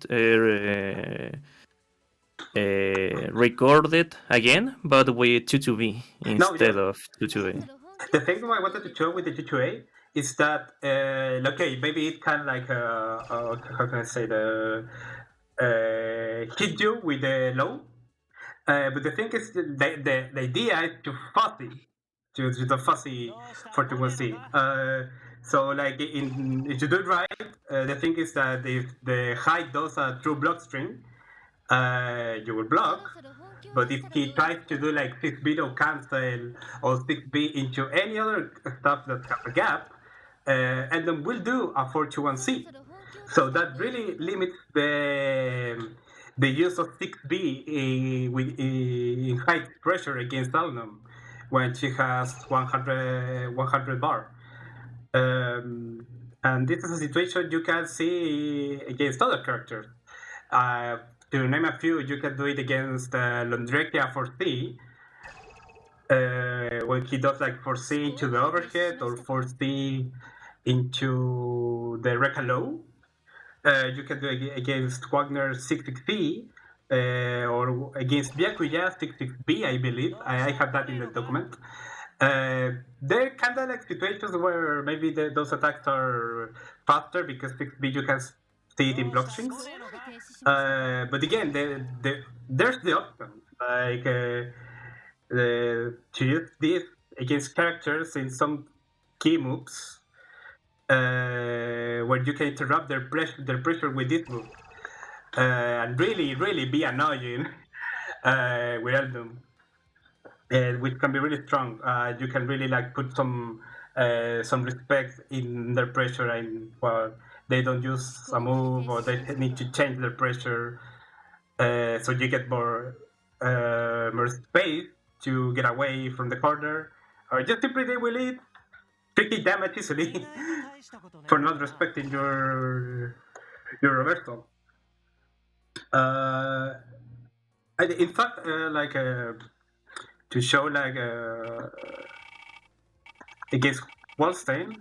record it again, but with 2-B instead of 2-A. The thing I wanted to show with the 2-A is that okay, maybe it can how can I say hit you with the low. But the thing is, the idea is to the fuzzy 41C. So if you do it right, the thing is that if the height does a true block string, you will block. But if he tries to do 6B no cancel or 6B into any other stuff that has a gap, and then we'll do a 41C. So that really limits the use of 6B in high pressure against Eltnum when she has 100 bar. And this is a situation you can see against other characters. To name a few, you can do it against Londrekia for C, when he does 4C into the overhead or 4C into the Rekka low. You can do it against Wagner 66B, or against Byakuya 66B, I believe. I have that in the document. There are kind of like situations where maybe those attacks are faster because 6B you can see it in block strings. But again, there's the option like to use this against characters in some key moves where you can interrupt their pressure with this move and really be annoying with Eltnum. Which can be really strong. You can really like put some respect in their pressure, and well, they don't use a move or they need to change their pressure, so you get more space to get away from the corner, or just simply they will eat 50 damage easily for not respecting your reversal. In fact, to show like against Wallstein.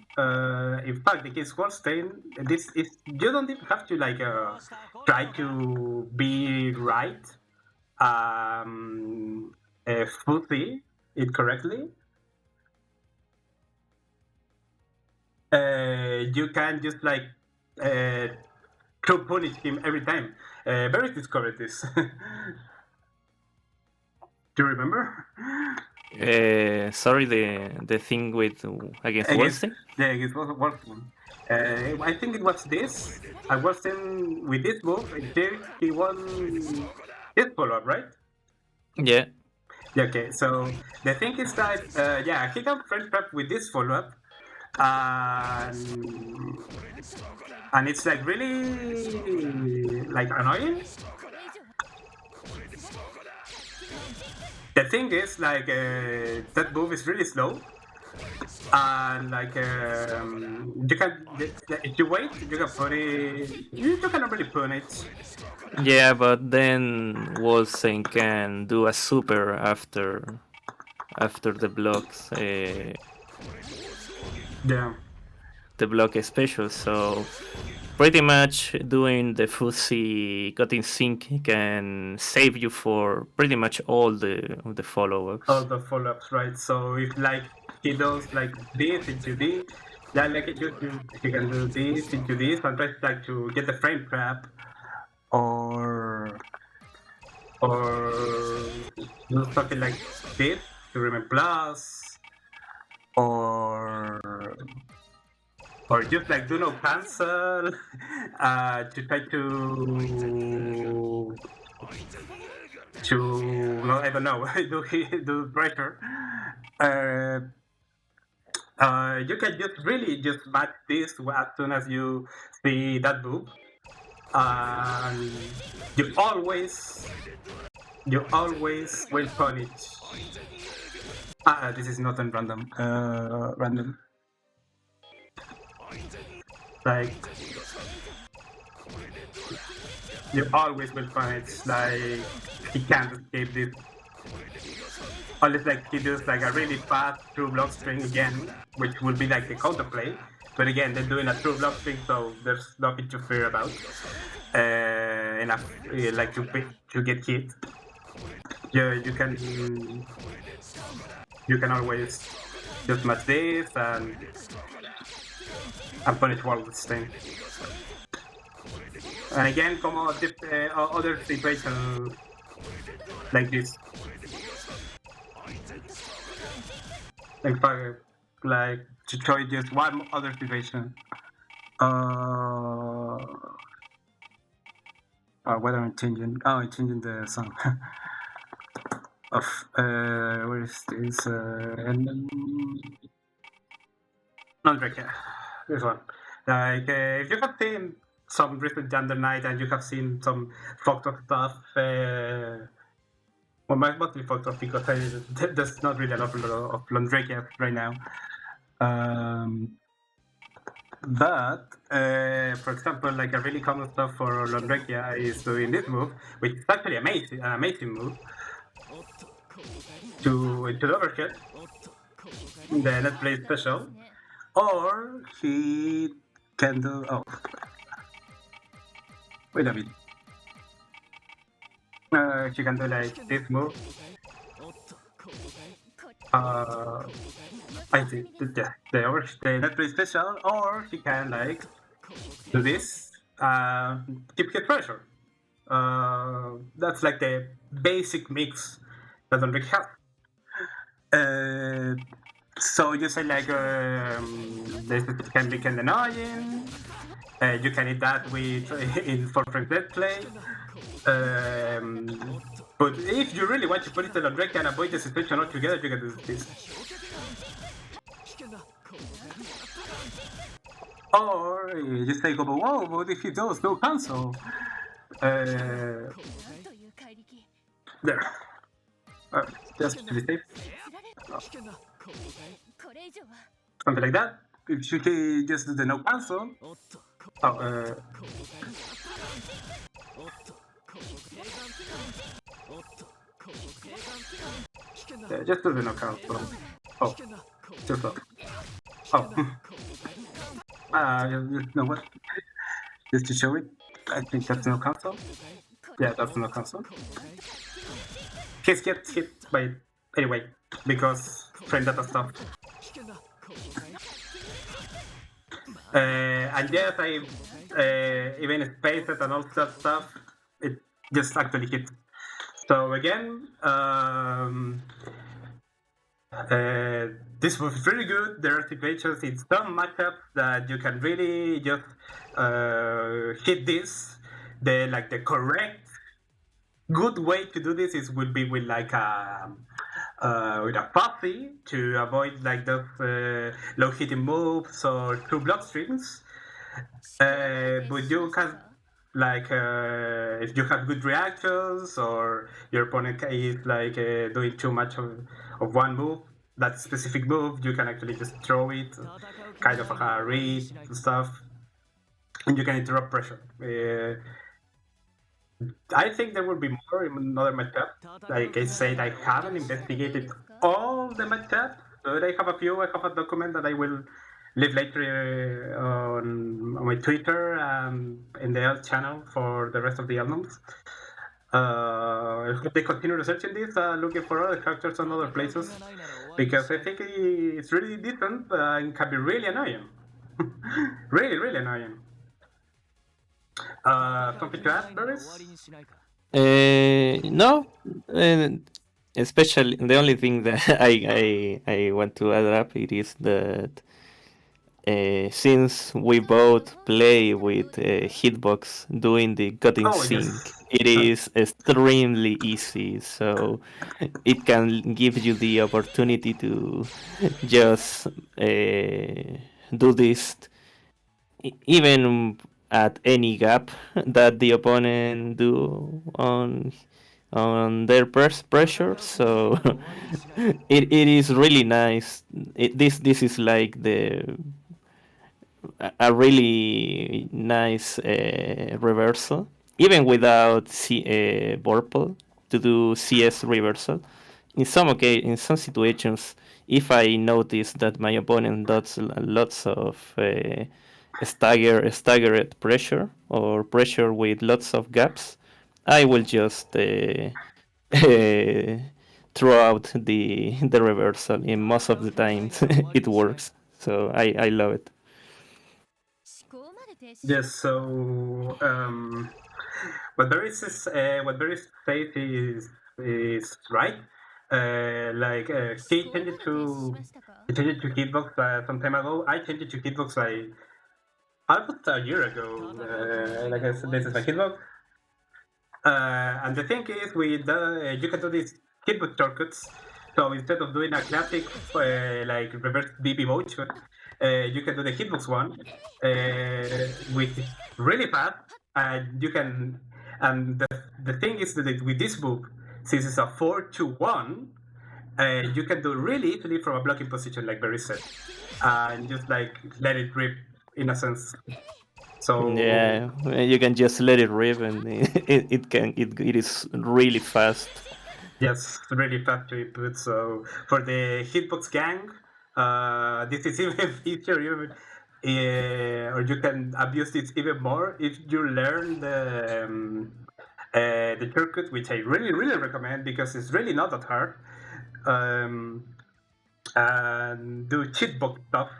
In fact, against Wallstein, this is you don't even have to like try to be right, fully it correctly. You can just like true punish him every time. Berris discovered this. Do you remember? Sorry, the thing with against Wolstein? Yeah, against Wolstein. I think it was this. I Wolstein with this move. He won this follow-up, right? Yeah. Yeah, okay, so the thing is that, yeah, he can friend trap with this follow-up. And it's like really like annoying. The thing is like that move is really slow, and like you can if you wait you can put it. You cannot really punish. Yeah, but then Wolstein can do a super after the blocks. Yeah. The block special, so pretty much doing the fuzzy cutting sync can save you for pretty much all the follow-ups. All the follow-ups, right? So if like he does like this into this, yeah, like you can do this into this, and try like to get the frame trap, or do something like this to remain plus, or just like do no cancel to try to no, I don't know do pressure. You can just really just match this as soon as you see that move. You always will punish. This is not on random. Random. Like you always will punish. Like he can't escape this. Unless like he does like a really fast true block string again, which will be like the counterplay. But again, they're doing a true block string, so there's nothing to fear about. Enough like to get hit. Yeah, you can always just match this and punish Wall's thing. And again, come out other situations like this. Like to try just one other situation. What am I changing? Oh, I'm changing the song. Of where is this? Not right here. This one. Like if you have seen some recent Gender Night and you have seen some fucked up stuff. Well, mostly fucked up because there's not really a lot of Londrekia right now. But, for example, like a really common stuff for Londrekia is doing this move, which is actually an amazing move, to the overhead, the Let's Play special, or he can do, wait a bit. She can do like this move. I think the not really special, or he can like do this, keep his pressure. That's like the basic mix that Enrique has. Uh, so you say like this can be kind of annoying. You can eat that with in for friends let's play. But if you really want to put it on Enrique and avoid the suspension altogether, you can do this. Or just say, go, whoa, what if he does no cancel? There. Just to be safe. Something like that. If you can just do the no cancel. Oh, just do the no cancel. Oh, just up. Oh. You know what? Just to show it, I think that's no cancel. Yeah, that's no cancel. He gets hit by anyway because frame data stuff. And yes, I even spaced it and all that stuff. It just actually hit. So again, this was really good. There are situations in some matchups that you can really just hit this. The correct good way to do this would be with like with a fuzzy to avoid like those low hitting moves or true block strings. But you can like if you have good reactions or your opponent is like doing too much of one move, that specific move, you can actually just throw it, kind of a read and stuff, and you can interrupt pressure. I think there will be more in another matchup. Like I said, I haven't investigated all the matchups, but I have a few. I have a document that I will leave later on my Twitter and in the L channel for the rest of the albums. I hope they continue researching this, looking for other characters on other places, because I think it's really different and can be really annoying. Really, really annoying. Something to add, Berris? No, especially the only thing that I want to add up it is that since we both play with Hitbox doing the cutting sync, it is extremely easy. So it can give you the opportunity to just do this even at any gap that the opponent do on their pressure. So it is really nice. This is like a really nice reversal, even without Vorpal to do CS reversal. In some situations, if I notice that my opponent does lots of staggered pressure or pressure with lots of gaps, I will just throw out the reversal. In most of the times, it works. So I love it. Yes. So what Berris says is right. He changed to Hitbox some time ago. I changed to Hitbox like almost a year ago. Like I said, this is my Hitbox. And the thing is, you can do these hitbox shortcuts. So instead of doing a classic like reverse BB motion, you can do the hitbox one, which is really fast. And you can, and the thing is that with this move, since it's a 4-2-1, you can do really easily from a blocking position, like Berry said, and just like let it rip in a sense. So yeah, you can just let it rip, and it is really fast. Yes, really fast to input. So for the hitbox gang, this is even easier, or you can abuse this even more if you learn the shortcut, which I really, really recommend because it's really not that hard. and do cheatbox stuff.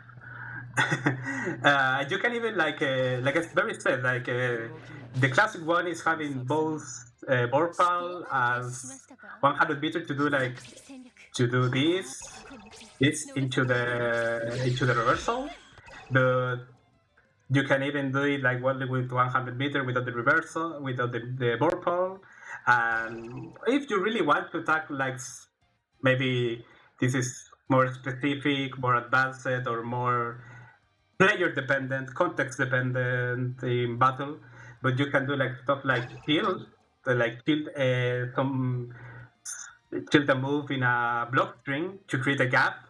You can even as Barry said, the classic one is having both Vorpal as 100 meter to do this into the reversal. But you can even do it like only with 100 meter without the reversal, without the Vorpal. And if you really want to tackle maybe this is more specific, more advanced, or more player dependent, context dependent in battle, but you can do stuff like shield, some shield a move in a block string to create a gap,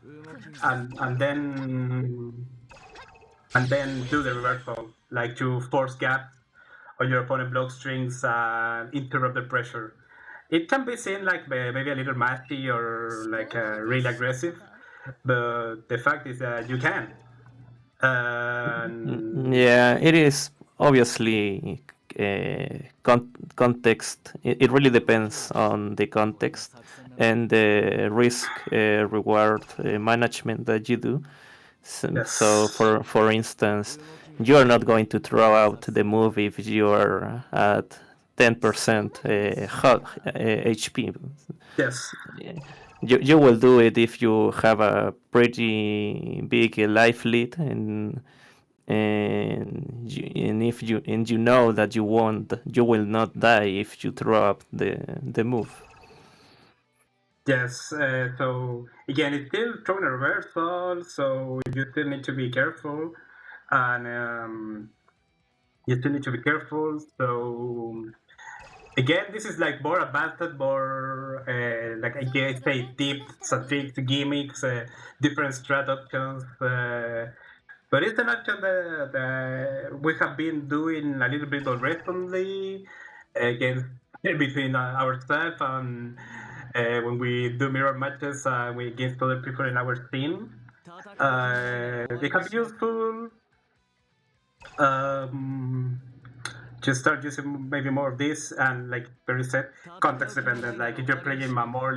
and then do the reversal, like to force gaps on your opponent block strings and interrupt the pressure. It can be seen like maybe a little mashy or really aggressive, but the fact is that you can. Yeah, it is obviously context. It really depends on the context and the risk reward management that you do. So Yes. for instance, you are not going to throw out the move if you are at 10% HP. Yes. You will do it if you have a pretty big life lead, and if you know that you will not die if you throw up the move. Yes. So again, it's still throwing a reversal, so you still need to be careful, and you still need to be careful. So again, this is more advanced, more I guess say deep strategic gimmicks, different strat options. But it's an option that we have been doing a little bit recently against between ourselves and when we do mirror matches against other people in our team. They can be useful. Um, to start using maybe more of this and like Barry said, context dependent. Like if you're playing a more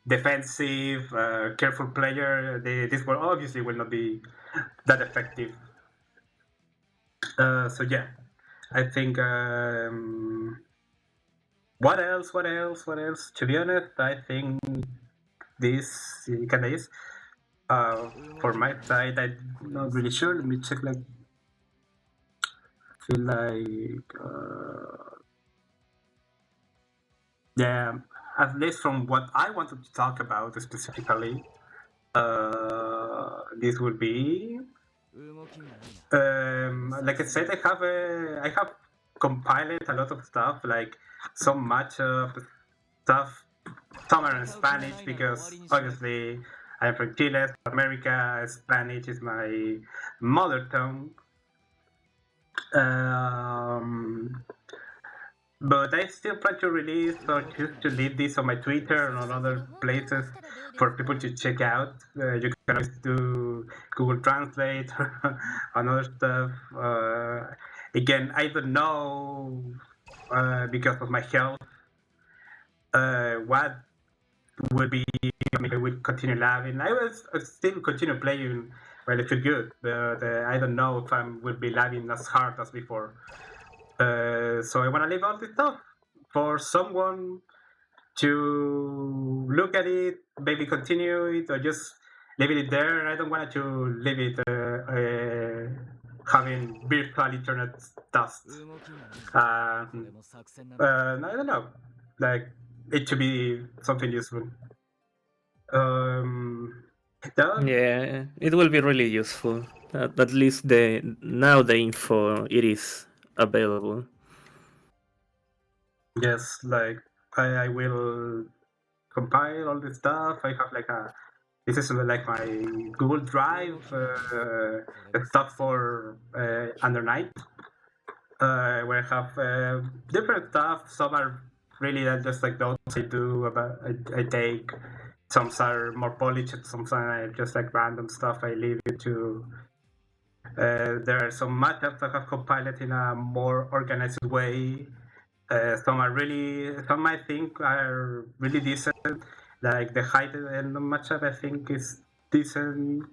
defensive, careful player, this will obviously will not be that effective. So yeah, I think what else? What else? What else? To be honest, I think this kind of is. For my side, I'm not really sure. Let me check. Feel yeah, at least from what I wanted to talk about specifically, this would be like I said, I have compiled a lot of stuff, like some matchup stuff. Some are in Spanish because obviously I'm from Chile, America. Spanish is my mother tongue. Um, But I still plan to release or just to leave this on my Twitter and on other places for people to check out. You can always do Google Translate and other stuff. Again, I don't know because of my health what would be. I mean, I will continue living. I will still continue playing while I feel good, but I don't know if I will be living as hard as before. So I want to leave all this stuff for someone to look at it, maybe continue it, or just leave it there. I don't want to leave it having virtual internet dust. I don't know, like it should be something useful. Yeah, Yeah, it will be really useful. At least the info it is available. yes, I will compile all this stuff. I have this is like my Google Drive stuff for under night, where I have different stuff. Some are really just like those I do about I take. Some are more polished. Some are just like random stuff. I leave it to. There are some matchups I have compiled in a more organized way. Some I think are really decent. Like the height and the matchup, I think is decent.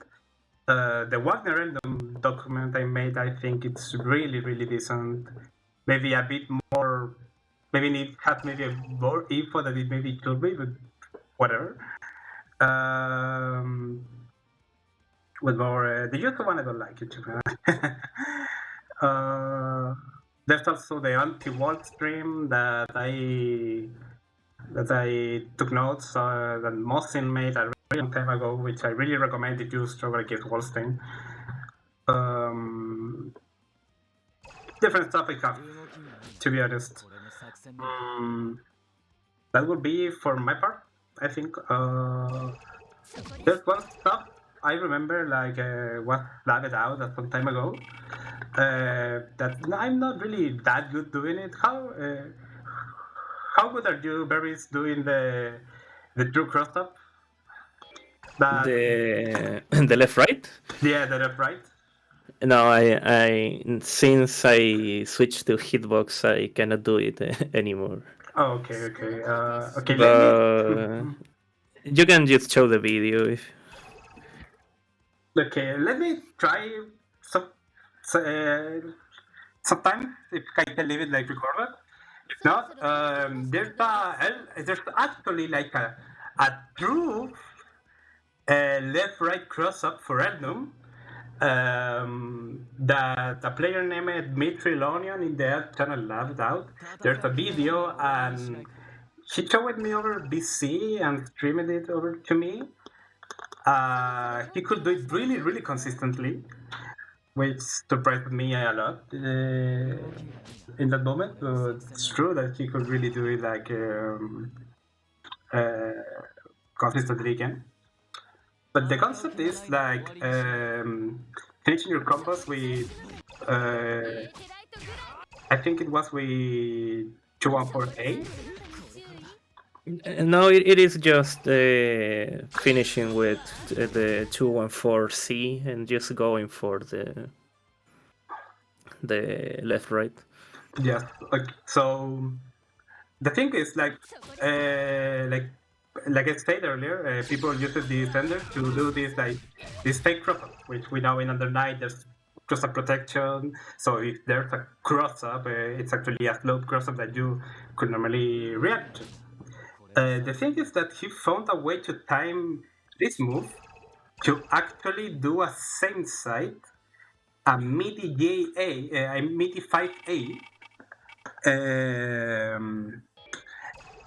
The Wagner Eltnum document I made, I think it's really, really decent. Maybe a bit more. Maybe it has maybe more info that it maybe could be, but whatever. With more, the YouTube one I don't like it. There's also the anti-wall stream that I took notes that Mosin made a really long time ago, which I really recommend if you struggle against Wallstein. Different topic, to be honest. That would be for my part, I think. There's one stuff I remember, like, was laughed out a some time ago. That I'm not really that good doing it. How good are you, Berris, doing the true cross up? The left right. Yeah, the left right. No, I since I switched to hitbox, I cannot do it anymore. Oh, okay. Okay. But you can just show the video if. Okay, let me try sometimes if I can leave it like recorded. If not, there's actually like a true left-right cross-up for Eltnum that a player named Dmitry Lonian in the Elf channel loved out. There's a video and he showed me over BC and streamed it over to me. He could do it really, really consistently, which surprised me a lot in that moment. But it's true that he could really do it like consistently again. But the concept is like finishing your combos with, I think it was with 214A. No, it is just finishing with the 214C and just going for the left right. Yes. So the thing is like I said earlier, people use the defender to do this fake cross up, which we know in Under Night there's cross up protection. So if there's a cross up, it's actually a slowed cross up that you could normally react to. The thing is that he found a way to time this move to actually do a same side, a MIDI a MIDI 5A.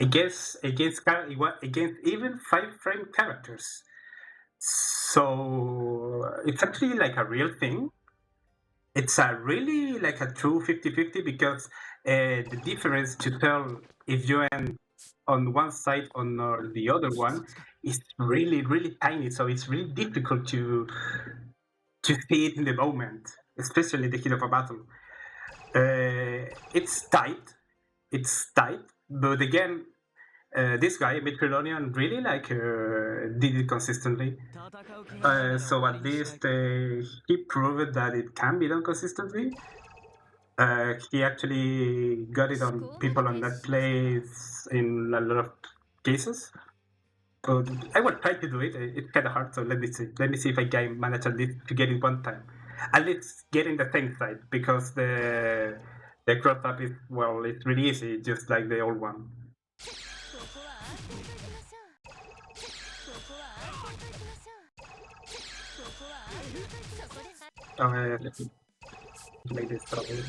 Against even 5-frame characters. So it's actually like a real thing. It's a really like a true 50-50 because the difference to tell if you end on one side or the other one is really, really tiny. So it's really difficult to see it in the moment, especially in the heat of a battle. It's tight, but again, this guy Midtrilonian really like did it consistently. So at least he proved that it can be done consistently. He actually got it on people on that place in a lot of cases. But I will try to do it. It's kind of hard, so let me see. Let me see if I can manage at least to get it one time. At least get in the same side because the cross up is, well, it's really easy, just like the old one. Let's make this probably.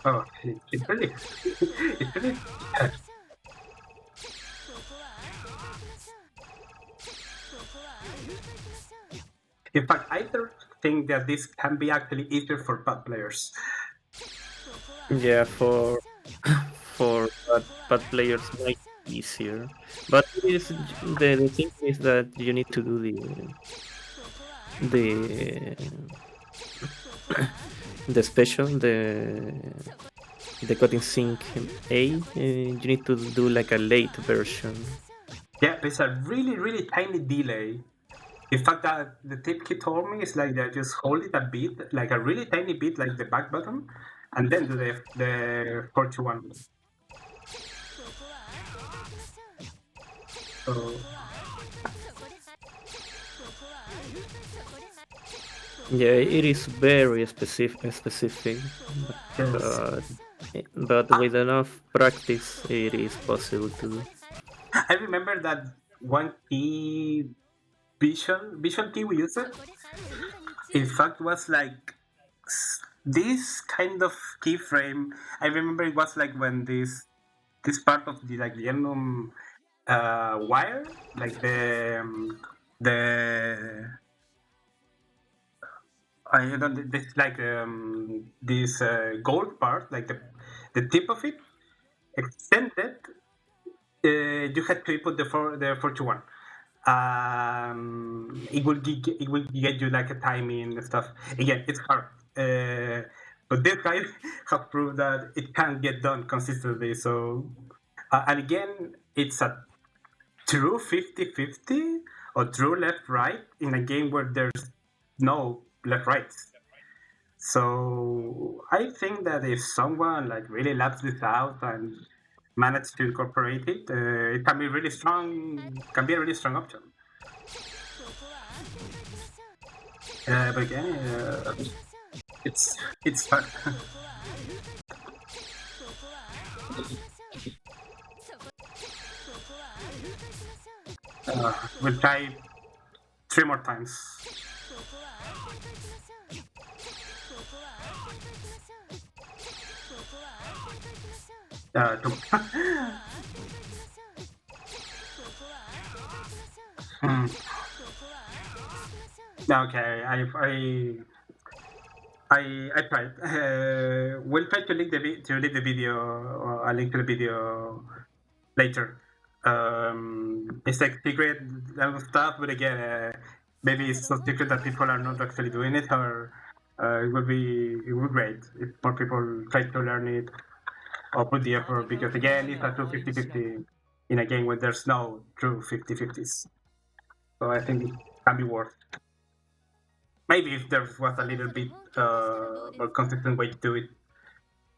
Oh, it's really, it's really. In fact, I think that this can be actually easier for bad players. Yeah, for bad players might be easier, but the thing is that you need to do the special, the cutting sync A. You need to do like a late version. Yeah, there's a really, really tiny delay. In fact, that the tip he told me is like that just hold it a bit, like a really tiny bit, like the back button, and then do the 41. So Yeah, it is very specific, yes, but but with enough practice, it is possible to do. I remember that one key vision key we used. In fact, was like this kind of keyframe. I remember it was like when this part of the Eltnum wire, like the I don't know, this like this gold part, like the tip of it extended. You had to put the 41. It will get you like a timing and stuff. Again, it's hard. But this guy have proved that it can get done consistently. So and again, it's a true 50-50 or true left-right in a game where there's no left-right. So I think that if someone like really labs this out and manage to incorporate it, it can be really strong. Can be a really strong option. But again, it's fun. We'll try 3 more times. Two. Hmm. Okay, I tried. We'll try to leave the video. Or a link to the video later. It's like secret stuff, but again, maybe it's so secret that people are not actually doing it, or it would be great if more people try to learn it or put the effort. Because again, it's a true 50-50 in a game where there's no true 50-50s. So I think it can be worth. Maybe if there was a little bit more consistent way to do it.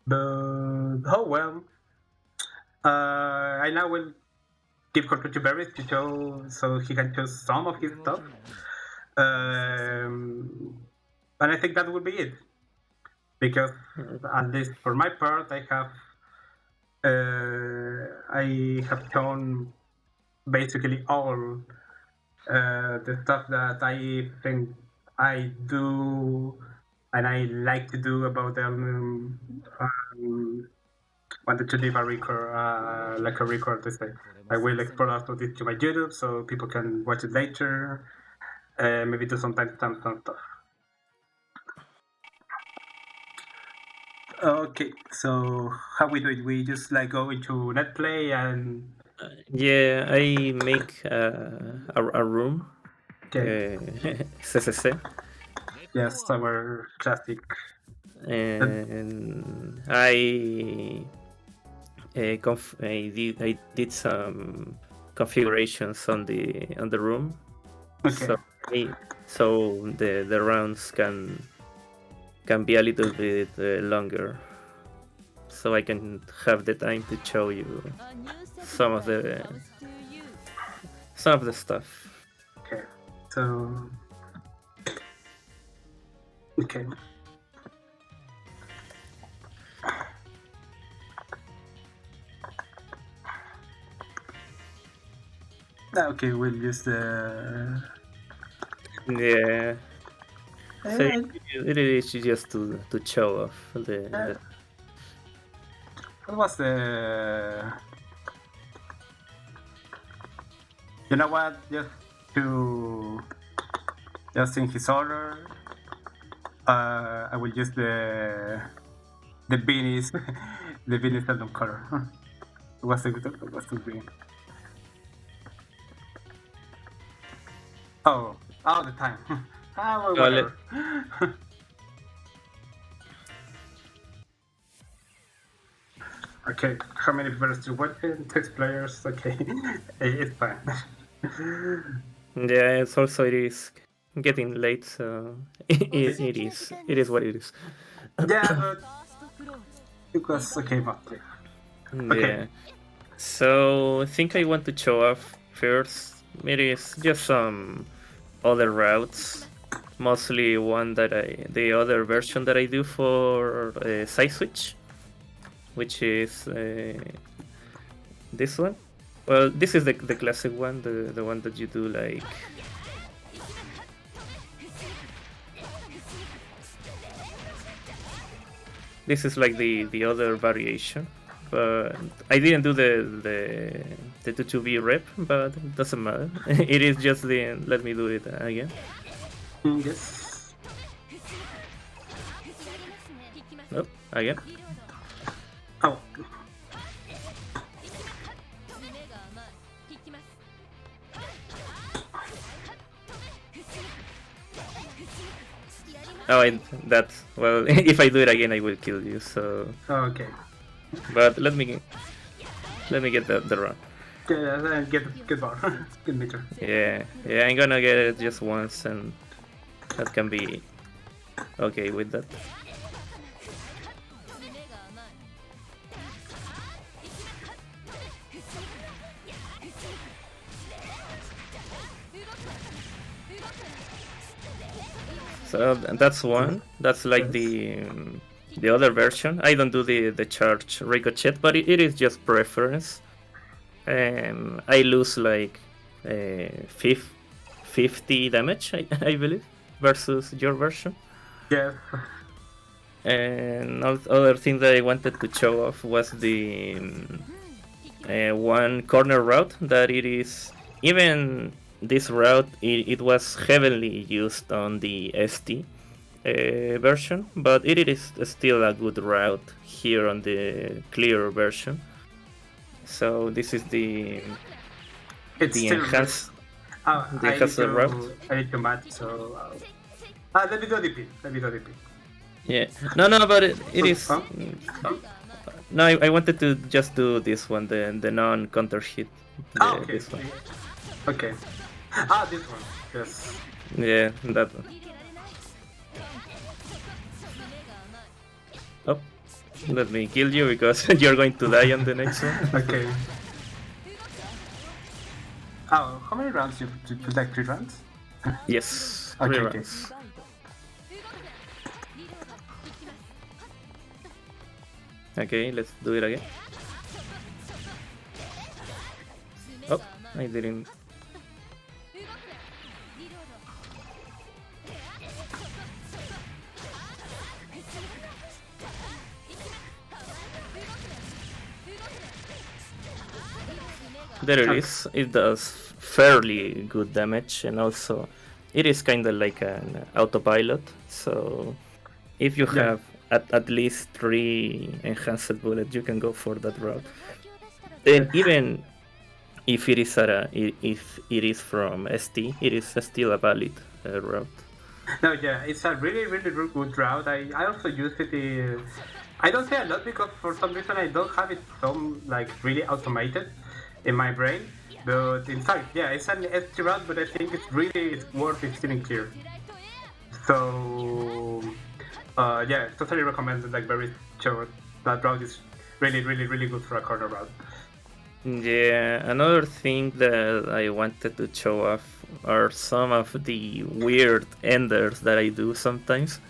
But oh well. I now will give control to Berris to show so he can choose some of his stuff. And I think that will be it. Because at least for my part, I have shown basically all the stuff that I think I do and I like to do about Eltnum. Wanted to leave a record, like a record to say. I will export also this to my YouTube so people can watch it later. Maybe do some timestamp stuff. Okay, so how we do it? We just like go into NetPlay and Yeah, I make a room, okay, CCC, yes, our classic. and I did some configurations on the room, Okay, so the rounds can be a little bit longer, so I can have the time to show you some of the stuff. okay, so okay. Okay, we'll use the. Yeah. So Uh, it is just to show off the what was the? You know what? Just in his order, I will use the beanies, the beanies random color. What's the green? Oh, all the time. Well, whatever. Okay, how many players do what? 6 players. Okay, it's fine. Yeah, it's also it is getting late, so it is what it is. Yeah, but it was okay, but okay. Yeah. So I think I want to show off First, it is just some other routes. Mostly the other version that I do for side switch, which is this one. Well, this is the classic one, the one that you do like. This is like the other variation, but I didn't do the 2B rep, but it doesn't matter. It is just the. Let me do it again. Yes. Nope, again. Oh. Oh, that's well. If I do it again, I will kill you. So. Okay. But let me get the run. Get bar. Get meter. Yeah, I'm gonna get it just once, and that can be okay with that. So that's one. That's like the other version. I don't do the charge ricochet, but it is just preference. And I lose like 50 damage, I believe, versus your version. Yeah. And other thing that I wanted to show off was the one corner route that it is. Even this route, it was heavily used on the ST version, but it is still a good route here on the clear version. So this is the enhanced route. I need to match, so let me do DP. Yeah, no, but it is. No, I wanted to just do this one, the non-counter hit. Okay. This one. Okay. This one. Yes. Yeah, that one. Oh, let me kill you because you're going to die on the next one. Okay. Oh, how many rounds do you put? Like 3 rounds? Yes, okay, 3 rounds. Okay, let's do it again. Oh, I didn't. There it is. It does fairly good damage, and also it is kind of like an autopilot. So if you have at least 3 enhanced bullets, you can go for that route. And even if it is from ST, it is still a valid route. No, yeah, it's a really good route. I also use it. I don't say a lot because for some reason I don't have it so like really automated in my brain. But in fact, yeah, it's an ST route, but I think it's worth it sitting clear. So yeah, totally recommend like Berris showed that route is really good for a corner route. Yeah, another thing that I wanted to show off are some of the weird enders that I do sometimes,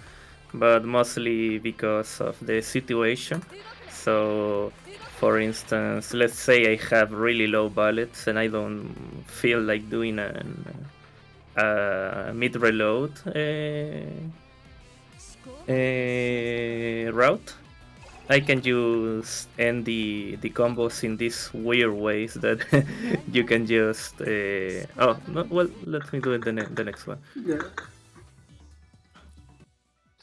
but mostly because of the situation. So, for instance, let's say I have really low bullets and I don't feel like doing a mid-reload route. I can use end the combos in these weird ways that you can just. Oh no! Well, let me do it the next one. Yeah.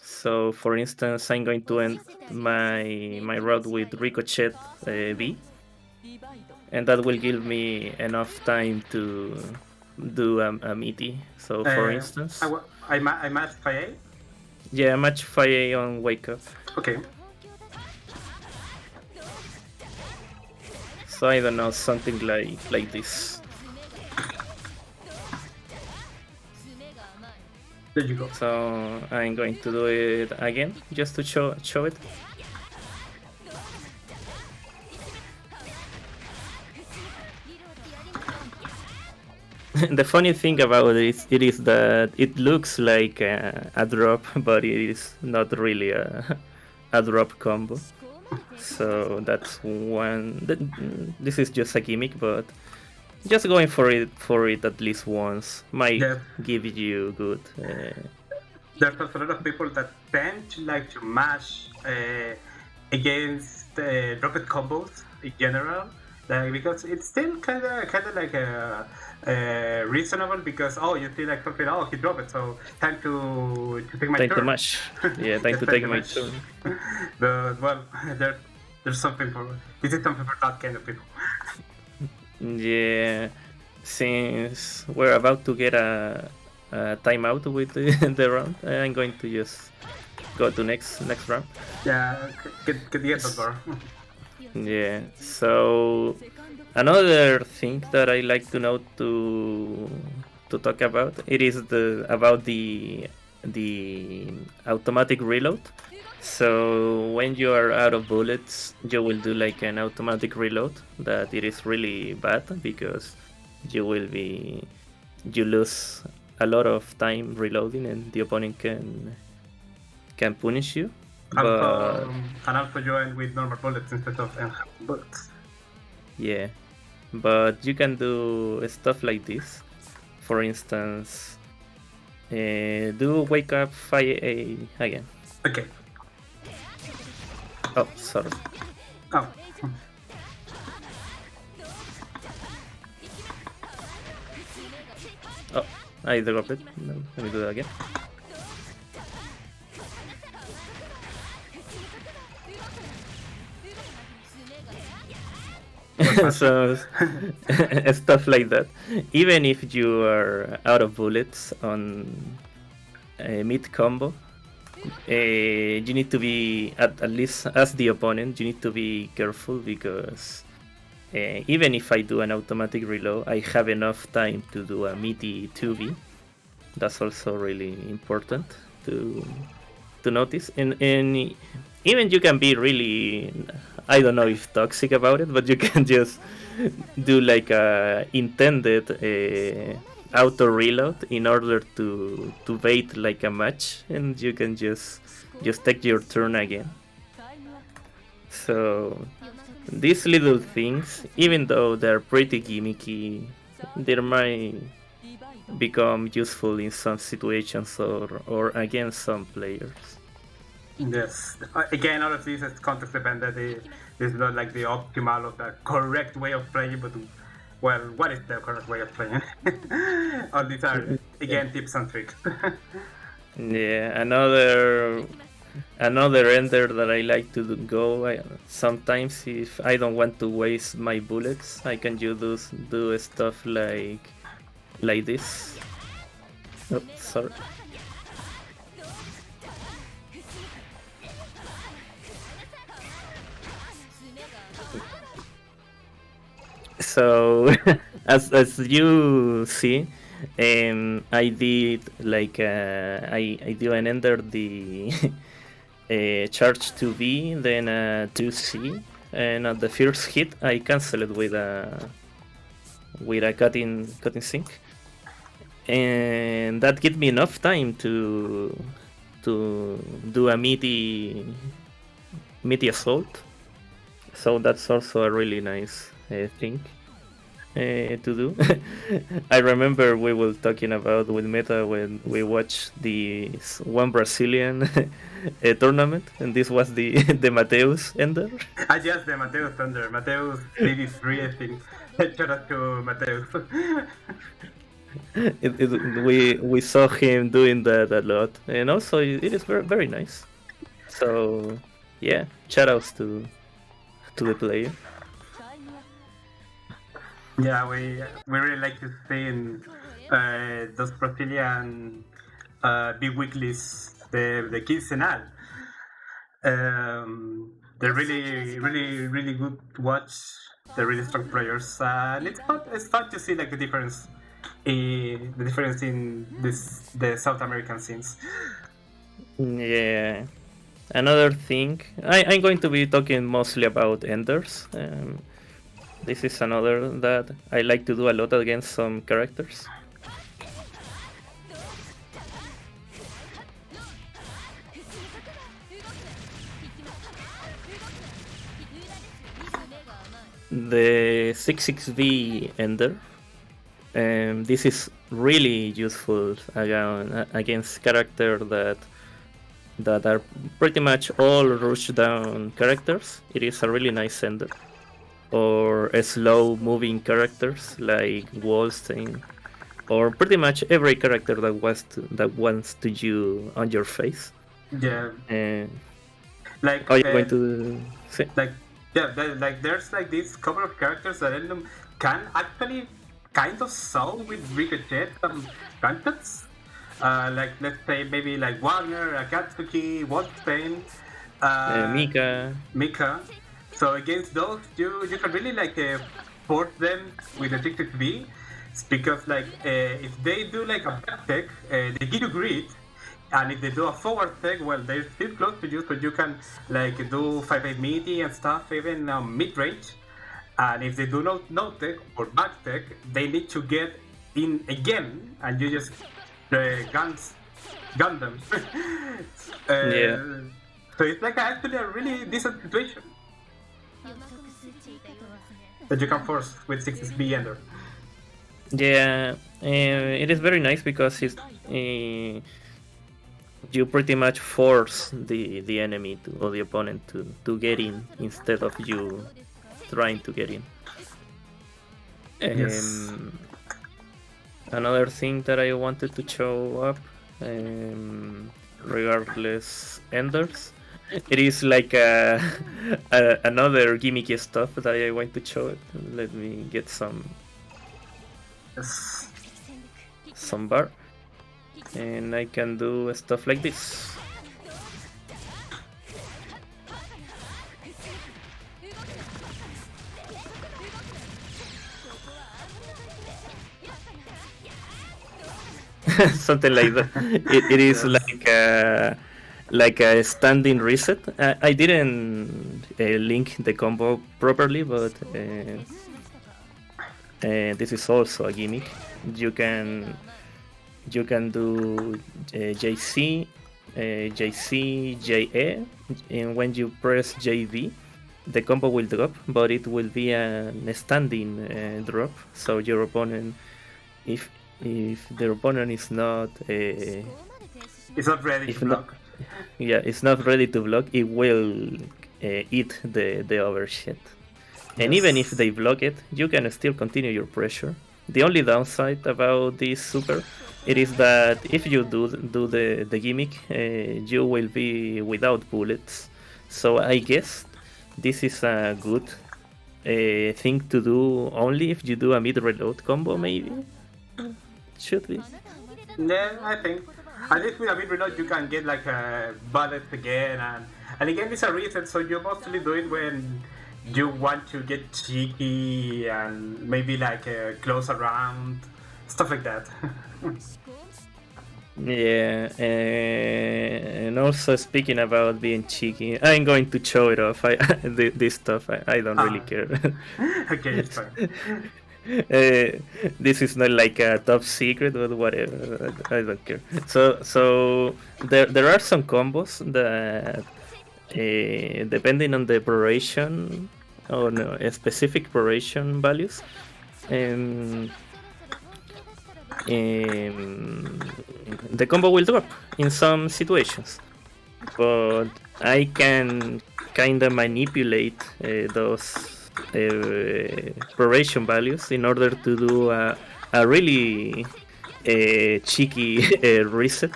So, for instance, I'm going to end my route with Ricochet B, and that will give me enough time to do a meaty. So, for instance, I match 5A. Yeah, match 5A on Wake Up. Okay. So I don't know, something like this. There you go. So I'm going to do it again, just to show it. the funny thing about it is that it looks like a drop, but it is not really a drop combo. So that's one. This is just a gimmick, but just going for it at least once might Yes. give you good. There's also a lot of people that tend to like to mash against dropped combos in general, like because it's still kind of like reasonable because you see like something, he dropped it, so time to take my Time turn. to mash. Yeah, time to take my turn. But well, there's something for this is something for that kind of people. Yeah, since we're about to get a timeout with the round, I'm going to just go to next round. Yeah, get the end bar. Yeah. So another thing that I like to know to talk about it is about the automatic reload. So when you are out of bullets, you will do like an automatic reload. That it is really bad because you lose a lot of time reloading, and the opponent can punish you. And also join with normal bullets instead of bullets. Yeah, but you can do stuff like this. For instance, do wake up 5 again. Okay. Oh, sorry. Oh. Oh, I dropped it. No, let me do that again. So stuff like that. Even if you are out of bullets on mid combo, you need to be at least as the opponent. You need to be careful because even if I do an automatic reload, I have enough time to do a meaty 2v. That's also really important to notice. And even you can be really, I don't know if toxic about it, but you can just do like a intended auto reload in order to bait like a match, and you can just take your turn again. So these little things, even though they're pretty gimmicky, they might become useful in some situations or against some players. Yes. Again, all of this is context dependent. It's not like the optimal or the correct way of playing, but well, what is the correct way of playing? All these are again tips and tricks. Yeah, another ender that I like to go. Sometimes if I don't want to waste my bullets, I can do stuff like this. Oh, sorry. So as you see, I did like I do an ender the charge 2B, then 2C, and at the first hit I cancel it with a cutting sink, and that gives me enough time to do a meaty assault. So that's also a really nice thing to do. I remember we were talking about with Meta when we watched the one Brazilian tournament, and this was the Mateus ender. Yes, the Mateus Thunder. Mateus DD3, I think. Shout out to Mateus. We saw him doing that a lot, and also it is very, very nice. So yeah, shoutouts to the player. Yeah, we really like to see in those Brazilian big weeklies, the quincenal. They're really good to watch. They're really strong players, and it's fun to see like the difference in the South American scenes. Yeah. Another thing, I'm going to be talking mostly about enders. This is another that I like to do a lot against some characters. The 66V Ender. This is really useful against characters that are pretty much all rush down characters. It is a really nice ender. Or slow moving characters like Wallstein, or pretty much every character that wants to you on your face. Yeah. Are you going to say? There's like this couple of characters that Eltnum can actually kind of solve with ricochet some contents. Like let's say maybe like Wagner, Akatsuki, Wolfsbane, Mika. So against those, you can really like force them with the 66V, because like if they do like a back tech, they give you grit, and if they do a forward tech, well, they're still close to you, so you can like do 5-8 midi and stuff even mid range. And if they do no tech or back tech, they need to get in again, and you just gun them. Yeah. So it's like actually a really decent situation that you can force with 6B Ender. Yeah, it is very nice because it's, you pretty much force the enemy or the opponent to get in instead of you trying to get in. Yes. Another thing that I wanted to show up, regardless enders, it is like another gimmicky stuff that I want to show it. Let me get some bar, and I can do stuff like this. Something like that. It is like a standing reset. I didn't link the combo properly, but this is also a gimmick. You can do JC, JA, and when you press JV, the combo will drop, but it will be a standing drop. So your opponent, if their opponent is not it's not ready to block. It's not ready to block, it will eat the overshit. And even if they block it, you can still continue your pressure. The only downside about this super, it is that if you do the gimmick, you will be without bullets. So I guess this is a good thing to do only if you do a mid-reload combo, maybe? Should be. Yeah, I think. At least with a mid-reload you can get like bullets again, and again it's a reset, so you mostly do it when you want to get cheeky and maybe like close around, stuff like that. Yeah, and also speaking about being cheeky, I'm going to show it off. This stuff, I don't really care. Okay, it's fine. This is not like a top secret, but whatever. I don't care. So there are some combos that, depending on the proration or no, specific proration values, the combo will drop in some situations. But I can kind of manipulate those proration values in order to do a really cheeky reset.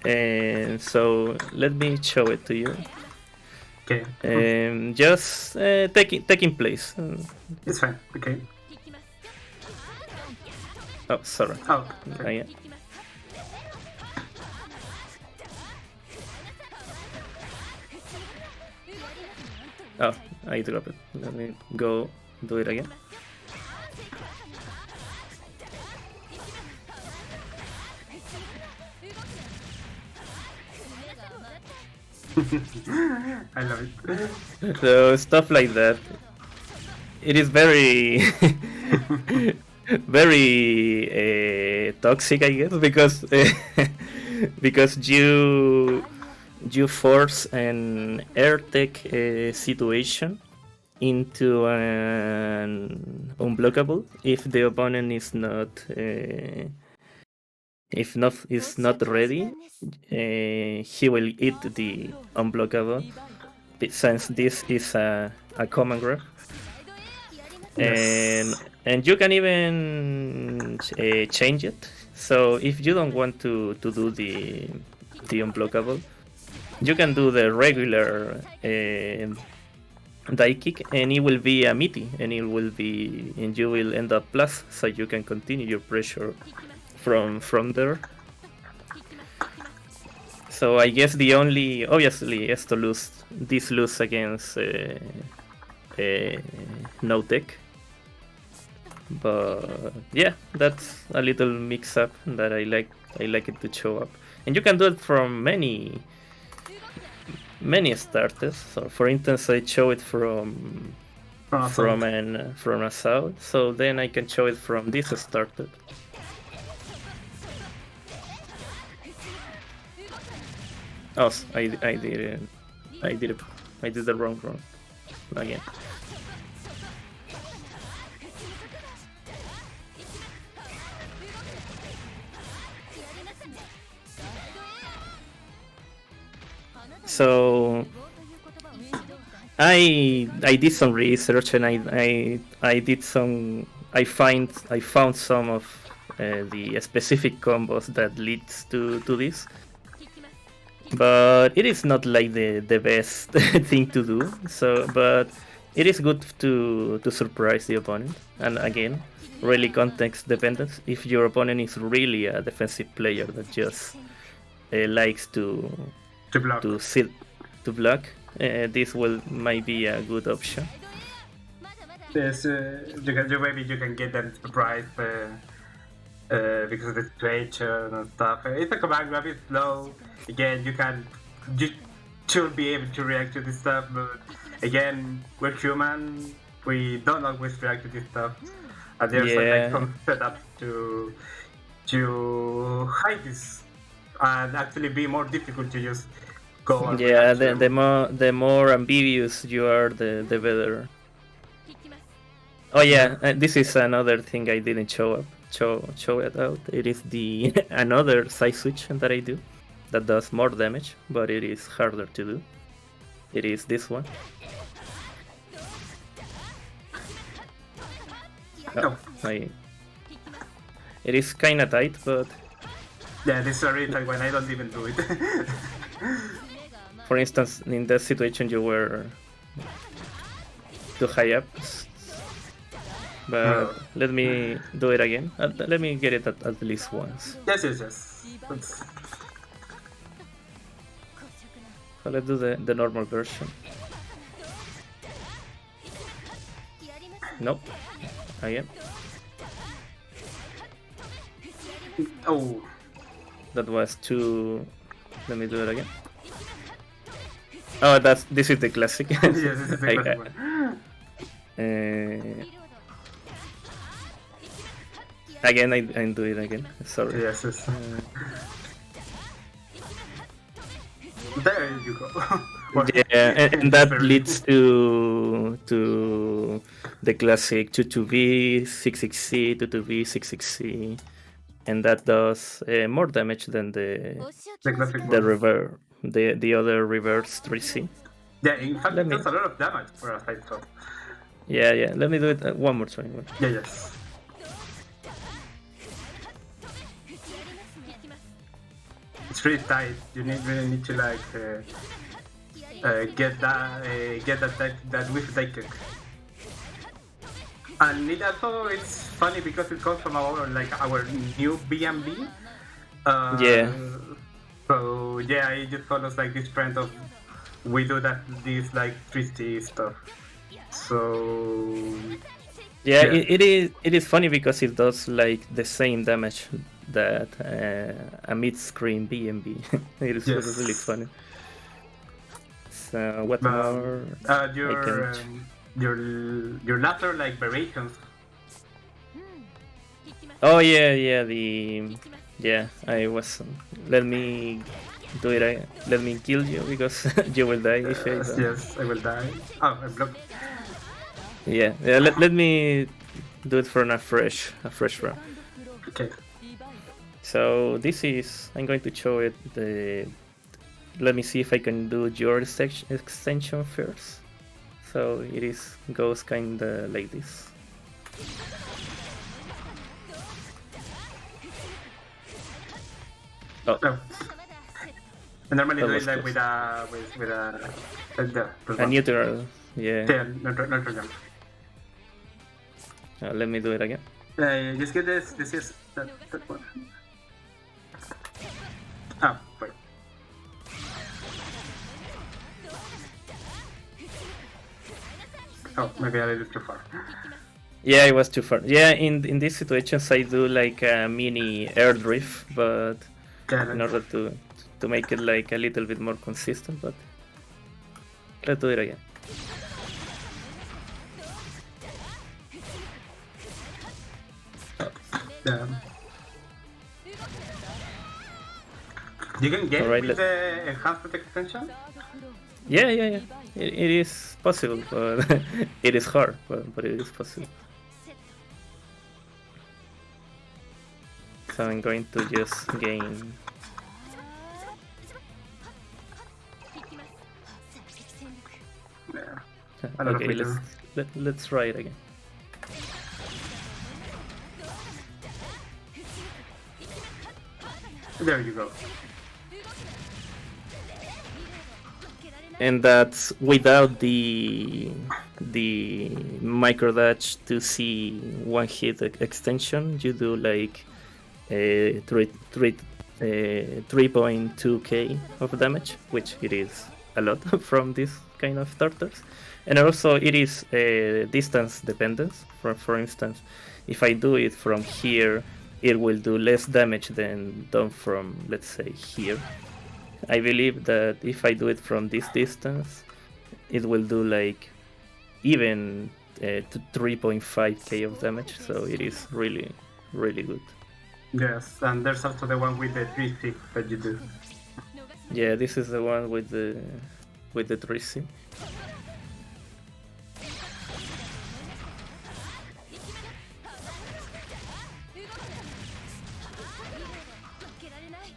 And so let me show it to you. Okay. Just taking place. It's fine. Okay. Oh, sorry. Oh, okay. Oh, I dropped it. Let me go do it again. I love it. So stuff like that. it is very very toxic, I guess, because because you force an air-tech situation into an unblockable if the opponent is not is not ready. He will eat the unblockable since this is a common graph. Yes. And you can even change it. So if you don't want to do the unblockable, you can do the regular die kick, and it will be a meaty, and you will end up plus, so you can continue your pressure from there. So I guess the only obviously is to lose against no tech. But yeah, that's a little mix up that I like it to show up. And you can do it from many starters. So for instance, I show it from assault. So then I can show it from this starter. Oh, I did the wrong again. So I did some research, and I found some of the specific combos that leads to this. But it is not like the best thing to do. So, but it is good to surprise the opponent. And again, really context dependent. If your opponent is really a defensive player that just likes to block, this might be a good option. Yes, maybe you can get them surprised because of the situation and stuff. It's a command grab, it's slow. Again, you should be able to react to this stuff, but again, we're human. We don't always react to this stuff, and there's like some setups to hide this and actually be more difficult to just go on. Yeah, the more ambiguous you are, the better. Oh yeah, this is another thing I didn't show it out. It is the another side switch that I do that does more damage, but it is harder to do. It is this one. Oh, it is kinda tight, but yeah, this is a really tight one. I don't even do it. For instance, in that situation, you were too high up. But let me do it again. Let me get it at least once. Yes. So let's do the normal version. Nope. Again. Oh. That was too... Let me do it again. Oh, this is the classic. Yes, this is the classic one. Again, I do it again. Sorry. Yes. There you go. Yeah, and that leads to the classic 2-2v, 6-6c, 2-2v, 6-6c, and that does more damage than the other reverse 3c. Yeah, in fact, it does a lot of damage for a side top. Yeah. Let me do it one more time. Yeah, yes. It's really tight. You really need to like get that with die kick. And it also it's funny because it comes from our new BMB. Yeah. So yeah, it just follows like this trend of we do this like 3C stuff. So yeah. It is funny because it does like the same damage that a mid-screen BMB. It is really funny. So what more? your latter like variations. Oh yeah, I was. Let me do it. Let me kill you because you will die if I don't. Yes, I will die. Oh, I blocked. Yeah. Let me do it for a fresh run. Okay. So this is. I'm going to show it. Let me see if I can do your extension first. So it goes kinda like this. Oh. No. I normally do it like close. with A neutral, yeah. Yeah, neutral jump. Let me do it again. Just get this. This is that one. Oh, wait. Oh, maybe I did it too far. Yeah, it was too far. Yeah, in these situations I do like a mini air drift, but Yeah, in order to make it like a little bit more consistent. But let's do it again. yeah. You can get Alright, with the enhanced extension? Yeah. It is possible, but it is hard, but it is possible. So I'm going to just gain. Yeah. Okay, let's try it again. There you go. And that's without the micro dash to see one hit extension. You do like 3.2k of damage, which it is a lot from this kind of starters. And also it is distance dependence. For instance, if I do it from here, it will do less damage than done from, let's say, here. I believe that if I do it from this distance, it will do like even 3.5k of damage. So it is really, really good. Yes, and there's also the one with the 3C that you do. Yeah, this is the one with the 3C.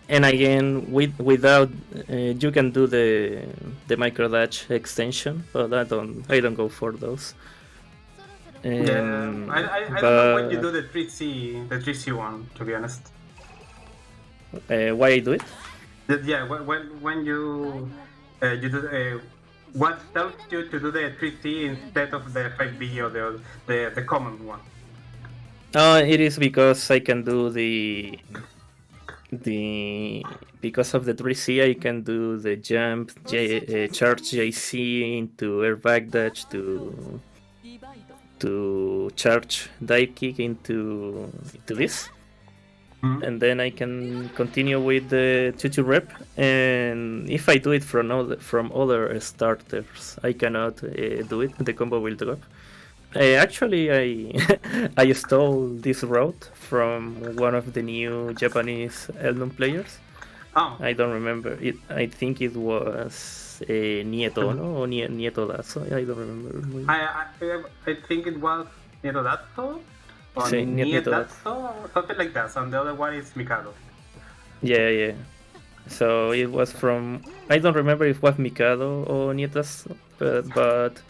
And again, without you can do the micro dash extension, but I don't go for those. Yeah, I don't know when you do the 3C one, to be honest. Why I do it? Yeah, when you do what tells you to do the 3C instead of the 5B or the common one? It is because I can do because of the 3C I can do the jump, charge JC into air back dash to charge dive kick into this. Mm-hmm. And then I can continue with the 2-2 rep. And if I do it from other starters, I cannot do it. The combo will drop. Actually, I stole this route from one of the new Japanese Eltnum players. Oh. I don't remember it. I think it was Nieto, no? Or Nieto Dazo. I don't remember. I think it was Nieto Dazo or Sí, Nieto Dazo, something like that. And the other one is Mikado. Yeah. So it was from. I don't remember if it was Mikado or Nietas, but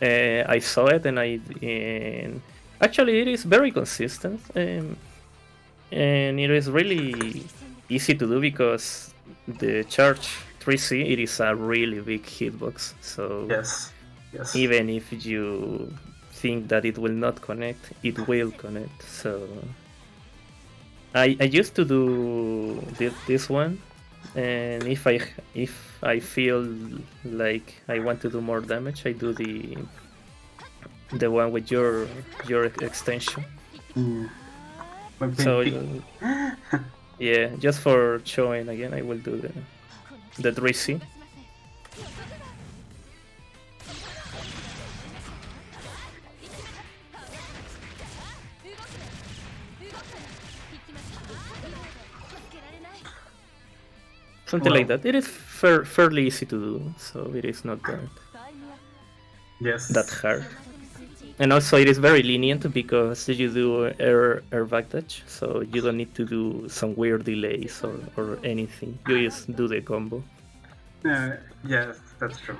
I saw it and actually it is very consistent and it is really easy to do because the charge 3C it is a really big hitbox. So yes. Even if you think that it will not connect, it will connect. So I used to do this one. And if I feel like I want to do more damage, I do the one with your extension. So yeah, just for showing again, I will do the 3C. something like that. It is fairly easy to do, so it is not that hard. And also it is very lenient because you do air backdash, so you don't need to do some weird delays or anything. You just do the combo. Yes, that's true.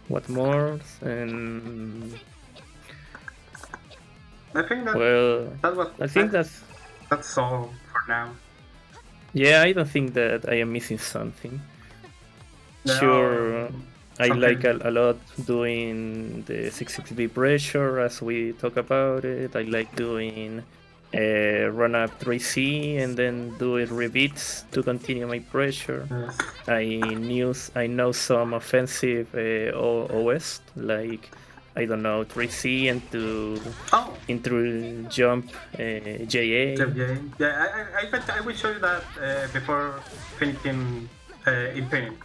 What more? And I think that's all for now. Yeah, I don't think that I am missing something. No, sure, I like a lot doing the 660 pressure as we talk about it. I like doing run up 3C and then do it repeats to continue my pressure. Yes. I know some offensive OS like I don't know 3C into jump JA. Yeah, I will show you that before finishing in paint.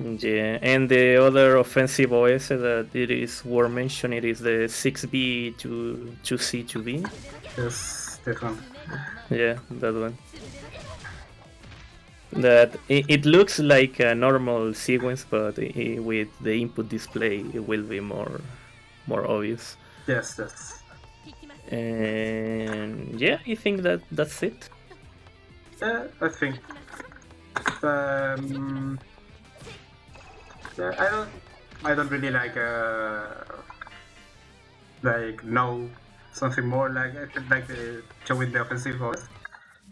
Yeah, and the other offensive OS that it is worth mentioning is the 6B to 2C to B. Yes, that one. Yeah, that one. That it looks like a normal sequence, but with the input display, it will be more obvious. Yes. And yeah, I think that's it. Yeah, I think. Yeah, I don't really know something more like I feel like showing the offensive voice.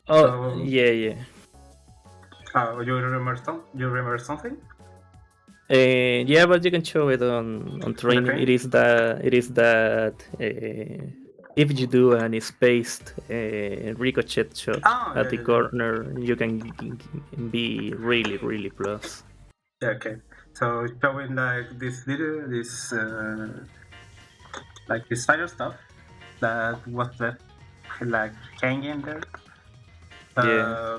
Oh, so, yeah. You remember something? Yeah, but you can show it on training. Okay. It is that if you do an spaced ricochet shot at the corner, you can be really plus. Yeah, okay. So showing like this like this fire stuff that was like hanging there. Yeah.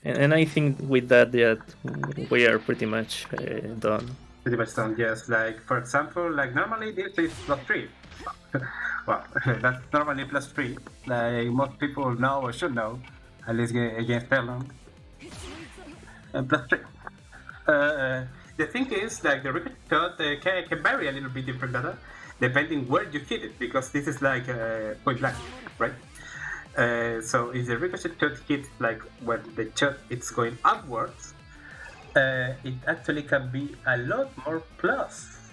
And I think with that we are pretty much done. Pretty much done, yes. Like for example, like normally this is +3. Well, that's normally +3. Like most people know or should know, at least against Eltnum. +3. The thing is, like the ricochet shot can vary a little bit different data depending where you hit it, because this is like point blank, right? So if the ricochet shot hits like when the shot it's going upwards, it actually can be a lot more plus,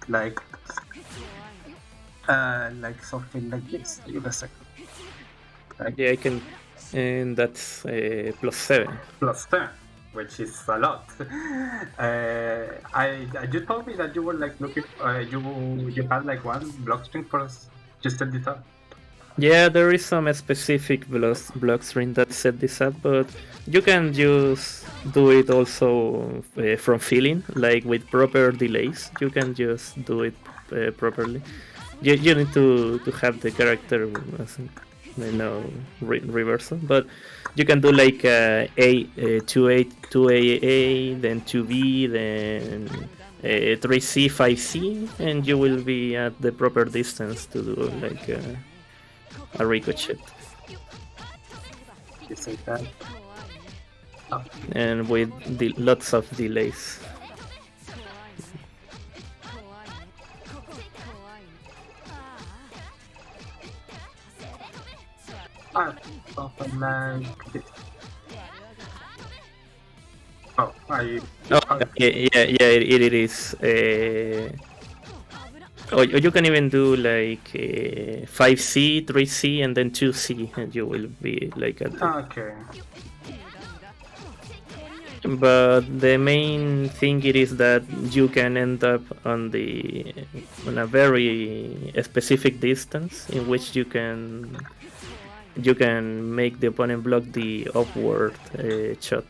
like something like this. Give a second. Yeah, I can, and that's +7. +10. Which is a lot. You told me that you were like looking. You had like one block string for just set this up. Yeah, there is some specific block string that set this up, but you can just do it also from feeling, like with proper delays. You can just do it properly. You need to have the character, reversal, but you can do like 2AA, then 2B, then 3C, 5C, and you will be at the proper distance to do like a ricochet. You say that? Oh. And with lots of delays. Something like this. It is. Or you can even do like 5C, 3C, and then 2C, and you will be like at okay. But the main thing it is that you can end up on a very specific distance in which you can make the opponent block the upward shot.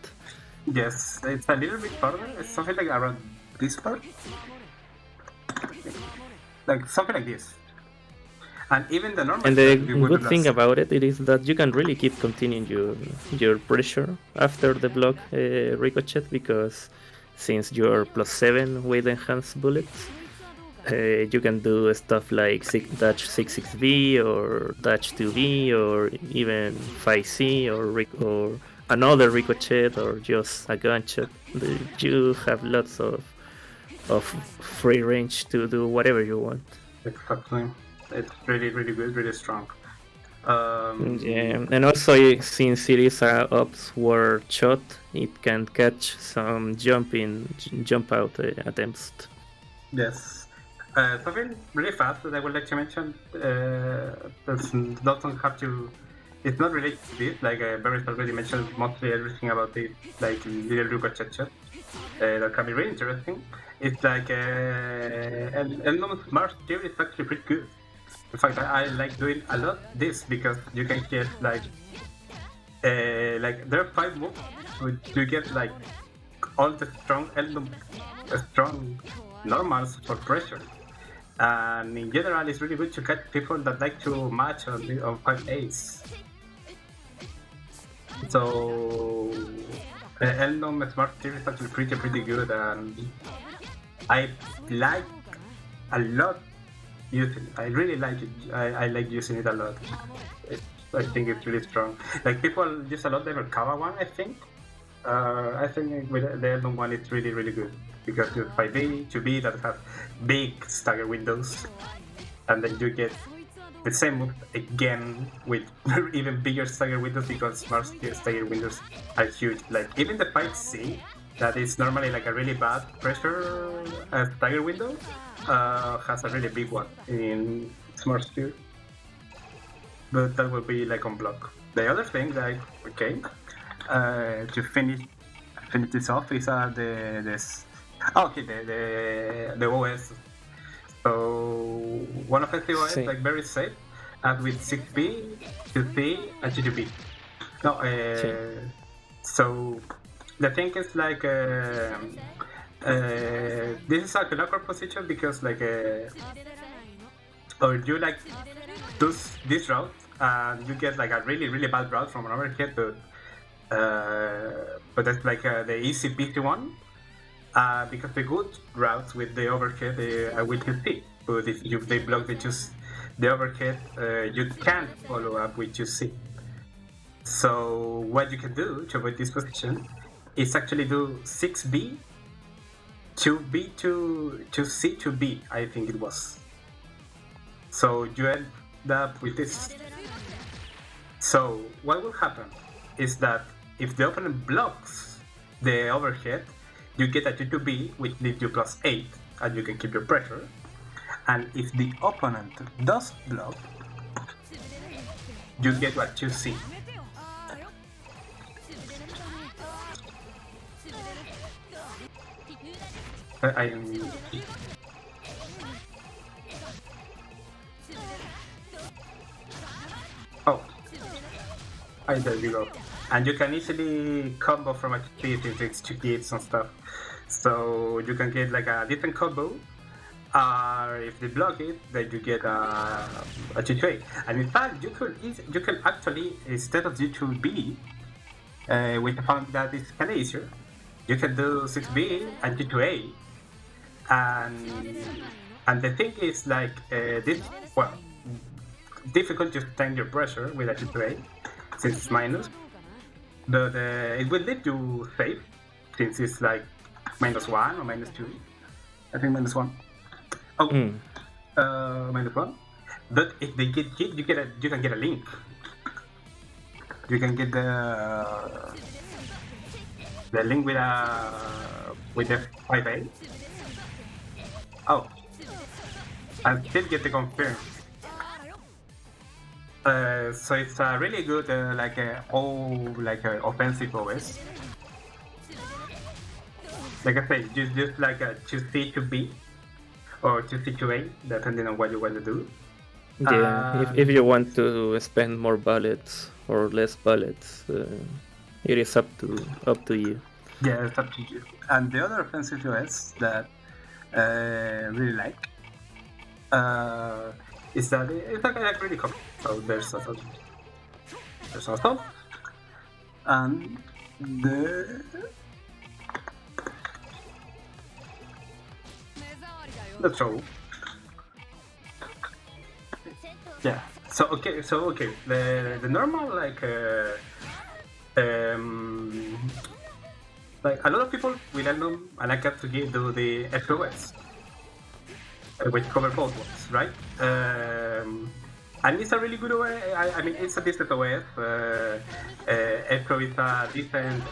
Yes, it's a little bit further. It's something like around this part, like something like this. And even the normal. And the good thing about it is that you can really keep continuing your pressure after the block ricochet, because since you're +7 with enhanced bullets, You can do stuff like dash 66V or dash 2V or even 5C or another ricochet or just a gunshot. You have lots of free range to do whatever you want. Exactly. It's really, really good, really strong. Yeah, and also since it is a upward shot, it can catch some jump out attempts. Yes. Something really fast that I would like to mention doesn't have to. It's not related to this. Like Berris already mentioned, mostly everything about this, like little ricochet shot. That can be really interesting. It's like Eltnum Starter is actually pretty good. In fact, I like doing a lot this because you can get like there are 5 moves, which you get like all the strong normals for pressure. And in general, it's really good to catch people that like to match on 5 A's. So Eltnum Starter is actually pretty good, and I like a lot using it. I really like it. I like using it a lot. I think it's really strong. Like people use a lot the Merkava one, I think. I think with the Eltnum one, it's really, really good because it's 5B, 2B that have big stagger windows, and then you get the same move again with even bigger stagger windows because smart stagger windows are huge. Like even the 5C, that is normally like a really bad pressure stagger window, has a really big one in smart steer. But that will be like on block. The other thing that to finish this off is the OS. So one of the OS, like Berris said, and with 6B, 2C, and 2B. No, so the thing is like this is like an awkward position because like or you like this route and you get like a really bad route from an overhead, but that's like the easy peasy one. Because the good routes with the overhead are with 2C, but if they block the overhead, you can't follow up with 2C. So what you can do to avoid this position is actually do 6B, 2B to C to B, I think it was. So you end up with this. So what will happen is that if the opponent blocks the overhead, you get a 2-2B, which leaves you +8, and you can keep your pressure. And if the opponent does block, you get a 2C. There you go. And you can easily combo from a kit if it's 2 kits and stuff. So you can get like a different combo. If they block it, then you get a 2-2A. And in fact, you can actually, instead of do 2B, we found that it's kind of easier. You can do 6B and 2-2A. And the thing is like difficult to stand your pressure with a 2-2A since it's minus. But it will lead you safe since it's like -1 or -2. I think -1. -1. But if they get hit, you can get a link. You can get the link with the 5A. And still get the confirm. So it's a really good offensive OS. Like I said, just like a 2C to B or 2C to A, depending on what you want to do. Yeah, if you want to spend more bullets or less bullets, it is up to you. Yeah, it's up to you. And the other offensive OS that really like is that it's like really common. So there's assault, and the throw. Yeah. So okay. The normal like a lot of people will Eltnum and I got to do the FOS, which cover both ones, right? And it's a really good OS. I mean, it's a decent OS. Echo is a decent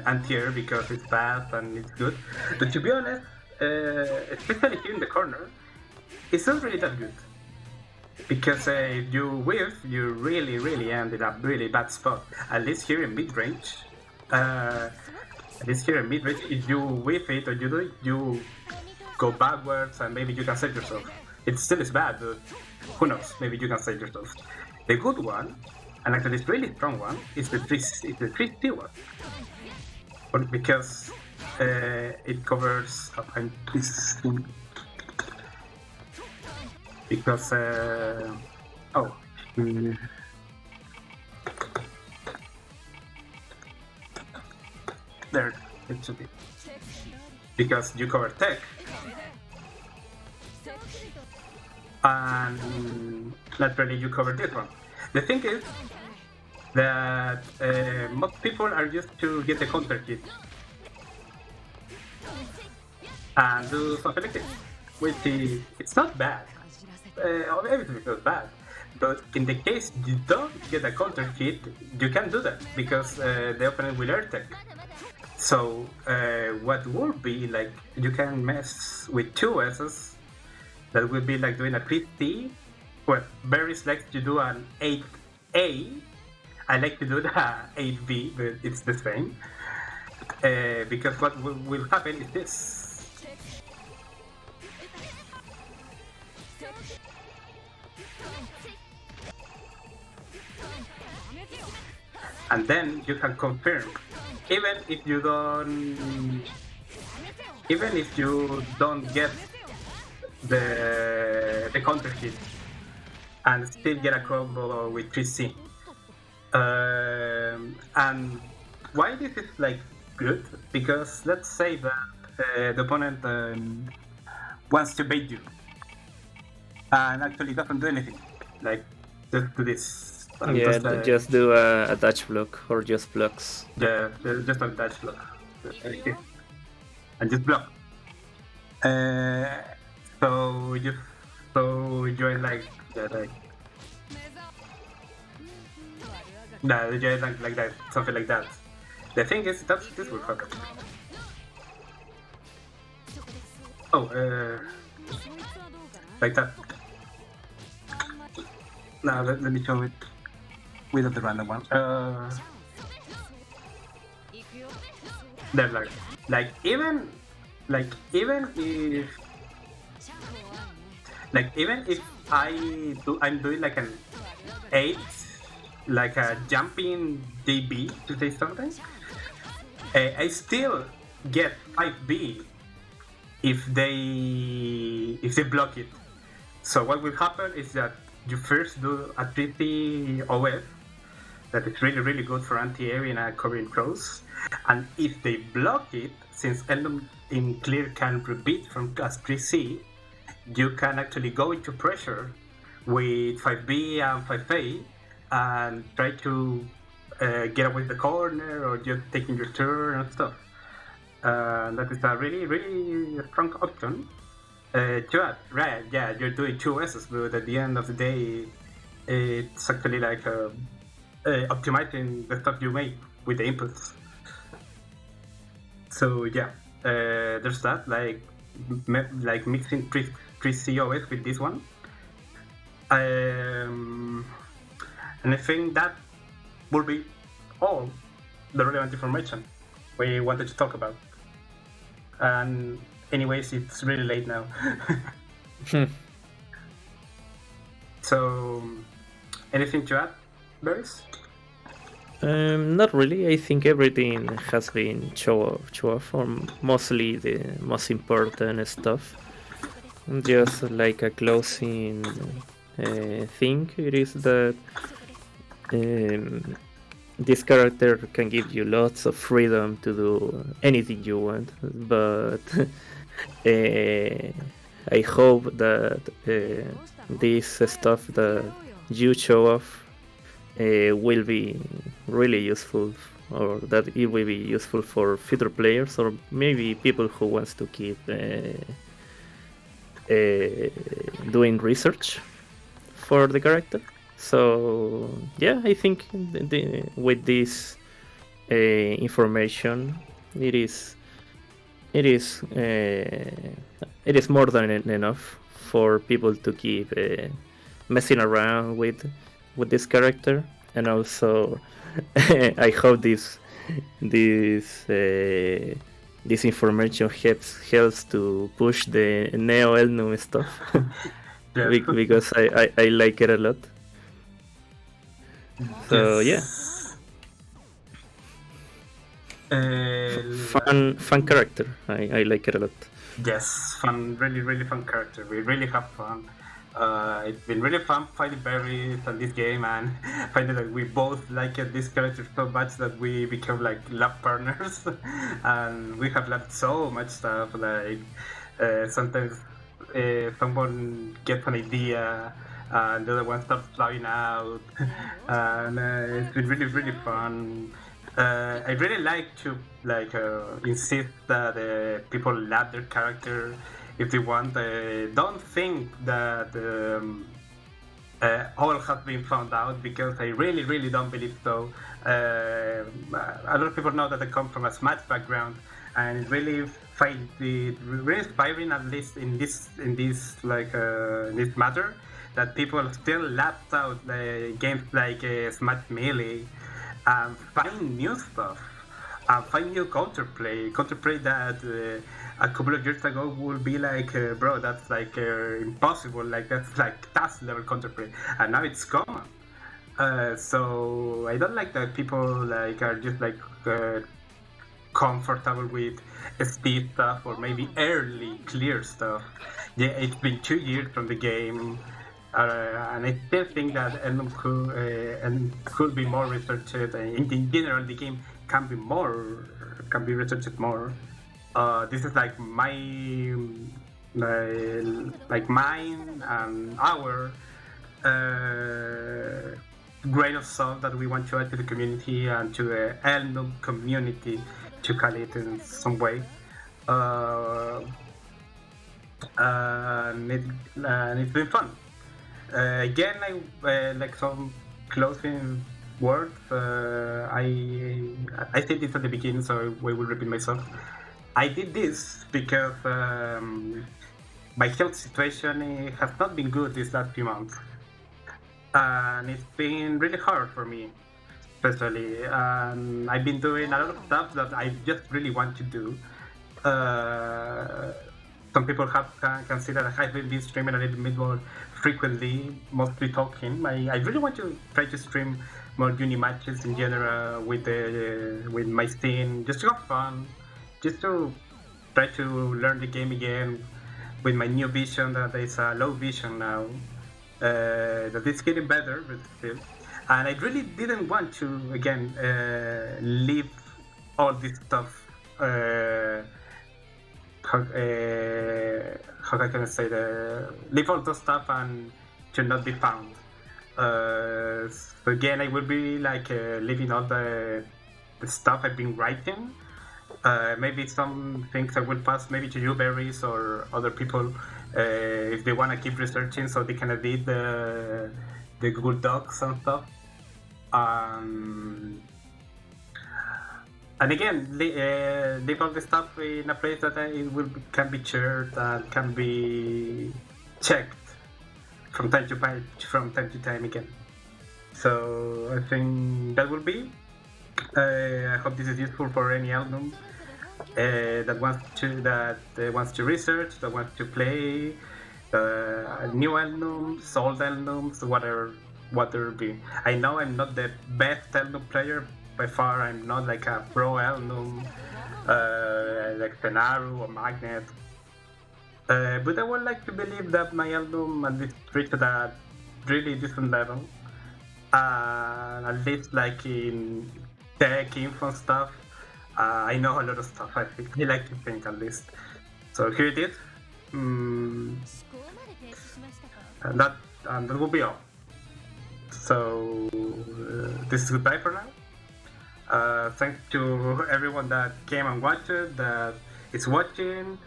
anti-air because it's fast and it's good. But to be honest, especially here in the corner, it's not really that good. Because if you whiff, you really ended up really bad spot. At least here in mid range, if you whiff it or you do it, you go backwards and maybe you can save yourself. It still is bad, but who knows? Maybe you can save yourself. The good one, and actually it's really strong one, is the 3C one. Because it covers. Because there it should be. Because you cover tech and naturally you cover this one. The thing is that most people are used to get the counter hit and do something like this, which is it's not bad. Everything is not bad, but in the case you don't get a counter hit, you can do that because the opponent will air tech. So what would be like you can mess with two S's. That would be like doing a 3C. Well, Berris likes to do an 8A. I like to do the 8B, but it's the same. Because what will happen is this. And then you can confirm, even if you don't get the counter hit and still get a combo with 3C. And why this is like good? Because let's say that the opponent wants to bait you and actually doesn't do anything, like just do this. Just do a dash block or just blocks. Yeah, just a dash block. And just block. So you join like that, something like that. The thing is that this will happen. Oh, like that. Now let me show it without the random one. They're like even if I'm doing like an 8, like a jumping DB to say something, I still get 5B if they block it. So what will happen is that you first do a 3C OF that is really good for anti-air and covering crows, and if they block it, since Eltnum in clear can repeat from class 3C, you can actually go into pressure with 5B and 5A and try to get away the corner or just taking your turn and stuff. That is a really strong option to add. Right, yeah, you're doing two S's, but at the end of the day, it's actually like optimizing the stuff you make with the inputs. So yeah, there's that, like mixing 3C OS with this one. And I think that will be all the relevant information we wanted to talk about. And anyways, it's really late now. So, anything to add, Berris? Not really. I think everything has been shown off, or mostly the most important stuff. Just like a closing thing, it is that this character can give you lots of freedom to do anything you want, but I hope that this stuff that you show off will be really useful, or that it will be useful for future players, or maybe people who wants to keep doing research for the character. So yeah, I think with this information, it is it is more than enough for people to keep messing around with this character, and also I hope this this information helps to push the Neo Eltnum stuff. Yeah. Because I like it a lot. So Yes. fun character. I like it a lot. Yes, fun, really fun character. We really have fun. It's been really fun fighting Berries on this game, and finding that we both like this character so much that we become like lab partners, and we have left so much stuff. Like sometimes someone gets an idea, and the other one starts flying out, and it's been really fun. I really like to insist that people love their character if they want. Don't think that all has been found out, because I really don't believe so. A lot of people know that I come from a Smash background, and it really find it really inspiring, at least in this this matter, that people still laugh out games like Smash Melee, find new stuff, find new counterplay that a couple of years ago would be like, bro, that's like impossible, like that's like task level counterplay, and now it's common. So I don't like that people like are just like comfortable with speed stuff, or maybe early clear stuff. Yeah, it's been 2 years from the game. And I still think that Eltnum could be more researched. In general, the game can be researched more. This is like like mine and our grain of salt that we want to add to the community, and to the Eltnum community, to call it in some way. And it's been fun. Again, I like some closing words. I said this at the beginning, so I will repeat myself. I did this because my health situation has not been good these last few months, and it's been really hard for me, especially. I've been doing a lot of stuff that I just really want to do. Some people have considered that I've been streaming a little bit more frequently, mostly talking. I really want to try to stream more uni matches in general with my scene, just to have fun, just to try to learn the game again with my new vision, that is a low vision now, that it's getting better, but still. And I really didn't want to, again, leave all this stuff. How can I say, leave all those stuff and to not be found. So again, I will be like leaving all the stuff I've been writing. Maybe some things I will pass maybe to you, Berries, or other people, if they want to keep researching, so they can edit the Google Docs and stuff. And again, leave all the stuff in a place that can be shared and can be checked from time to time again. So I think that will be. I hope this is useful for any Eltnum that wants to research, that wants to play new Eltnums, old Eltnums, whatever be. I know I'm not the best Eltnum player. By far, I'm not like a pro Eltnum, like Tenaru or Magnet. But I would like to believe that my Eltnum at least reached a really decent level. At least like in tech, info stuff, I know a lot of stuff. I like to think, at least. So here it is. Mm, and that will be all. So this is goodbye for now. Thanks to everyone that came and watched it, that is watching.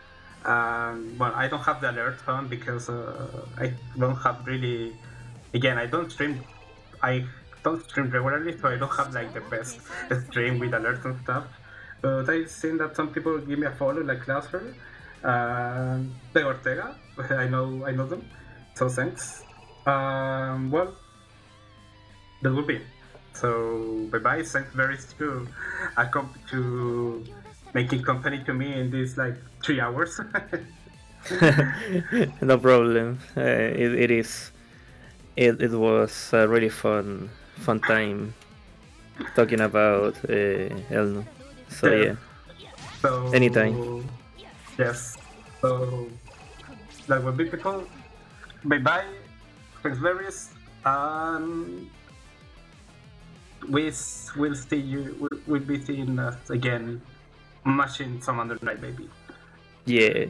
Well, I don't have the alert on because I don't have really. Again, I don't stream. I don't stream regularly, so I don't have like the best stream with alerts and stuff. But I've seen that some people give me a follow, like Clouser, the Ortega. I know them. So thanks. Well, that will be. So bye bye. Thanks very to to making company to me in these like 3 hours. No problem. It is. It was a really fun time talking about Elno. So yeah. So Anytime. yes. So that will be people. Bye bye. Thanks, Berris. We'll see you. We'll be seeing us again, mashing some other night, maybe. Yeah.